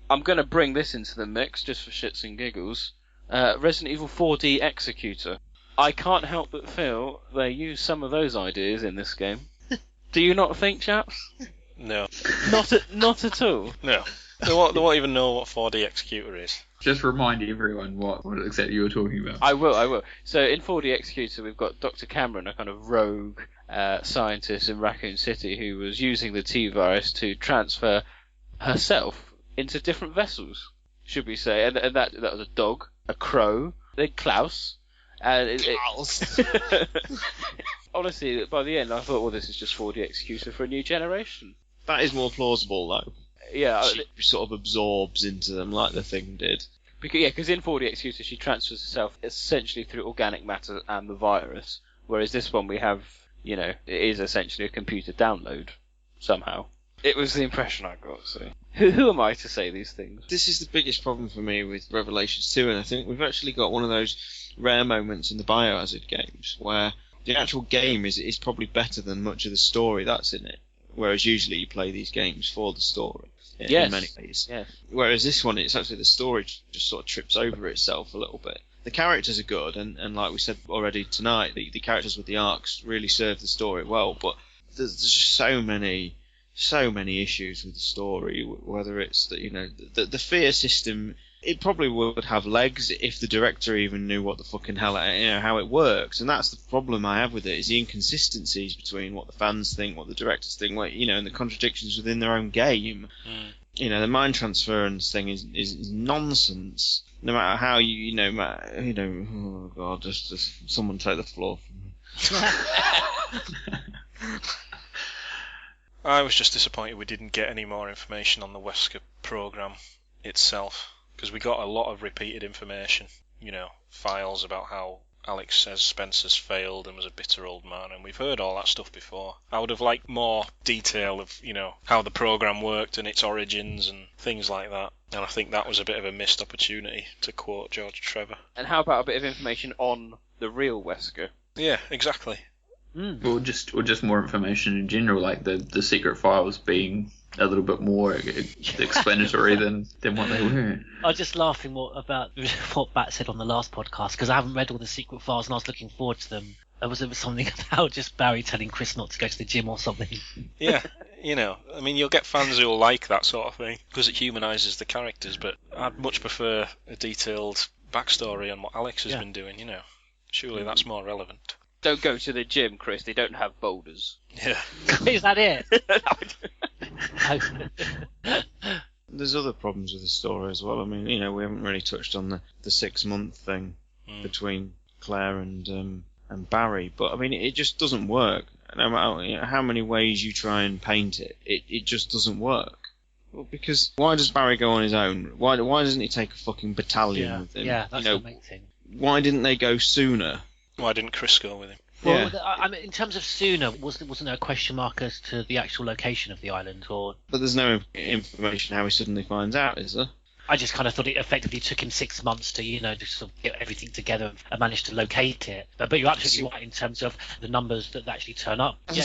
I'm going to bring this into the mix just for shits and giggles. Resident Evil 4D Executor. I can't help but feel they use some of those ideas in this game. Do you not think, chaps? No. Not at all? No. They won't even know what 4D Executor is. Just remind everyone what exactly you were talking about. I will. So in 4D Executor we've got Dr. Cameron, a kind of rogue scientist in Raccoon City who was using the T-virus to transfer herself into different vessels, should we say. And that was a dog, a crow, then Klaus. Klaus! Honestly, by the end I thought, well, this is just 4D Executor for a new generation. That is more plausible, though. Yeah. She sort of absorbs into them like the Thing did. Because in 4D Executor she transfers herself essentially through organic matter and the virus, whereas this one we have, it is essentially a computer download, somehow. It was the impression I got, so... Who am I to say these things? This is the biggest problem for me with Revelations 2, and I think we've actually got one of those rare moments in the Biohazard games where the actual game is probably better than much of the story that's in it, whereas usually you play these games for the story in many ways. Yes. Whereas this one, it's actually the story just sort of trips over itself a little bit. The characters are good, and like we said already tonight, the characters with the arcs really serve the story well, but there's just so many issues with the story, whether it's that, the fear system, it probably would have legs if the director even knew what the fucking hell, how it works, and that's the problem I have with it, is the inconsistencies between what the fans think, what the directors think, and the contradictions within their own game. The mind transference thing is nonsense. No matter how oh god, just someone take the floor from me. I was just disappointed we didn't get any more information on the Wesker program itself, because we got a lot of repeated information. files about how Alex says Spencer's failed and was a bitter old man, and we've heard all that stuff before. I would have liked more detail of, how the program worked and its origins and things like that. And I think that was a bit of a missed opportunity, to quote George Trevor. And how about a bit of information on the real Wesker? Yeah, exactly. Or just more information in general, like the secret files being a little bit more explanatory than what they were. I was just laughing about what Bat said on the last podcast, because I haven't read all the secret files and I was looking forward to them. There was something about just Barry telling Chris not to go to the gym or something. Yeah, you'll get fans who'll like that sort of thing because it humanises the characters, but I'd much prefer a detailed backstory on what Alex has been doing, Surely that's more relevant. Don't go to the gym, Chris. They don't have boulders. Yeah. Is that it? There's other problems with the story as well. We haven't really touched on the 6-month thing between Claire and Barry, but it just doesn't work. No matter how many ways you try and paint it, it just doesn't work. Well, because why does Barry go on his own? Why doesn't he take a fucking battalion with him? Yeah, that's the main thing. Why didn't they go sooner? Why didn't Chris go with him? Well, in terms of sooner, wasn't there a question mark as to the actual location of the island, or? But there's no information how he suddenly finds out, is there? I just kind of thought it effectively took him 6 months to, to sort of get everything together and manage to locate it. But you're absolutely right in terms of the numbers that actually turn up. They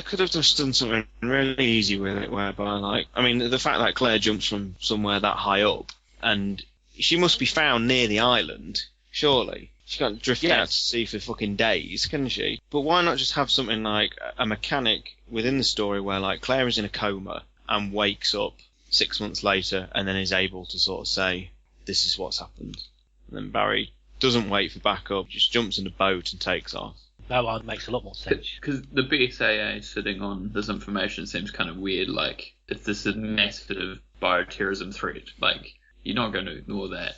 could have just done something really easy with it, whereby, the fact that Claire jumps from somewhere that high up, and she must be found near the island, surely. She can't drift out to sea for fucking days, can she? But why not just have something like a mechanic within the story where, Claire is in a coma and wakes up 6 months later and then is able to sort of say, this is what's happened. And then Barry doesn't wait for backup, just jumps in a boat and takes off. That one makes a lot more sense. Because the BSAA sitting on this information seems kind of weird. If this is a massive bioterrorism threat, you're not going to ignore that.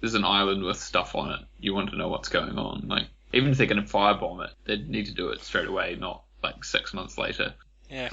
There's an island with stuff on it. You want to know what's going on. Even if they're going to firebomb it, they'd need to do it straight away, not 6 months later. Yeah,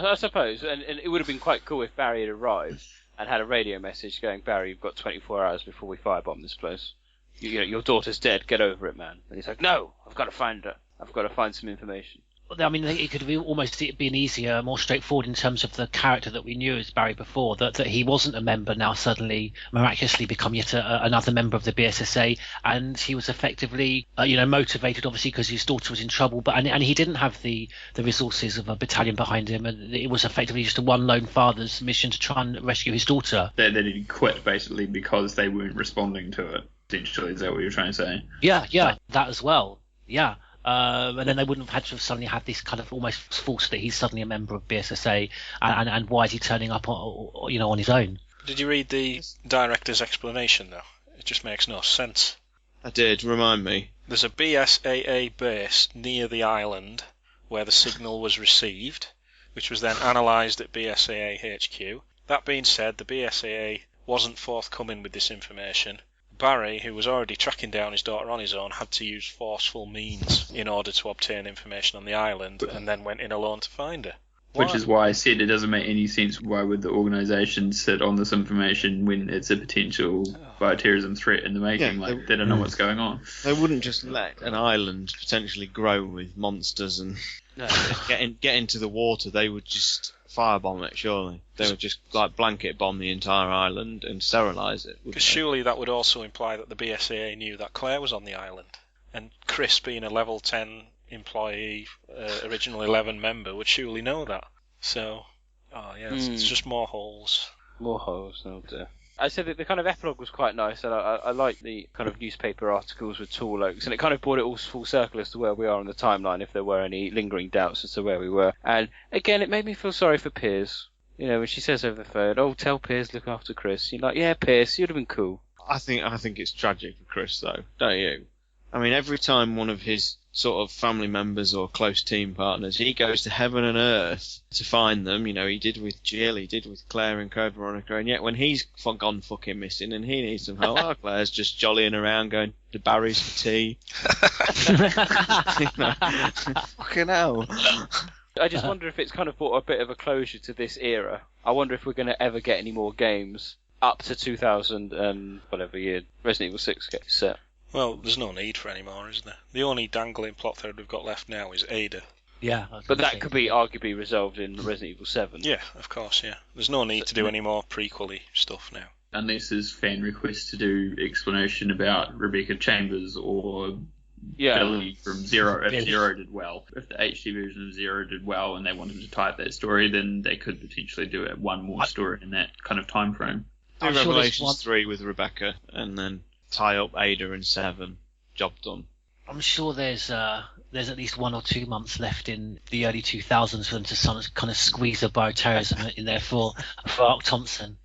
I suppose. And it would have been quite cool if Barry had arrived and had a radio message going, Barry, you've got 24 hours before we firebomb this place. Your daughter's dead. Get over it, man. And he's like, no, I've got to find her. I've got to find some information. It could have almost been easier, more straightforward in terms of the character that we knew as Barry before, that he wasn't a member, now suddenly miraculously become yet another member of the BSSA, and he was effectively, motivated obviously because his daughter was in trouble, and he didn't have the resources of a battalion behind him, and it was effectively just a one lone father's mission to try and rescue his daughter. That he quit basically because they weren't responding to it. Essentially, is that what you're trying to say? Yeah, that as well. Yeah. And then they wouldn't have had to have suddenly had this kind of almost false that he's suddenly a member of BSSA, and why is he turning up on his own? Did you read the director's explanation though? It just makes no sense. I did. Remind me. There's a BSAA base near the island where the signal was received, which was then analysed at BSAA HQ. That being said, the BSAA wasn't forthcoming with this information. Barry, who was already tracking down his daughter on his own, had to use forceful means in order to obtain information on the island, and then went in alone to find her. Which is why I said it doesn't make any sense. Why would the organisation sit on this information when it's a potential bioterrorism threat in the making? They don't know what's going on. They wouldn't just let an island potentially grow with monsters and get into the water. They would just firebomb it, surely. They would just blanket bomb the entire island and sterilise it. Because surely that would also imply that the BSAA knew that Claire was on the island. And Chris, being a level 10 employee, original 11 member, would surely know that. So, it's just more holes. More holes, oh dear. I said that the kind of epilogue was quite nice, and I like the kind of newspaper articles with Tall Oaks, and it kind of brought it all full circle as to where we are on the timeline, if there were any lingering doubts as to where we were. And again, it made me feel sorry for Piers. When she says over the phone, "Oh, tell Piers look after Chris." You're like, "Yeah, Piers, you'd have been cool." I think it's tragic for Chris, though, don't you? Every time one of his sort of family members or close team partners, he goes to heaven and earth to find them. He did with Jill, he did with Claire and Code Veronica, and yet when he's gone fucking missing and he needs some help, Claire's just jollying around going to Barry's for tea. Fucking hell. I just wonder if it's kind of brought a bit of a closure to this era. I wonder if we're going to ever get any more games up to 2000 and whatever year Resident Evil 6 gets set. Well, there's no need for any more, is there? The only dangling plot thread we've got left now is Ada. Yeah, but that could be arguably resolved in Resident Evil 7. Yeah, of course, yeah. There's no need to do any more prequel-y stuff now. Unless there's fan requests to do explanation about Rebecca Chambers or Billy from Zero. If Zero did well, if the HD version of Zero did well and they wanted to type that story, then they could potentially do it one more story in that kind of time frame. Do Revelations 3 with Rebecca and then tie up Ada and 7. Job done. I'm sure there's at least 1 or 2 months left in the early 2000s for them to kind of squeeze a bioterrorism in there for Ark Thompson.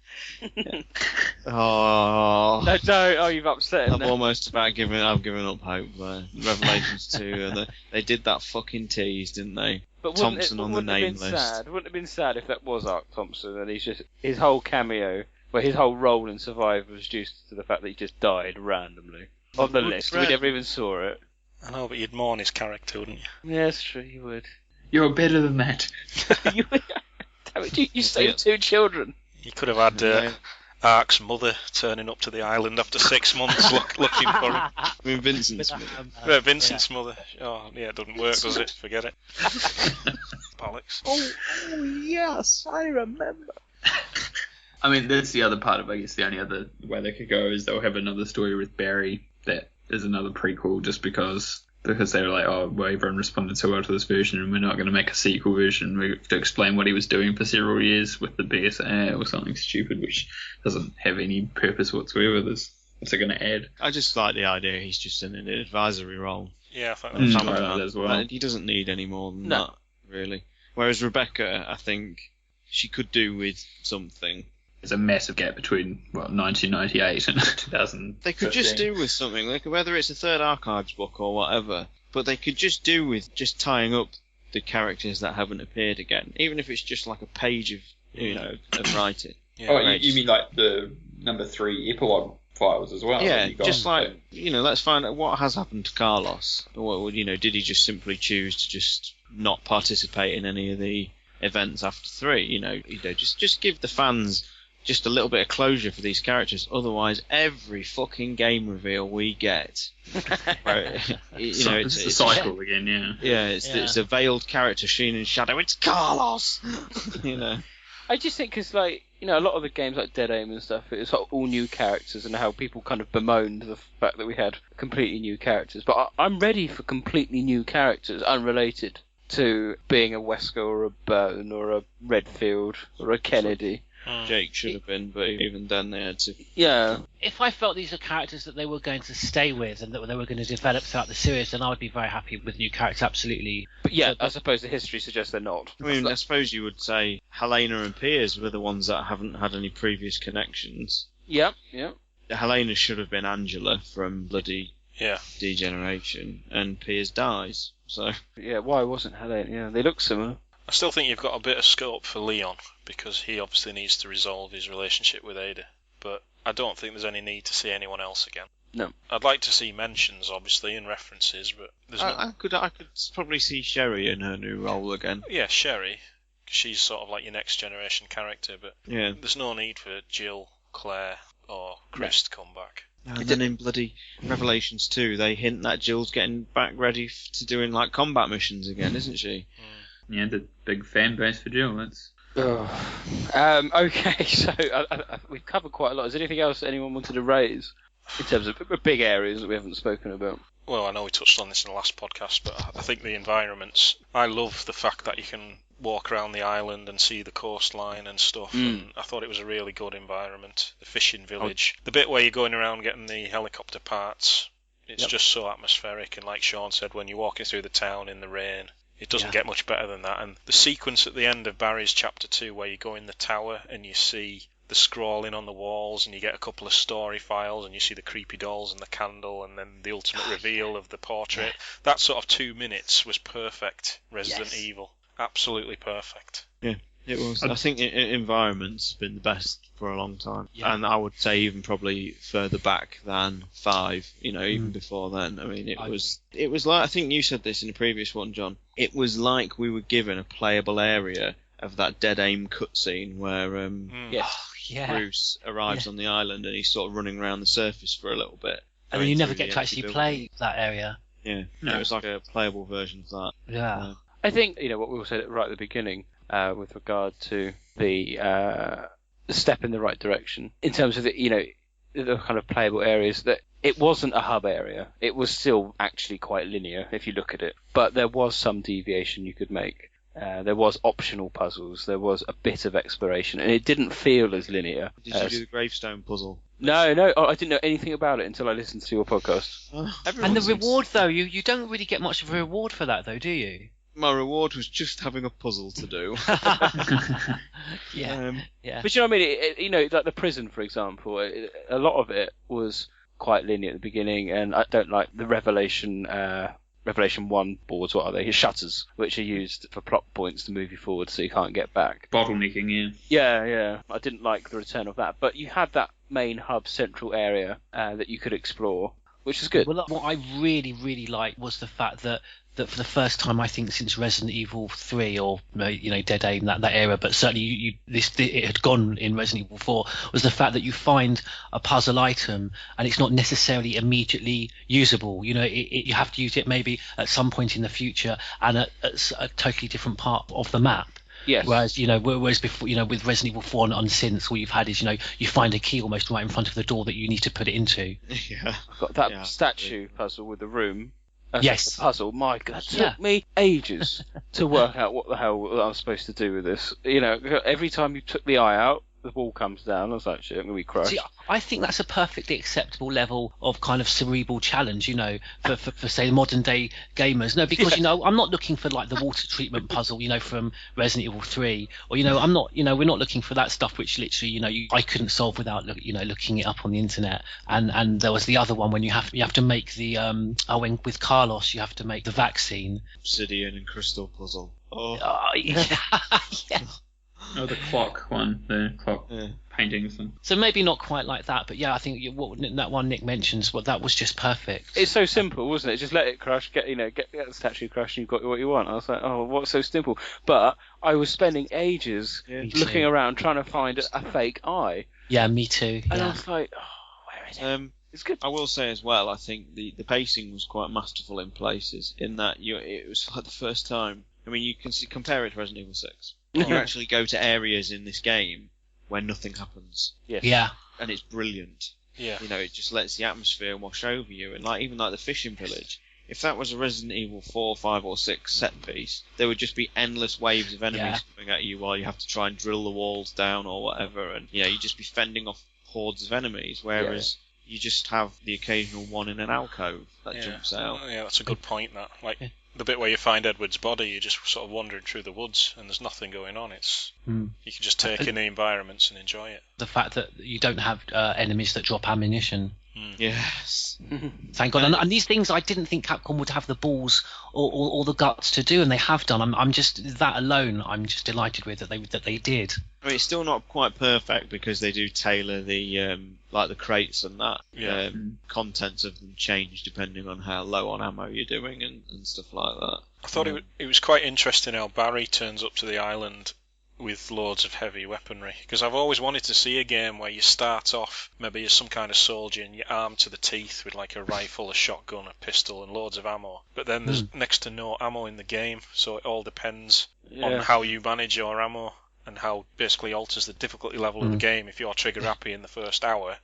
Oh no! Oh, you've upset him. I'm almost about giving up hope there. Revelations 2, and they did that fucking tease, didn't they? But Thompson on the name list. Wouldn't it have been sad if that was Ark Thompson and he's just his whole cameo, where his whole role in Survivor was due to the fact that he just died randomly on the list. We never even saw it. I know, but you'd mourn his character, wouldn't you? Yeah, it's true. You would. You're better than that. Damn it! You saved 2 children. You could have had Ark's mother turning up to the island after 6 months looking for him. I mean, Vincent's mother. Vincent's mother. Oh, yeah, it doesn't work, does it? Forget it. Bollocks. Oh, yes, I remember. I mean, that's the other part of, I guess, the only other way they could go is they'll have another story with Barry that is another prequel just because they were like, oh, well, everyone responded so well to this version and we're not going to make a sequel version. We have to explain what he was doing for several years with the BSA or something stupid, which doesn't have any purpose whatsoever. What's it going to add? I just like the idea he's just in an advisory role. Yeah, I think that's like that as well. He doesn't need any more than that, really. Whereas Rebecca, I think she could do with something. There's a massive gap between 1998 and 2000. They could just do with something, like whether it's a third Archives book or whatever, but they could just do with just tying up the characters that haven't appeared again, even if it's just like a page of of writing. Yeah. Oh, you mean like the number 3 epilogue files as well? Yeah, just like let's find out what has happened to Carlos. Or did he just simply choose to just not participate in any of the events after 3? Just give the fans just a little bit of closure for these characters. Otherwise, every fucking game reveal we get, it's a cycle again. Yeah, it's a veiled character seen in shadow. It's Carlos. I just think because a lot of the games like Dead Aim and stuff, it was all new characters and how people kind of bemoaned the fact that we had completely new characters. But I'm ready for completely new characters, unrelated to being a Wesker or a Burton or a Redfield or a Kennedy. Jake should have been, but even then they had to. Yeah. If I felt these are characters that they were going to stay with and that they were going to develop throughout the series, then I would be very happy with new characters, absolutely. But I suppose the history suggests they're not. I mean, I suppose you would say Helena and Piers were the ones that haven't had any previous connections. Yeah. Helena should have been Angela from bloody Degeneration, and Piers dies. So. Yeah, why wasn't Helena? Yeah, they look similar. I still think you've got a bit of scope for Leon, because he obviously needs to resolve his relationship with Ada. But I don't think there's any need to see anyone else again. No. I'd like to see mentions, obviously, and references, but there's I could probably see Sherry in her new role again. Yeah, Sherry. She's sort of like your next generation character, but there's no need for Jill, Claire, or Chris to come back. And then in bloody Revelations 2, they hint that Jill's getting back ready to doing like combat missions again, isn't she? Yeah, the big fan base for Jill. That's. Okay, so we've covered quite a lot. Is there anything else anyone wanted to raise in terms of big areas that we haven't spoken about? Well, I know we touched on this in the last podcast, but I think the environments. I love the fact that you can walk around the island and see the coastline and stuff. And I thought it was a really good environment. The fishing village, the bit where you're going around getting the helicopter parts. It's just so atmospheric, and like Sean said, when you're walking through the town in the rain. It doesn't get much better than that. And the sequence at the end of Barry's Chapter 2 where you go in the tower and you see the scrawling on the walls and you get a couple of story files and you see the creepy dolls and the candle and then the ultimate reveal of the portrait. That sort of 2 minutes was perfect Resident Evil. Absolutely perfect. Yeah, it was. I think environment's been the best for a long time. Yeah. And I would say even probably further back than 5, even before then. I mean, it was like, I think you said this in the previous one, John. It was like we were given a playable area of that dead aim cutscene where Bruce arrives Yeah. on the island and he's sort of running around the surface for a little bit. And then you never get to actually play that area. Yeah, it was like a playable version of that. Yeah. I think, what we all said right at the beginning with regard to the step in the right direction in terms of the kind of playable areas, that it wasn't a hub area. It was still actually quite linear if you look at it, but there was some deviation you could make. There was optional puzzles. There was a bit of exploration, and it didn't feel as linear. Did you do the gravestone puzzle? No, I didn't know anything about it until I listened to your podcast. And the reward, though, you don't really get much of a reward for that, though, do you? My reward was just having a puzzle to do. Yeah. But you know what I mean? Like the prison, for example, a lot of it was quite linear at the beginning, and I don't like the Revelation 1 boards. What are they? Shutters, which are used for plot points to move you forward so you can't get back. Bottlenecking, Yeah. I didn't like the return of that, but you had that main hub central area that you could explore, which is good. Well, what I really, really liked was the fact that for the first time, I think, since Resident Evil 3 or Dead Aim, that era, but certainly it had gone in Resident Evil 4, was the fact that you find a puzzle item and it's not necessarily immediately usable. You have to use it maybe at some point in the future and at a totally different part of the map. Yes. Whereas before, with Resident Evil 4 and since, all you've had is, you find a key almost right in front of the door that you need to put it into. Yeah. I've got that statue puzzle with the room. Yes. The puzzle. My God, it took me ages to work out what the hell I'm supposed to do with this. Every time you took the eye out, the wall comes down. I was like, shit, I'm going to be crushed. See, I think that's a perfectly acceptable level of kind of cerebral challenge, for say modern day gamers. No, because I'm not looking for like the water treatment puzzle, from Resident Evil 3, or I'm not, we're not looking for that stuff which literally, I couldn't solve without looking it up on the internet. And there was the other one when you have to make the with Carlos you have to make the vaccine. Obsidian and crystal puzzle. Oh, yeah. Oh, the clock one, the clock paintings. So maybe not quite like that, but I think that one Nick mentions, that was just perfect. It's so simple, wasn't it? Just let it crush, get the statue crushed, and you've got what you want. I was like, oh, what's so simple? But I was spending ages looking around trying to find a fake eye. Yeah, me too. And I was like, where is it? It's good. I will say as well, I think the pacing was quite masterful in places, in that it was like the first time. I mean, you can compare it to Resident Evil 6. You actually go to areas in this game where nothing happens. Yes. Yeah. And it's brilliant. Yeah. It just lets the atmosphere wash over you. And even like the fishing village, if that was a Resident Evil 4, 5 or 6 set piece, there would just be endless waves of enemies coming at you while you have to try and drill the walls down or whatever. And, you'd just be fending off hordes of enemies, whereas you just have the occasional one in an alcove that jumps out. Yeah, that's a good point, that. The bit where you find Edward's body, you're just sort of wandering through the woods and there's nothing going on. You can just take in the environments and enjoy it. The fact that you don't have enemies that drop ammunition. Yes. Thank God. And these things I didn't think Capcom would have the balls or the guts to do, and they have done. I'm just, that alone, I'm just delighted with that they did. I mean, it's still not quite perfect because they do tailor the the crates and that. Contents of them change depending on how low on ammo you're doing and stuff like that. I thought it was quite interesting how Barry turns up to the island with loads of heavy weaponry, because I've always wanted to see a game where you start off maybe as some kind of soldier and you're armed to the teeth with like a rifle, a shotgun, a pistol and loads of ammo, but then there's next to no ammo in the game, so it all depends on how you manage your ammo and how basically alters the difficulty level of the game if you're trigger happy in the first hour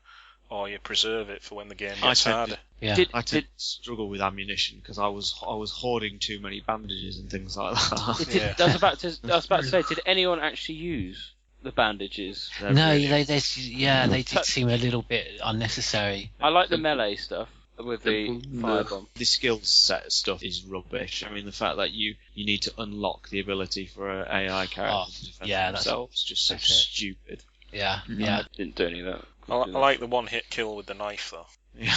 or you preserve it for when the game gets harder. I did struggle with ammunition because I was hoarding too many bandages and things like that. I was about to say, did anyone actually use the bandages? No, they did seem a little bit unnecessary. I like the melee stuff with the firebomb. The skills set stuff is rubbish. I mean, the fact that you need to unlock the ability for an AI character to defend themselves is just so stupid. Yeah. I didn't do any of that. I like the one-hit kill with the knife, though. Yeah.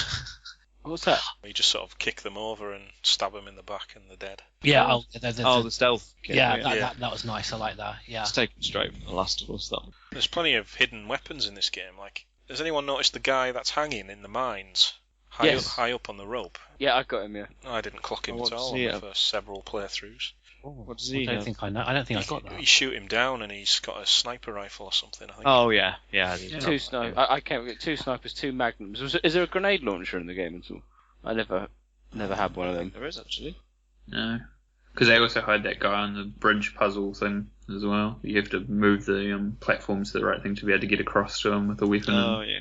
What's that? You just sort of kick them over and stab them in the back and they're dead. Yeah. The stealth kill. That was nice. I like that. Yeah. It's taken straight from The Last of Us, that one. There's plenty of hidden weapons in this game. Like, has anyone noticed the guy that's hanging in the mines? High up on the rope? Yeah, I got him, yeah. I didn't clock him at all in the first several playthroughs. What does he I don't think I know. I don't think I got that. You shoot him down and he's got a sniper rifle or something, I think. Oh, yeah. Yeah. Two snipers. I can't get 2 snipers, 2 magnums. Is there a grenade launcher in the game at all? I never had one of them. There is, actually. No. Because they also had that guy on the bridge puzzle thing as well. You have to move the platforms to the right thing to be able to get across to them with a weapon. Oh, yeah.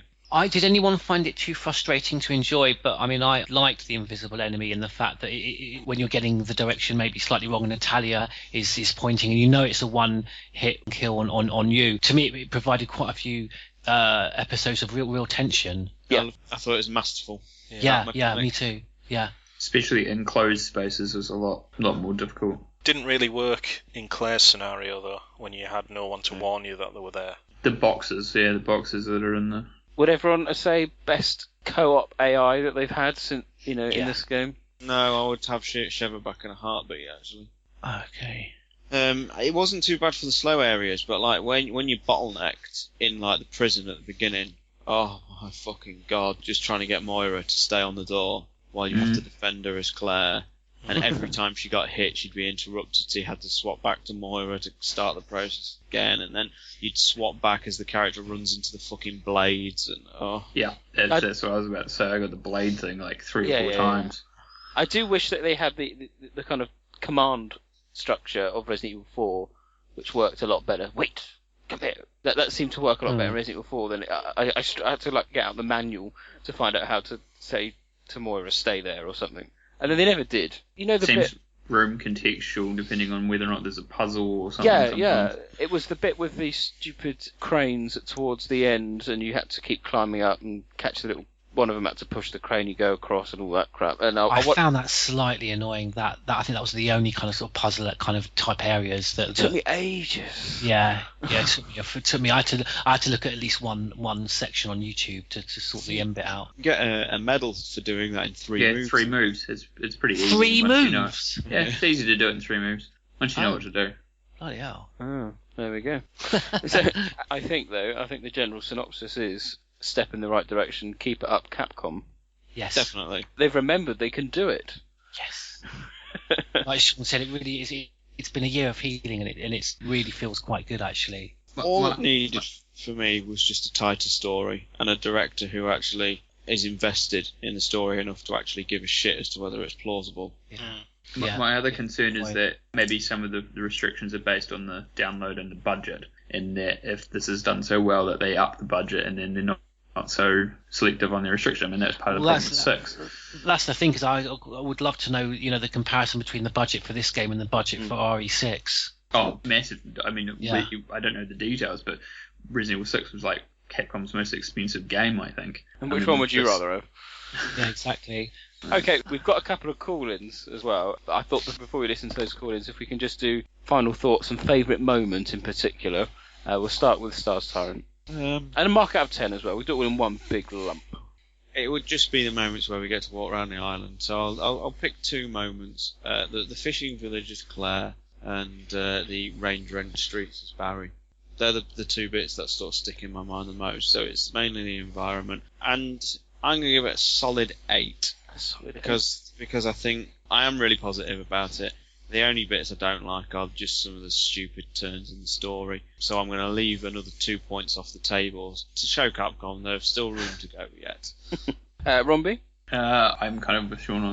Did anyone find it too frustrating to enjoy? But I mean, I liked the invisible enemy and the fact that when you're getting the direction maybe slightly wrong and Natalia is pointing and you know it's a one-hit kill on you. To me, it provided quite a few episodes of real tension. Yeah, I thought it was masterful. Yeah, me too. Yeah. Especially in closed spaces was a lot more difficult. Didn't really work in Claire's scenario though, when you had no one to warn you that they were there. The boxes that are in the... Would everyone say best co-op AI that they've had since in this game? No, I would have Sheva back in a heartbeat actually. Okay. It wasn't too bad for the slow areas, but like when you bottlenecked in like the prison at the beginning, oh my fucking god, just trying to get Moira to stay on the door while you have to defend her as Claire. And every time she got hit, she'd be interrupted, so you had to swap back to Moira to start the process again, and then you'd swap back as the character runs into the fucking blades, and Yeah, that's what I was about to say. I got the blade thing like 3 or 4 times. I do wish that they had the kind of command structure of Resident Evil 4, which worked a lot better. Wait, come here. That seemed to work a lot better in Resident Evil 4 than I had to like get out the manual to find out how to say to Moira, stay there or something. And then they never did. You know the Seems bit... room contextual, depending on whether or not there's a puzzle or something. Yeah. It was the bit with these stupid cranes towards the end, and you had to keep climbing up and catch the little... One of them had to push the crane you go across and all that crap. And I found that slightly annoying. That I think that was the only kind of sort of puzzle at kind of type areas that... It took me ages. Yeah, it took me. I had to look at least one section on YouTube to sort the end bit out. Get a medal for doing that in 3 moves. 3 moves. It's pretty easy. 3 moves? You know. Yeah, it's easy to do it in 3 moves. Once you know what to do. Bloody hell. Oh, there we go. So, I think the general synopsis is... step in the right direction, keep it up, Capcom. Yes. Definitely. They've remembered they can do it. Yes. Like Sean said, it really is. It's been a year of healing, and it really feels quite good, actually. All it needed for me was just a tighter story and a director who actually is invested in the story enough to actually give a shit as to whether it's plausible. Yeah. My other concern is that maybe some of the restrictions are based on the download and the budget, and that if this is done so well that they up the budget and then they're not so selective on their restriction. I mean, that's part of the problem with 6. That's the thing, because I would love to know, the comparison between the budget for this game and the budget for RE6. Oh, massive. I mean, I don't know the details, but Resident Evil 6 was like Capcom's most expensive game, I think. And which one would you rather have? Yeah, exactly. Okay, we've got a couple of call-ins as well. I thought that before we listen to those call-ins, if we can just do final thoughts and favourite moment in particular. We'll start with Stars Tyrant. And a mark out of 10 as well. We do it all in one big lump. It would just be the moments where we get to walk around the island. So I'll pick 2 moments. The fishing village as Claire and the rain-drenched streets as Barry. They're the 2 bits that sort of stick in my mind the most. So it's mainly the environment. And I'm going to give it a solid 8. Because I think I am really positive about it. The only bits I don't like are just some of the stupid turns in the story. So I'm going to leave another 2 points off the table to show Capcom there's still room to go yet. Romby? I'm kind of with Sean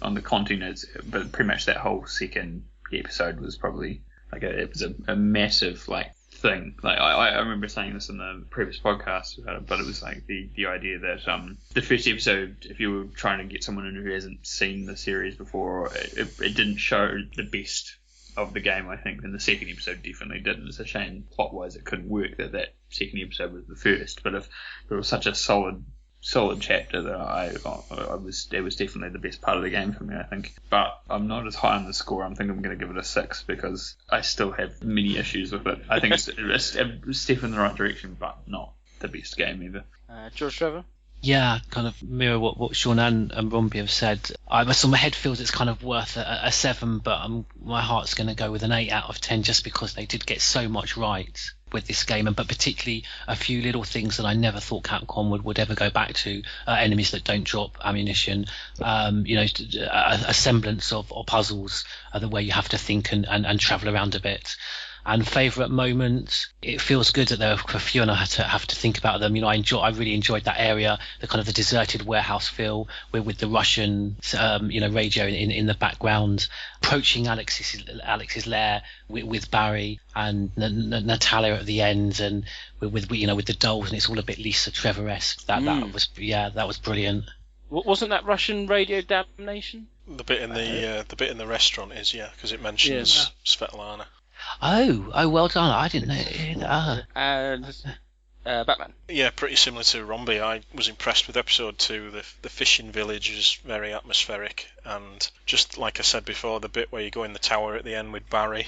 on the content, but pretty much that whole second episode was probably like it was a massive thing. Like I remember saying this in the previous podcast, but it was like the idea that the first episode, if you were trying to get someone in who hasn't seen the series before, it didn't show the best of the game, I think, and the second episode definitely didn't. It's a shame plot wise it couldn't work that second episode was the first, but if there was such a solid chapter that it was definitely the best part of the game for me, I think. But I'm not as high on the score. I think I'm going to give it a 6 because I still have many issues with it. I think it's a step in the right direction, but not the best game either. George Trevor? Yeah, kind of mirror what Sean and Romby have said. So my head feels it's kind of worth a 7, but my heart's going to go with an 8 out of 10 just because they did get so much right with this game, but particularly a few little things that I never thought Capcom would ever go back to. Enemies that don't drop ammunition, a semblance of puzzles where you have to think and travel around a bit. And favourite moment, it feels good that there are a few and I have to think about them. I really enjoyed that area, the kind of the deserted warehouse feel with the Russian, radio in the background, approaching Alex's lair with Barry and Natalia at the end, and with the dolls, and it's all a bit Lisa Trevor-esque. That was brilliant. Wasn't that Russian radio damnation? The bit in the restaurant is, because it mentions Svetlana. Oh, well done. I didn't know. And Batman. Yeah, pretty similar to Rombi. I was impressed with episode 2. The fishing village is very atmospheric, and just like I said before, the bit where you go in the tower at the end with Barry,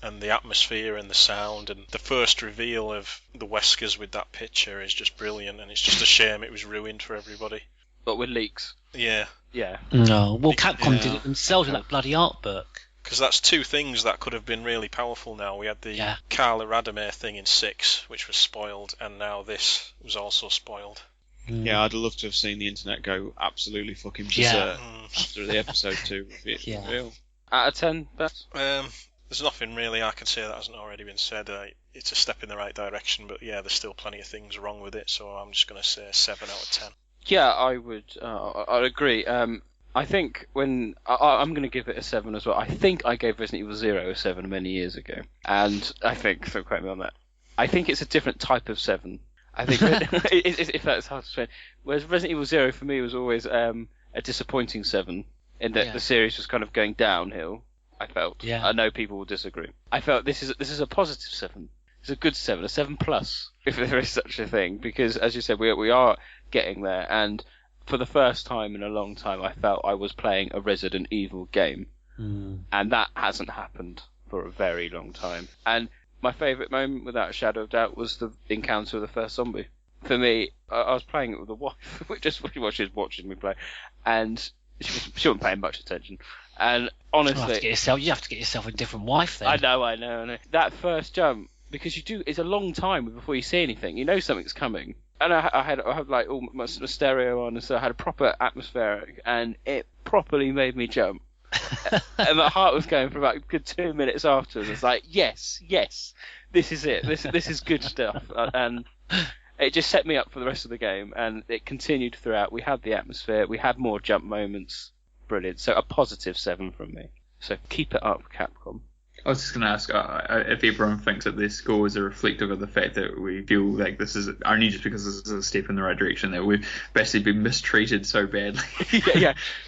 and the atmosphere and the sound, and the first reveal of the Weskers with that picture is just brilliant, and it's just a shame it was ruined for everybody. But with leaks. Yeah. Yeah. No, well, Capcom did it themselves with that bloody art book. Because that's two things that could have been really powerful now. We had the Carla Radomir thing in 6, which was spoiled, and now this was also spoiled. Yeah, I'd love to have seen the internet go absolutely fucking berserk after the episode 2 reveal. Out of 10, Beth? There's nothing really I can say that hasn't already been said. It's a step in the right direction, but there's still plenty of things wrong with it, so I'm just going to say 7 out of 10. Yeah, I would. I'd agree. I think when I'm going to give it a 7 as well. I think I gave Resident Evil 0 a 7 many years ago, and I think, so quote me on that, I think it's a different type of 7. I think if that's hard to explain. Whereas Resident Evil 0 for me was always a disappointing 7, in that the series was kind of going downhill. I felt. Yeah. I know people will disagree. I felt this is a positive 7. It's a good 7, a 7+, if there is such a thing, because as you said, we are getting there, and for the first time in a long time, I felt I was playing a Resident Evil game. And that hasn't happened for a very long time. And my favourite moment, without a shadow of doubt, was the encounter with the first zombie. For me, I was playing it with a wife, just while she was watching me play, and she wasn't paying much attention. And honestly, you have to get yourself a different wife then. I know. That first jump, because it's a long time before you see anything. You know something's coming. And I had like all my stereo on, and so I had a proper atmospheric, and it properly made me jump. And my heart was going for about a good 2 minutes afterwards. It's like, yes, this is it. This is good stuff. And it just set me up for the rest of the game, and it continued throughout. We had the atmosphere, we had more jump moments. Brilliant. So a positive 7 from me. So keep it up, Capcom. I was just going to ask if everyone thinks that this score is a reflective of the fact that we feel like this is only just because this is a step in the right direction, that we've basically been mistreated so badly,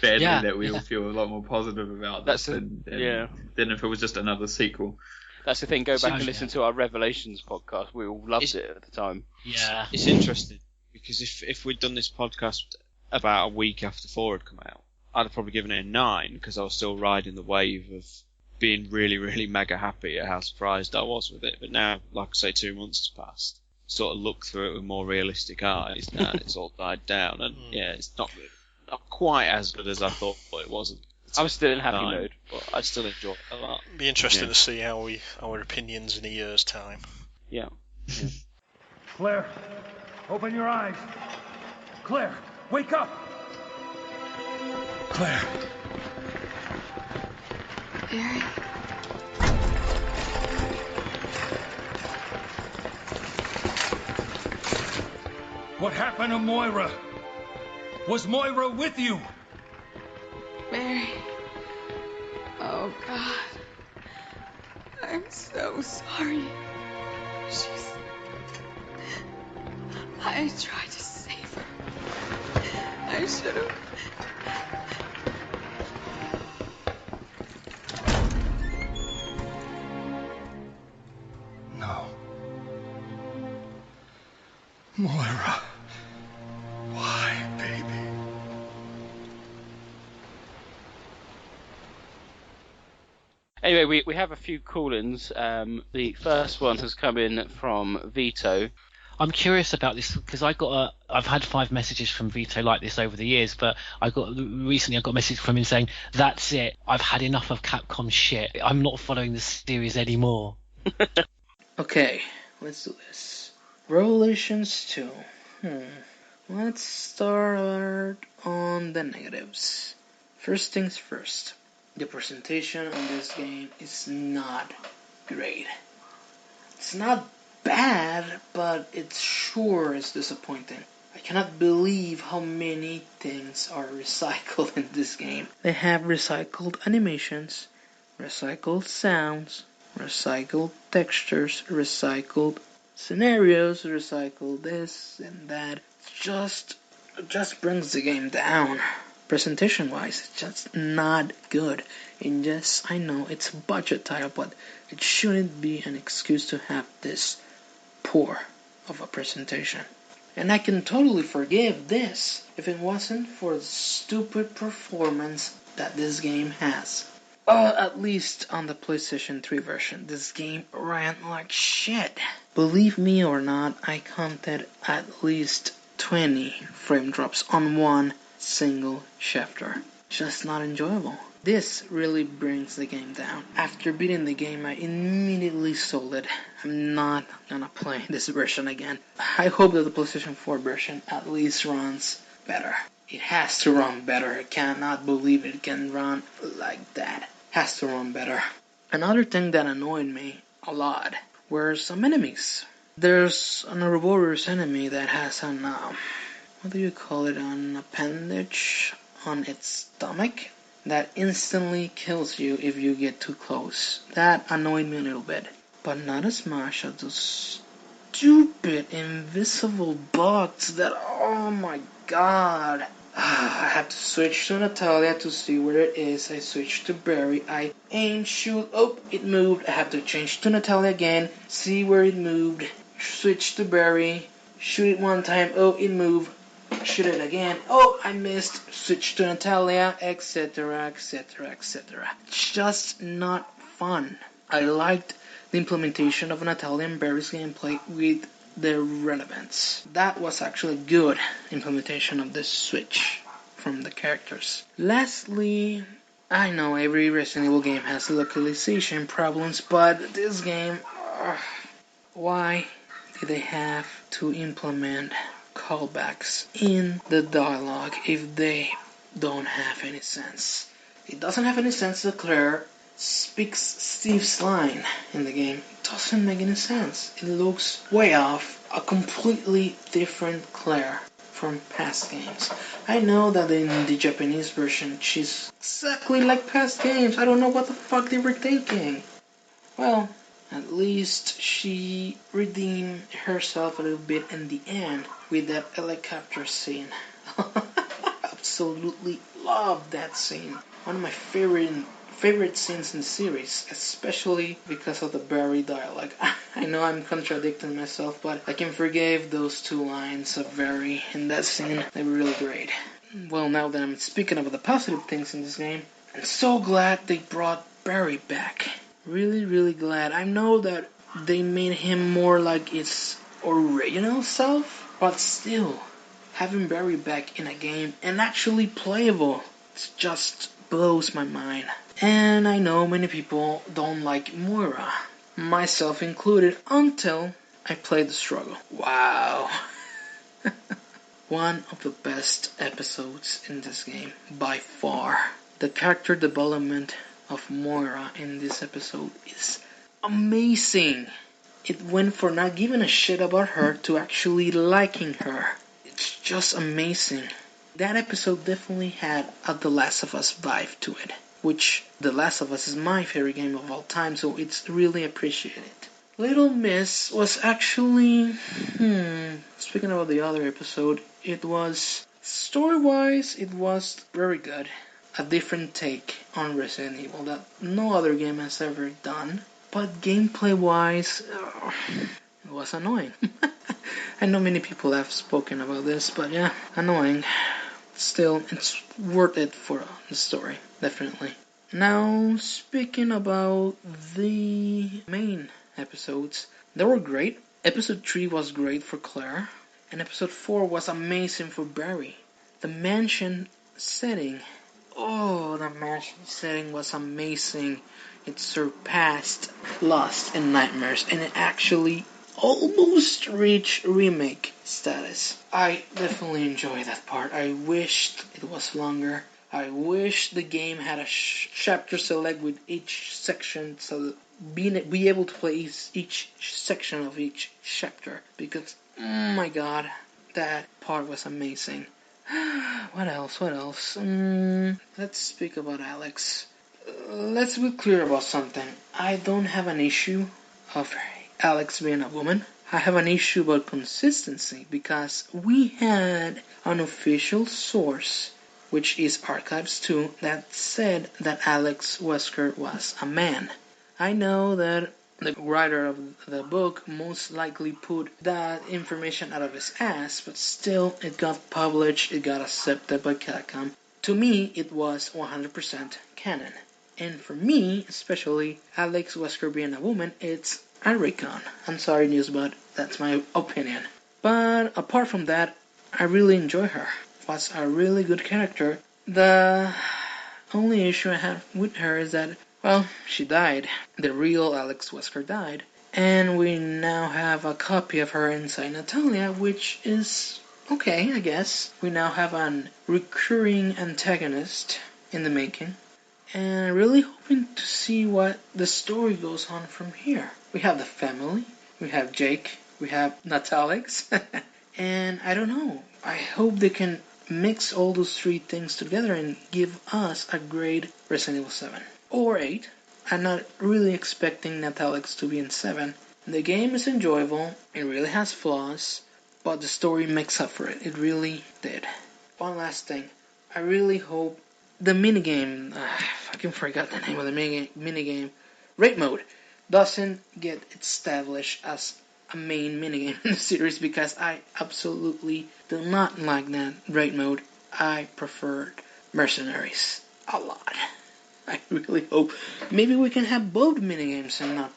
that we all feel a lot more positive about this than if it was just another sequel. That's the thing. Go back and listen to our Revelations podcast. We all loved it at the time. Yeah, it's interesting because if we'd done this podcast about a week after 4 had come out, I'd have probably given it a 9 because I was still riding the wave of being really, really mega happy at how surprised I was with it. But now, like I say, 2 months has passed. Sort of look through it with more realistic eyes now. It's all died down, and it's not quite as good as I thought it was. I'm still in happy mode, but I still enjoy it a lot. Be interesting to see how our opinions in a year's time. Yeah. Claire, open your eyes. Claire, wake up. Claire. Barry. What happened to Moira? Was Moira with you? Barry. Oh, God. I'm so sorry. I tried to save her. I should have... No. Moira. Why, baby? Anyway, we have a few call-ins. The first one has come in from Vito. I'm curious about this because I've had 5 messages from Vito like this over the years, but recently I got a message from him saying, "That's it. I've had enough of Capcom shit. I'm not following the series anymore." Okay, let's do this. Revelations 2. Let's start on the negatives. First things first. The presentation on this game is not great. It's not bad, but it sure is disappointing. I cannot believe how many things are recycled in this game. They have recycled animations, recycled sounds, recycled textures, recycled scenarios, recycled this and that. It just brings the game down. Presentation wise, it's just not good. And yes, I know it's a budget title, but it shouldn't be an excuse to have this poor of a presentation. And I can totally forgive this if it wasn't for the stupid performance that this game has. At least on the PlayStation 3 version, this game ran like shit. Believe me or not, I counted at least 20 frame drops on one single chapter. Just not enjoyable. This really brings the game down. After beating the game, I immediately sold it. I'm not gonna play this version again. I hope that the PlayStation 4 version at least runs better. It has to run better. I cannot believe it can run like that. Has to run better. Another thing that annoyed me a lot were some enemies. There's an Ouroboros enemy that has an, what do you call it, an appendage on its stomach that instantly kills you if you get too close. That annoyed me a little bit, but not as much as those stupid invisible bugs that, oh my god. I have to switch to Natalia to see where it is. I switch to Barry. I aim, shoot. Oh, it moved. I have to change to Natalia again. See where it moved. Switch to Barry. Shoot it one time. Oh, it moved. Shoot it again. Oh, I missed. Switch to Natalia, etc., etc., etc. It's just not fun. I liked the implementation of Natalia and Barry's gameplay with the relevance. That was actually good implementation of this switch from the characters. Lastly, I know every Resident Evil game has localization problems, but this game, why did they have to implement callbacks in the dialogue if they don't have any sense? It doesn't have any sense that Claire speaks Steve's line in the game. It doesn't make any sense. It looks way off. A completely different Claire from past games. I know that in the Japanese version she's exactly like past games. I don't know what the fuck they were thinking. Well, at least she redeemed herself a little bit in the end with that helicopter scene. Absolutely love that scene. One of my favorite scenes in the series, especially because of the Barry dialogue. I know I'm contradicting myself, but I can forgive those two lines of Barry in that scene. They were really great. Well, now that I'm speaking about the positive things in this game, I'm so glad they brought Barry back. Really, really glad. I know that they made him more like his original self, but still, having Barry back in a game and actually playable, it just blows my mind. And I know many people don't like Moira, myself included, until I played The Struggle. Wow. One of the best episodes in this game, by far. The character development of Moira in this episode is amazing. It went from not giving a shit about her to actually liking her. It's just amazing. That episode definitely had a The Last of Us vibe to it, which The Last of Us is my favorite game of all time, so it's really appreciated. Little Miss was actually, speaking about the other episode, it was, story-wise, it was very good. A different take on Resident Evil that no other game has ever done. But gameplay-wise, it was annoying. I know many people have spoken about this, but yeah, annoying. Still, it's worth it for the story, definitely. Now, speaking about the main episodes, they were great. Episode 3 was great for Claire, and episode 4 was amazing for Barry. The mansion setting, the mansion setting was amazing. It surpassed Lost and Nightmares, and it actually almost reached remake status. I definitely enjoy that part. I wished it was longer. I wish the game had a chapter select with each section, so be able to play each section of each chapter, because oh my god, that part was amazing. What else? Let's speak about Alex. Let's be clear about something. I don't have an issue of Alex being a woman. I have an issue about consistency, because we had an official source, which is Archives 2, that said that Alex Wesker was a man. I know that the writer of the book most likely put that information out of his ass, but still, it got published, it got accepted by Capcom. To me, it was 100% canon. And for me, especially, Alex Wesker being a woman, it's a recon. I'm sorry, News, but that's my opinion. But apart from that, I really enjoy her. Was a really good character. The only issue I have with her is that, well, she died. The real Alex Wesker died. And we now have a copy of her inside Natalia, which is okay, I guess. We now have an recurring antagonist in the making. And I'm really hoping to see what the story goes on from here. We have the family, we have Jake, we have Natalix, and I don't know. I hope they can mix all those three things together and give us a great Resident Evil 7. Or 8. I'm not really expecting Natalix to be in 7. The game is enjoyable, it really has flaws, but the story makes up for it. It really did. One last thing. I really hope the minigame, I fucking forgot the name of the minigame, Raid Mode, doesn't get established as a main minigame in the series, because I absolutely do not like that Raid Mode. I preferred Mercenaries a lot. I really hope maybe we can have both minigames and not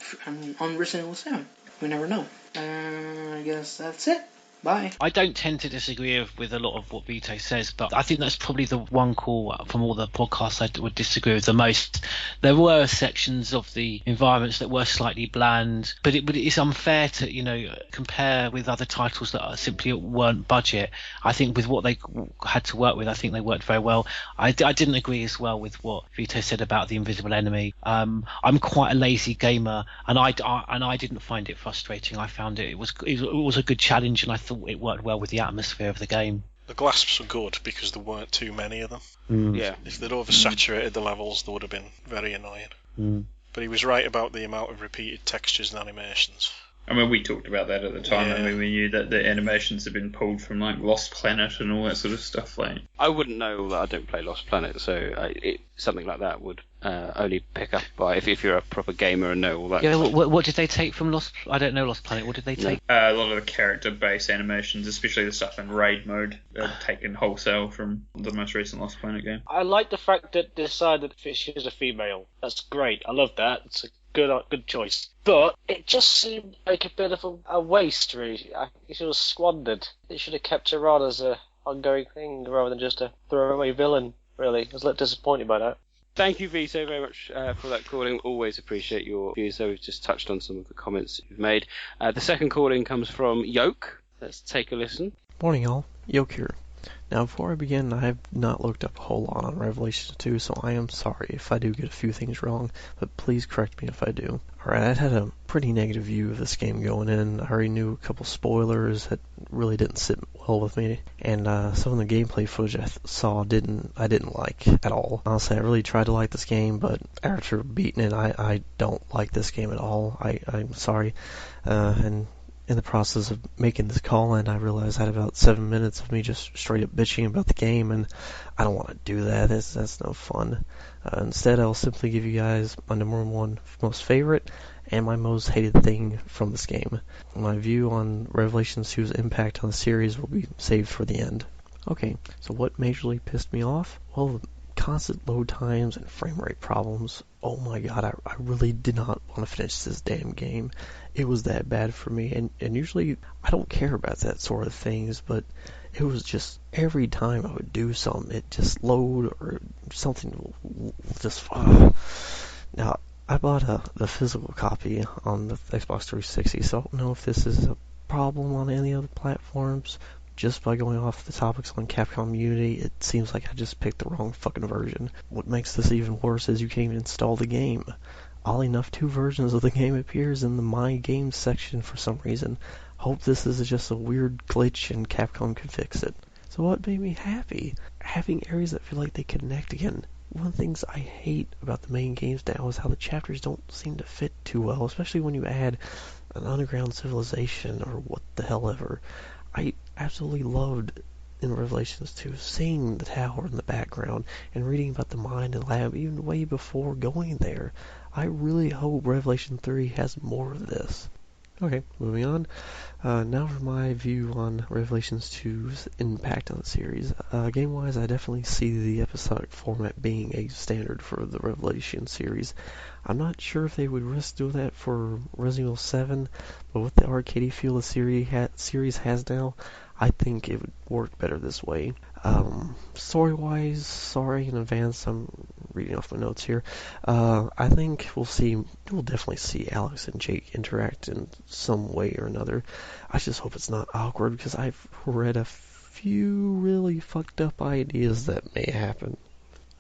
on Resident Evil 7. We never know. I guess that's it. Bye. I don't tend to disagree with a lot of what Vito says, but I think that's probably the one call from all the podcasts I would disagree with the most. There were sections of the environments that were slightly bland, but it's unfair to, compare with other titles that simply weren't budget. I think with what they had to work with, I think they worked very well. I didn't agree as well with what Vito said about the invisible enemy. I'm quite a lazy gamer, and I didn't find it frustrating. I found it was a good challenge, and I thought it worked well with the atmosphere of the game. The Glasps were good because there weren't too many of them. Yeah. If they'd oversaturated the levels, they would have been very annoying. But he was right about the amount of repeated textures and animations. I mean, we talked about that at the time. Yeah. I mean, we knew that the animations had been pulled from like Lost Planet and all that sort of stuff. Like, I wouldn't know that I don't play Lost Planet, so something like that would only pick up by if you're a proper gamer and know all that. Yeah, what did they take from Lost? I don't know Lost Planet. What did they take? A lot of the character-based animations, especially the stuff in Raid Mode, are taken wholesale from the most recent Lost Planet game. I like the fact that they decided that she's a female. That's great. I love that. It's a good choice. But it just seemed like a bit of a waste, really. I think it was squandered. It should have kept her on as a ongoing thing rather than just a throwaway villain, really. I was a little disappointed by that. Thank you, Vito, very much for that calling. Always appreciate your views, though. We've just touched on some of the comments you've made. The second calling comes from Yoke. Let's take a listen. Morning, y'all. Yoke here. Now, before I begin, I have not looked up a whole lot on Revelations 2, so I am sorry if I do get a few things wrong, but please correct me if I do. Alright, I had a pretty negative view of this game going in. I already knew a couple spoilers that really didn't sit well with me, and some of the gameplay footage I saw I didn't like at all. Honestly, I really tried to like this game, but after beating it, I don't like this game at all. I'm sorry. And in the process of making this call in, I realized I had about 7 minutes of me just straight up bitching about the game, and I don't want to do that. That's no fun. Instead, I'll simply give you guys my number one most favorite and my most hated thing from this game. My view on Revelations 2's impact on the series will be saved for the end. Okay, so what majorly pissed me off? Well, the constant load times and frame rate problems. Oh my god, I really did not want to finish this damn game. It was that bad for me, and usually I don't care about that sort of things, but it was just every time I would do something, it just load or something will just... Now, I bought the physical copy on the Xbox 360, so I don't know if this is a problem on any other platforms. Just by going off the topics on Capcom Unity, it seems like I just picked the wrong fucking version. What makes this even worse is you can't even install the game. Oddly enough, 2 versions of the game appears in the My Games section for some reason. Hope this is just a weird glitch and Capcom can fix it. So what made me happy? Having areas that feel like they connect again. One of the things I hate about the main games now is how the chapters don't seem to fit too well, especially when you add an underground civilization or what the hell ever. I absolutely loved in Revelations 2 seeing the tower in the background and reading about the mine and lab even way before going there. I really hope Revelation 3 has more of this. Okay, moving on. Now for my view on Revelations 2's impact on the series. Game-wise, I definitely see the episodic format being a standard for the Revelation series. I'm not sure if they would risk doing that for Resident Evil 7, but with the arcadey feel the series has now, I think it would work better this way. Story-wise, sorry in advance, I'm reading off my notes here. I think we'll definitely see Alex and Jake interact in some way or another. I just hope it's not awkward because I've read a few really fucked up ideas that may happen.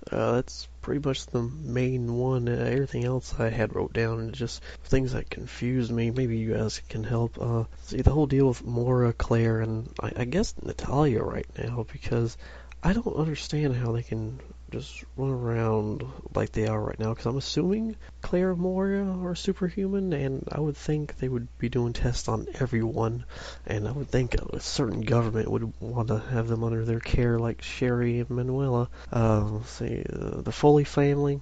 That's pretty much the main one. Everything else I had wrote down and just things that confused me. Maybe you guys can help. See, the whole deal with Moira, Claire, and I guess Natalia right now, because I don't understand how they can just run around like they are right now, because I'm assuming Claire and Moira are superhuman, and I would think they would be doing tests on everyone, and I would think a certain government would want to have them under their care, like Sherry and Manuela. The Foley family.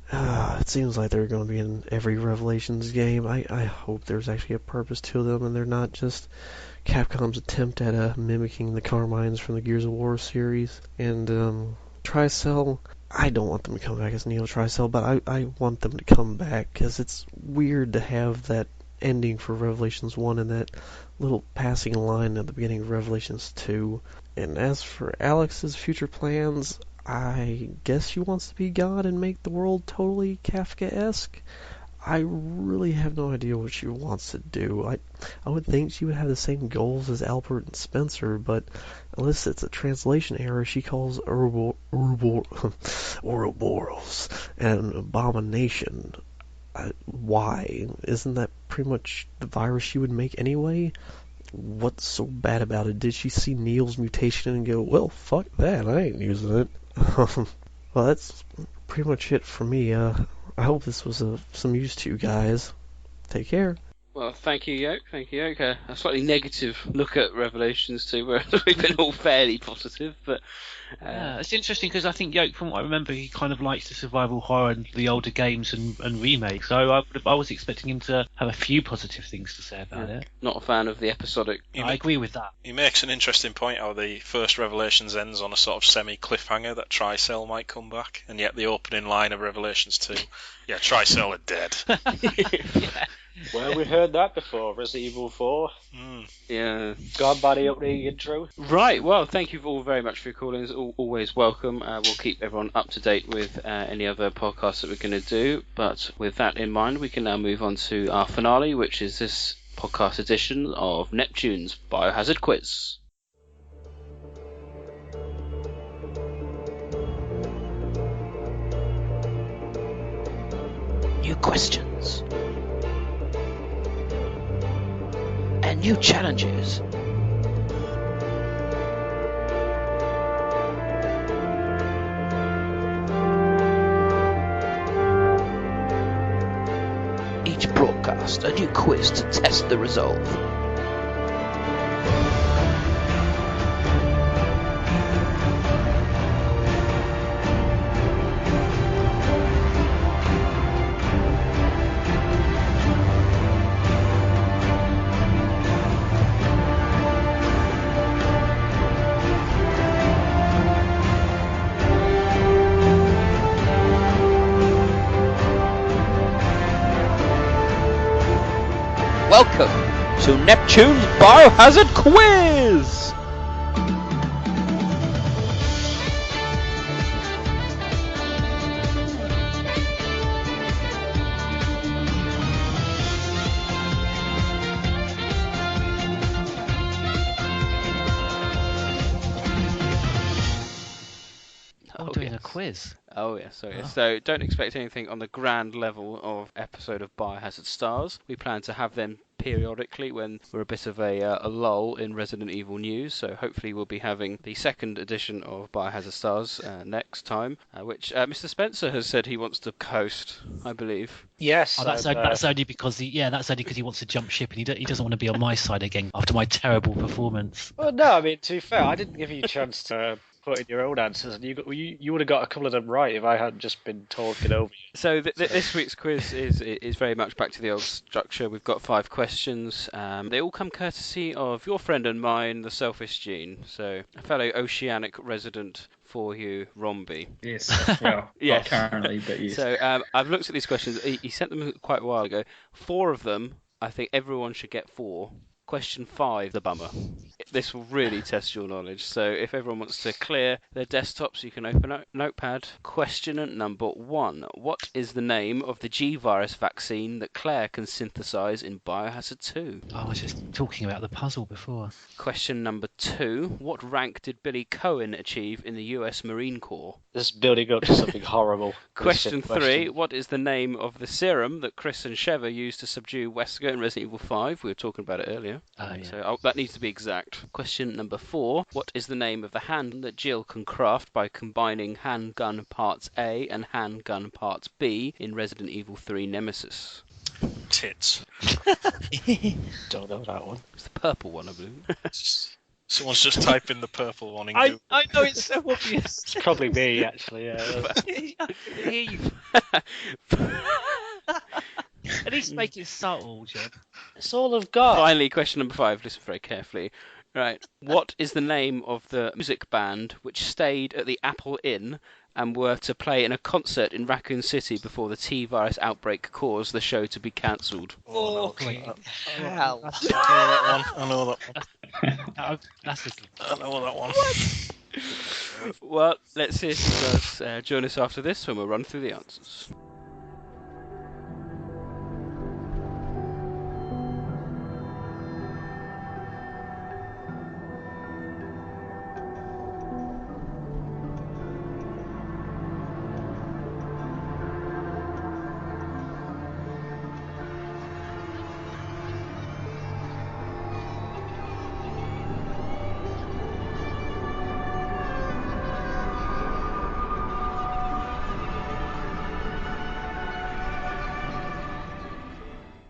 It seems like they're going to be in every Revelations game. I hope there's actually a purpose to them, and they're not just Capcom's attempt at mimicking the Carmines from the Gears of War series. And Tricell, I don't want them to come back as Neo Tricell, but I want them to come back, because it's weird to have that ending for Revelations 1 and that little passing line at the beginning of Revelations 2. And as for Alex's future plans, I guess she wants to be God and make the world totally Kafka-esque. I really have no idea what she wants to do. I would think she would have the same goals as Albert and Spencer, but unless it's a translation error, she calls Ouroboros an abomination. Why? Isn't that pretty much the virus she would make anyway? What's so bad about it? Did she see Neil's mutation and go, well, fuck that, I ain't using it? Well, that's pretty much it for me. I hope this was of some use to you guys. Take care. Well, thank you, Yoke. Thank you, Yoke. A slightly negative look at Revelations 2, whereas we've been all fairly positive, but... Yeah, it's interesting because I think Yoke, from what I remember, he kind of likes the survival horror and the older games and remakes. So I was expecting him to have a few positive things to say about it. Not a fan of the episodic. I agree with that. He makes an interesting point how the first Revelations ends on a sort of semi-cliffhanger that Tricell might come back, and yet the opening line of Revelations 2, yeah, Tricell are dead. Yeah. Well, we heard that before, Resident Evil 4. Yeah. God body up the intro. Right, well, thank you all very much for your calling. It's always welcome. We'll keep everyone up to date with any other podcasts that we're going to do. But with that in mind, we can now move on to our finale, which is this podcast edition of Neptune's Biohazard Quiz. New questions. And new challenges. Each broadcast, a new quiz to test the resolve. Welcome to Neptune's Biohazard Quiz! quiz. Oh, yes. So don't expect anything on the grand level of episode of Biohazard Stars. We plan to have them periodically when we're a bit of a lull in Resident Evil news. So hopefully we'll be having the second edition of Biohazard Stars next time, which Mr. Spencer has said he wants to host, I believe. Yes. Oh, that's only because he wants to jump ship and he doesn't want to be on my side again after my terrible performance. Well, no, I mean, to be fair, I didn't give you a chance to put in your own answers, and you would have got a couple of them right if I hadn't just been talking over you. So this week's quiz is very much back to the old structure. We've got 5 questions. They all come courtesy of your friend and mine, the Selfish Gene. So a fellow Oceanic resident for you, Romby. Yes, well, yes. Not currently, but yes. So I've looked at these questions. He sent them quite a while ago. 4 of them, I think everyone should get 4. Question 5, the bummer. This will really test your knowledge. So if everyone wants to clear their desktops, you can open up Notepad. Question number 1. What is the name of the G-Virus vaccine that Claire can synthesize in Biohazard 2? I was just talking about the puzzle before. Question number 2. What rank did Billy Cohen achieve in the US Marine Corps? This is building up to something horrible. Question 3. What is the name of the serum that Chris and Sheva used to subdue Wesker in Resident Evil 5? We were talking about it earlier. So that needs to be exact. Question number 4. What is the name of the hand that Jill can craft by combining handgun parts A and handgun parts B in Resident Evil 3 Nemesis? Tits. Don't know that one. It's the purple one, I believe. Someone's just typing the purple one in Google. I know, it's so obvious. It's probably me, actually, yeah. At least make it subtle, John. It's all I've got. Finally, question number 5. Listen very carefully. Right. What is the name of the music band which stayed at the Apple Inn and were to play in a concert in Raccoon City before the T-virus outbreak caused the show to be cancelled? Oh, hell. I know that one. That's a good I know that one. What? Well, let's see if he does join us after this when we'll run through the answers.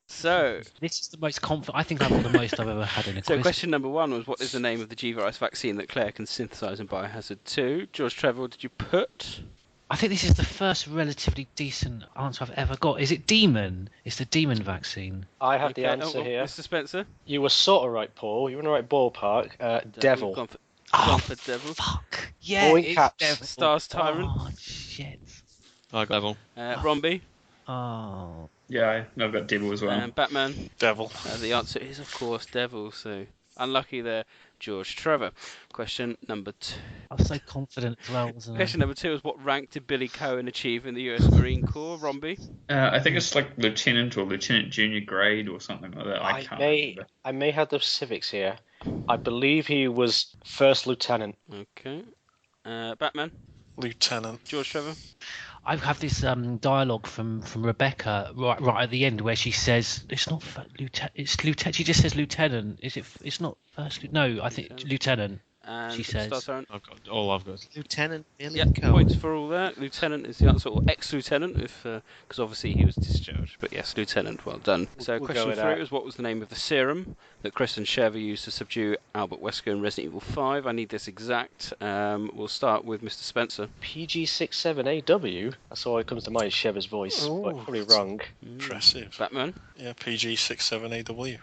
So this is the most confident. I think I've got the most I've ever had in a quiz. So question number 1 was, what is the name of the G-Virus vaccine that Claire can synthesize in Biohazard 2? George Trevor, what did you put? I think this is the first relatively decent answer I've ever got. Is it Demon? It's the Demon vaccine. I have the answer here. Mr. Spencer? You were sort of right, Paul. You were in the right ballpark. Devil. Gone for Devil. Fuck. Yeah, All in caps. Devil. Stars Tyrant. Oh, shit. I got Devil. Romby? Oh. Yeah, I've got Devil as well. And Batman? Devil. The answer is, of course, Devil. So unlucky there, George Trevor. Question number 2. I was so confident as well, wasn't I? Question number 2 is, what rank did Billy Cohen achieve in the US Marine Corps? Romby? I think it's like Lieutenant or Lieutenant Junior grade or something like that. I can't remember. I may have the civics here. I believe he was first lieutenant. Okay. Batman? Lieutenant. George Trevor? I have this dialogue from Rebecca right at the end where she says it's not lieutenant. It's lieutenant. She just says lieutenant. Is it? It's not first. No, I think lieutenant. And she says. I've got Lieutenant Billy Cohen. Points for all that. Lieutenant is the answer, or ex-lieutenant, because obviously he was discharged. But yes, lieutenant. Well done. So question 3 was, what was the name of the serum that Chris and Sheva used to subdue Albert Wesker in Resident Evil 5? I need this exact. We'll start with Mr. Spencer. PG67AW. That's all that comes to mind. Sheva's voice. But probably wrong. Impressive. Batman. Yeah, PG67AW.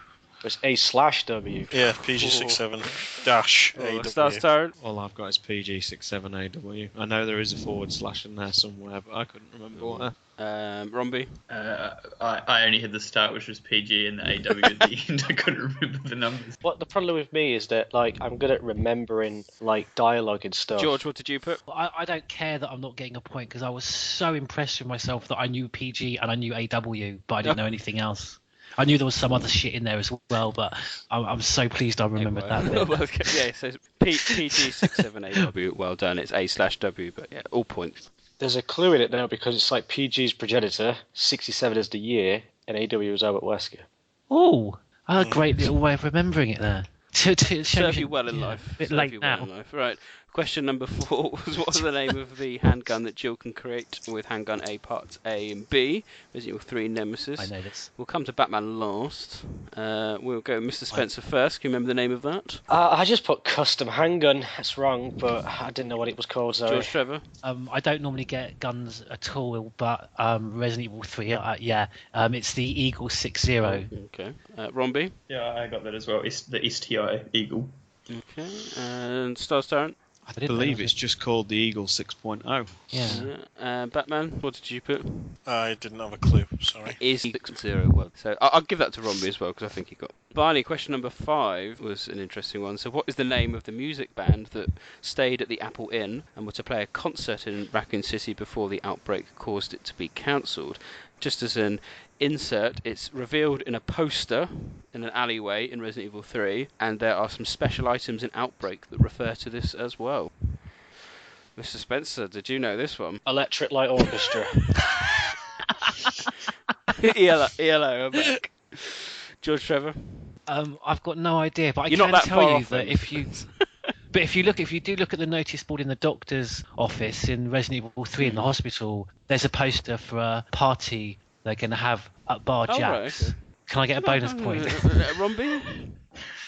It's A/W. Yeah, PG67-AW. Stars Tyrant. All I've got is PG67AW. I know there is a / in there somewhere, but I couldn't remember what. Romby. I only had the start, which was PG, and the AW at the end. I couldn't remember the numbers. What the problem with me is that I'm good at remembering dialogue and stuff. George, what did you put? I don't care that I'm not getting a point because I was so impressed with myself that I knew PG and I knew AW, but I didn't know anything else. I knew there was some other shit in there as well, but I'm so pleased I remembered that bit. Yeah, so PG67AW. Well done. It's A/W, but yeah, all points. There's a clue in it now because it's like PG's progenitor, 67 is the year, and AW is Albert Wesker. Oh, a great little way of remembering it there. To serve you well in life. A bit serve late you now. well in life. Right. Question number 4 was what was the name of the handgun that Jill can create with handgun A parts A and B? Resident Evil 3 Nemesis. I know this. We'll come to Batman last. We'll go Mr. Spencer first. Can you remember the name of that? I just put custom handgun. That's wrong, but I didn't know what it was called. Sorry. George Trevor? I don't normally get guns at all, but Resident Evil 3, it's the Eagle 60. Okay. Romby? Yeah, I got that as well. It's the STI Eagle. Okay. And Stars Tyrant? I believe it's just called the Eagle 6.0. Yeah. Batman, what did you put? I didn't have a clue, sorry. It is 6.0. Well, so I'll give that to Romby as well, because I think he got. Finally, question number 5 was an interesting one. So what is the name of the music band that stayed at the Apple Inn and were to play a concert in Raccoon City before the outbreak caused it to be cancelled? Just as an insert, it's revealed in a poster in an alleyway in Resident Evil 3, and there are some special items in Outbreak that refer to this as well. Mr. Spencer, did you know this one? Electric Light Orchestra. ELO, I'm back. George Trevor? I've got no idea, but You're I not can that far tell you off, that then. if you... But if you do look at the notice board in the doctor's office in Resident Evil 3 in the hospital, there's a poster for a party they're going to have at Bar Jack's. Right, okay. Can I get a bonus point? Romby?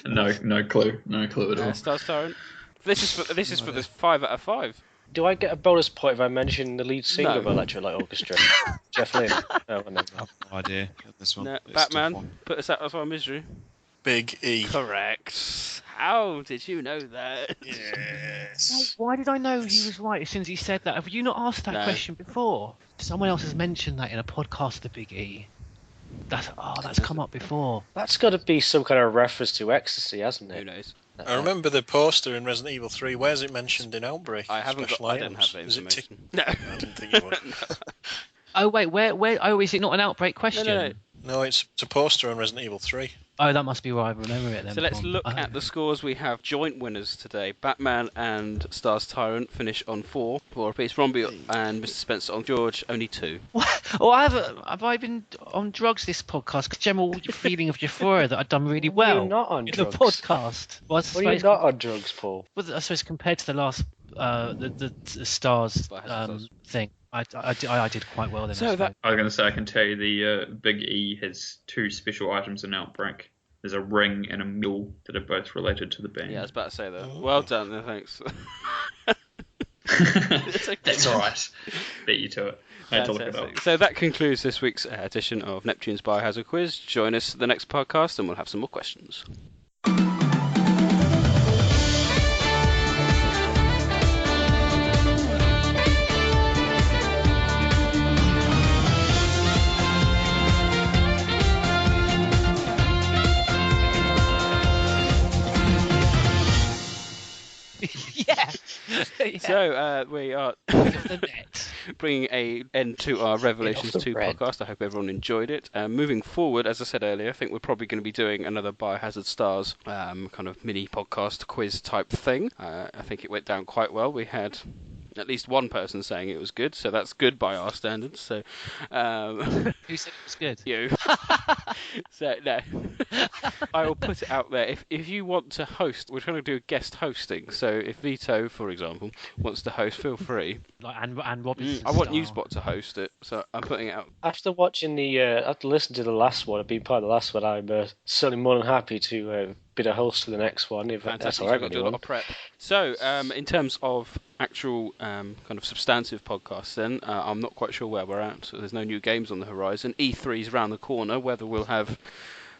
No clue. No clue at all. Stars Tyrant? This is for the 5 out of 5. Do I get a bonus point if I mention the lead singer No. of Electric Light Orchestra? Jeff Lynne? No, no. I have no idea. This one. No, It's a tough Batman, one. put us out of our misery. Big E. Correct. How did you know that? Yes. Why did I know he was right as soon as he said that? Have you not asked that No. question before? Someone else has mentioned that in a podcast, the Big E. That's come up before. That's got to be some kind of reference to ecstasy, hasn't Who it? knows? I remember the poster in Resident Evil 3. Where's it mentioned in Outbreak? I haven't Special got. I don't items. have that Is it information. No. I didn't think it would. Oh wait, where? Oh, is it not an Outbreak question? No. No, it's a poster on Resident Evil 3. Oh, that must be where I remember it then. So let's from. look Oh. at the scores. We have joint winners today. Batman and Stars Tyrant finish on 4 apiece. Romby and Mr. Spencer on George, only 2. Oh, have I been on drugs this podcast? 'Cause general feeling of euphoria that I've done really well You're not on in drugs. the podcast. Well, I Well, you're suppose, not on drugs, Paul. well, I suppose compared to the last the Stars thing, I did quite well then. So I that- suppose. I was going to say, I can tell you the Big E has 2 special items in Outbreak. There's a ring and a mule that are both related to the band. Yeah, I was about to say that. Well done, then, thanks. That's alright. Beat you to it. I had to look it up. Fantastic. So that concludes this week's edition of Neptune's Biohazard Quiz. Join us for the next podcast and we'll have some more questions. Yeah. So we are bringing an end to our Revelations 2 podcast. I hope everyone enjoyed it. Moving forward, as I said earlier, I think we're probably going to be doing another Biohazard Stars kind of mini podcast quiz type thing. I think it went down quite well. We had at least one person saying it was good, so that's good by our standards. So, Who said it was good? You. So no, I will put it out there. If you want to host, we're trying to do guest hosting. So if Vito, for example, wants to host, feel free. Like and Robinson. I want Star. Newsbot to host it, so I'm putting it out. After watching after listening to the last one, I've been part of the last one, I'm certainly more than happy to be the host for the next one, if that's Fantastic. all right You've got with to do a lot anyone. of prep. So, in terms of actual kind of substantive podcasts, then I'm not quite sure where we're at. So there's no new games on the horizon. E3's around the corner. Whether we'll have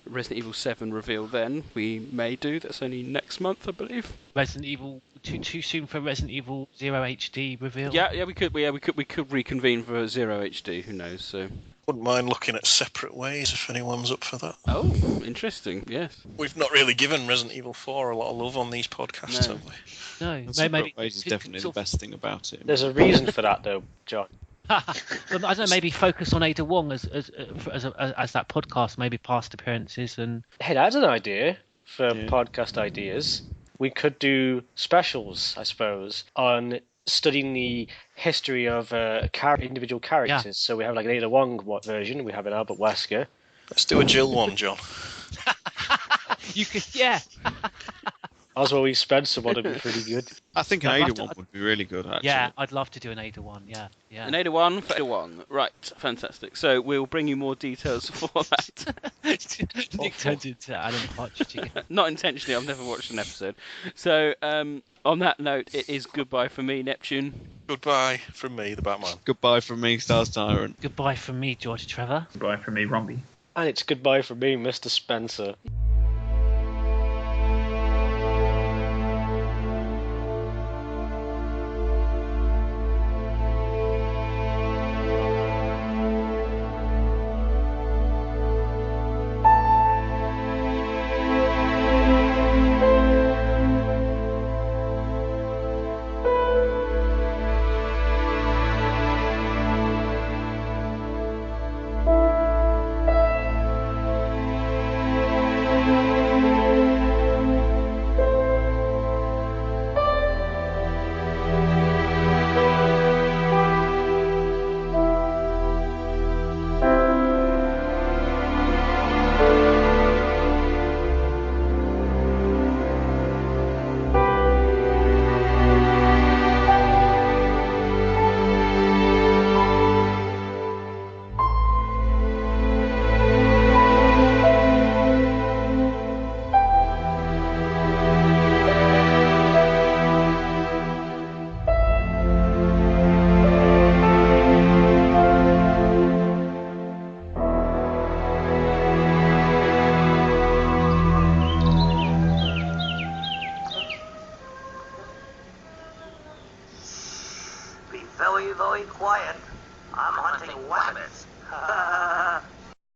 Resident Evil 7 reveal then, we may do. That's only next month, I believe. Resident Evil too soon for Resident Evil 0 HD reveal. Yeah, we could reconvene for 0 HD. Who knows? So. Wouldn't mind looking at separate ways if anyone's up for that. Oh, interesting. Yes. We've not really given Resident Evil 4 a lot of love on these podcasts, No. have we? No, And separate ways is definitely the best thing about it. There's a reason for that, though, John. I don't know. Maybe focus on Ada Wong as that podcast. Maybe past appearances and. Hey, that's an idea for podcast ideas. we could do specials, I suppose, on studying the history of individual characters. Yeah. So we have like an Ada Wong version, we have an Albert Wesker. Let's do a Jill one, John. You could, yeah. Oswald E. Spencer one would be pretty good. I think an Ada one would be really good, actually. Yeah, I'd love to do an Ada one, yeah. An Ada one for Ada one. Right, fantastic. So we'll bring you more details for that. Nick turned into Alan Partridge again. Not intentionally, I've never watched an episode. So, on that note, it is goodbye from me, Neptune. Goodbye from me, the Batman. Goodbye from me, Stars Tyrant. Goodbye from me, George Trevor. Goodbye from me, Rombie. And it's goodbye from me, Mr. Spencer. Very quiet. I'm hunting weapons.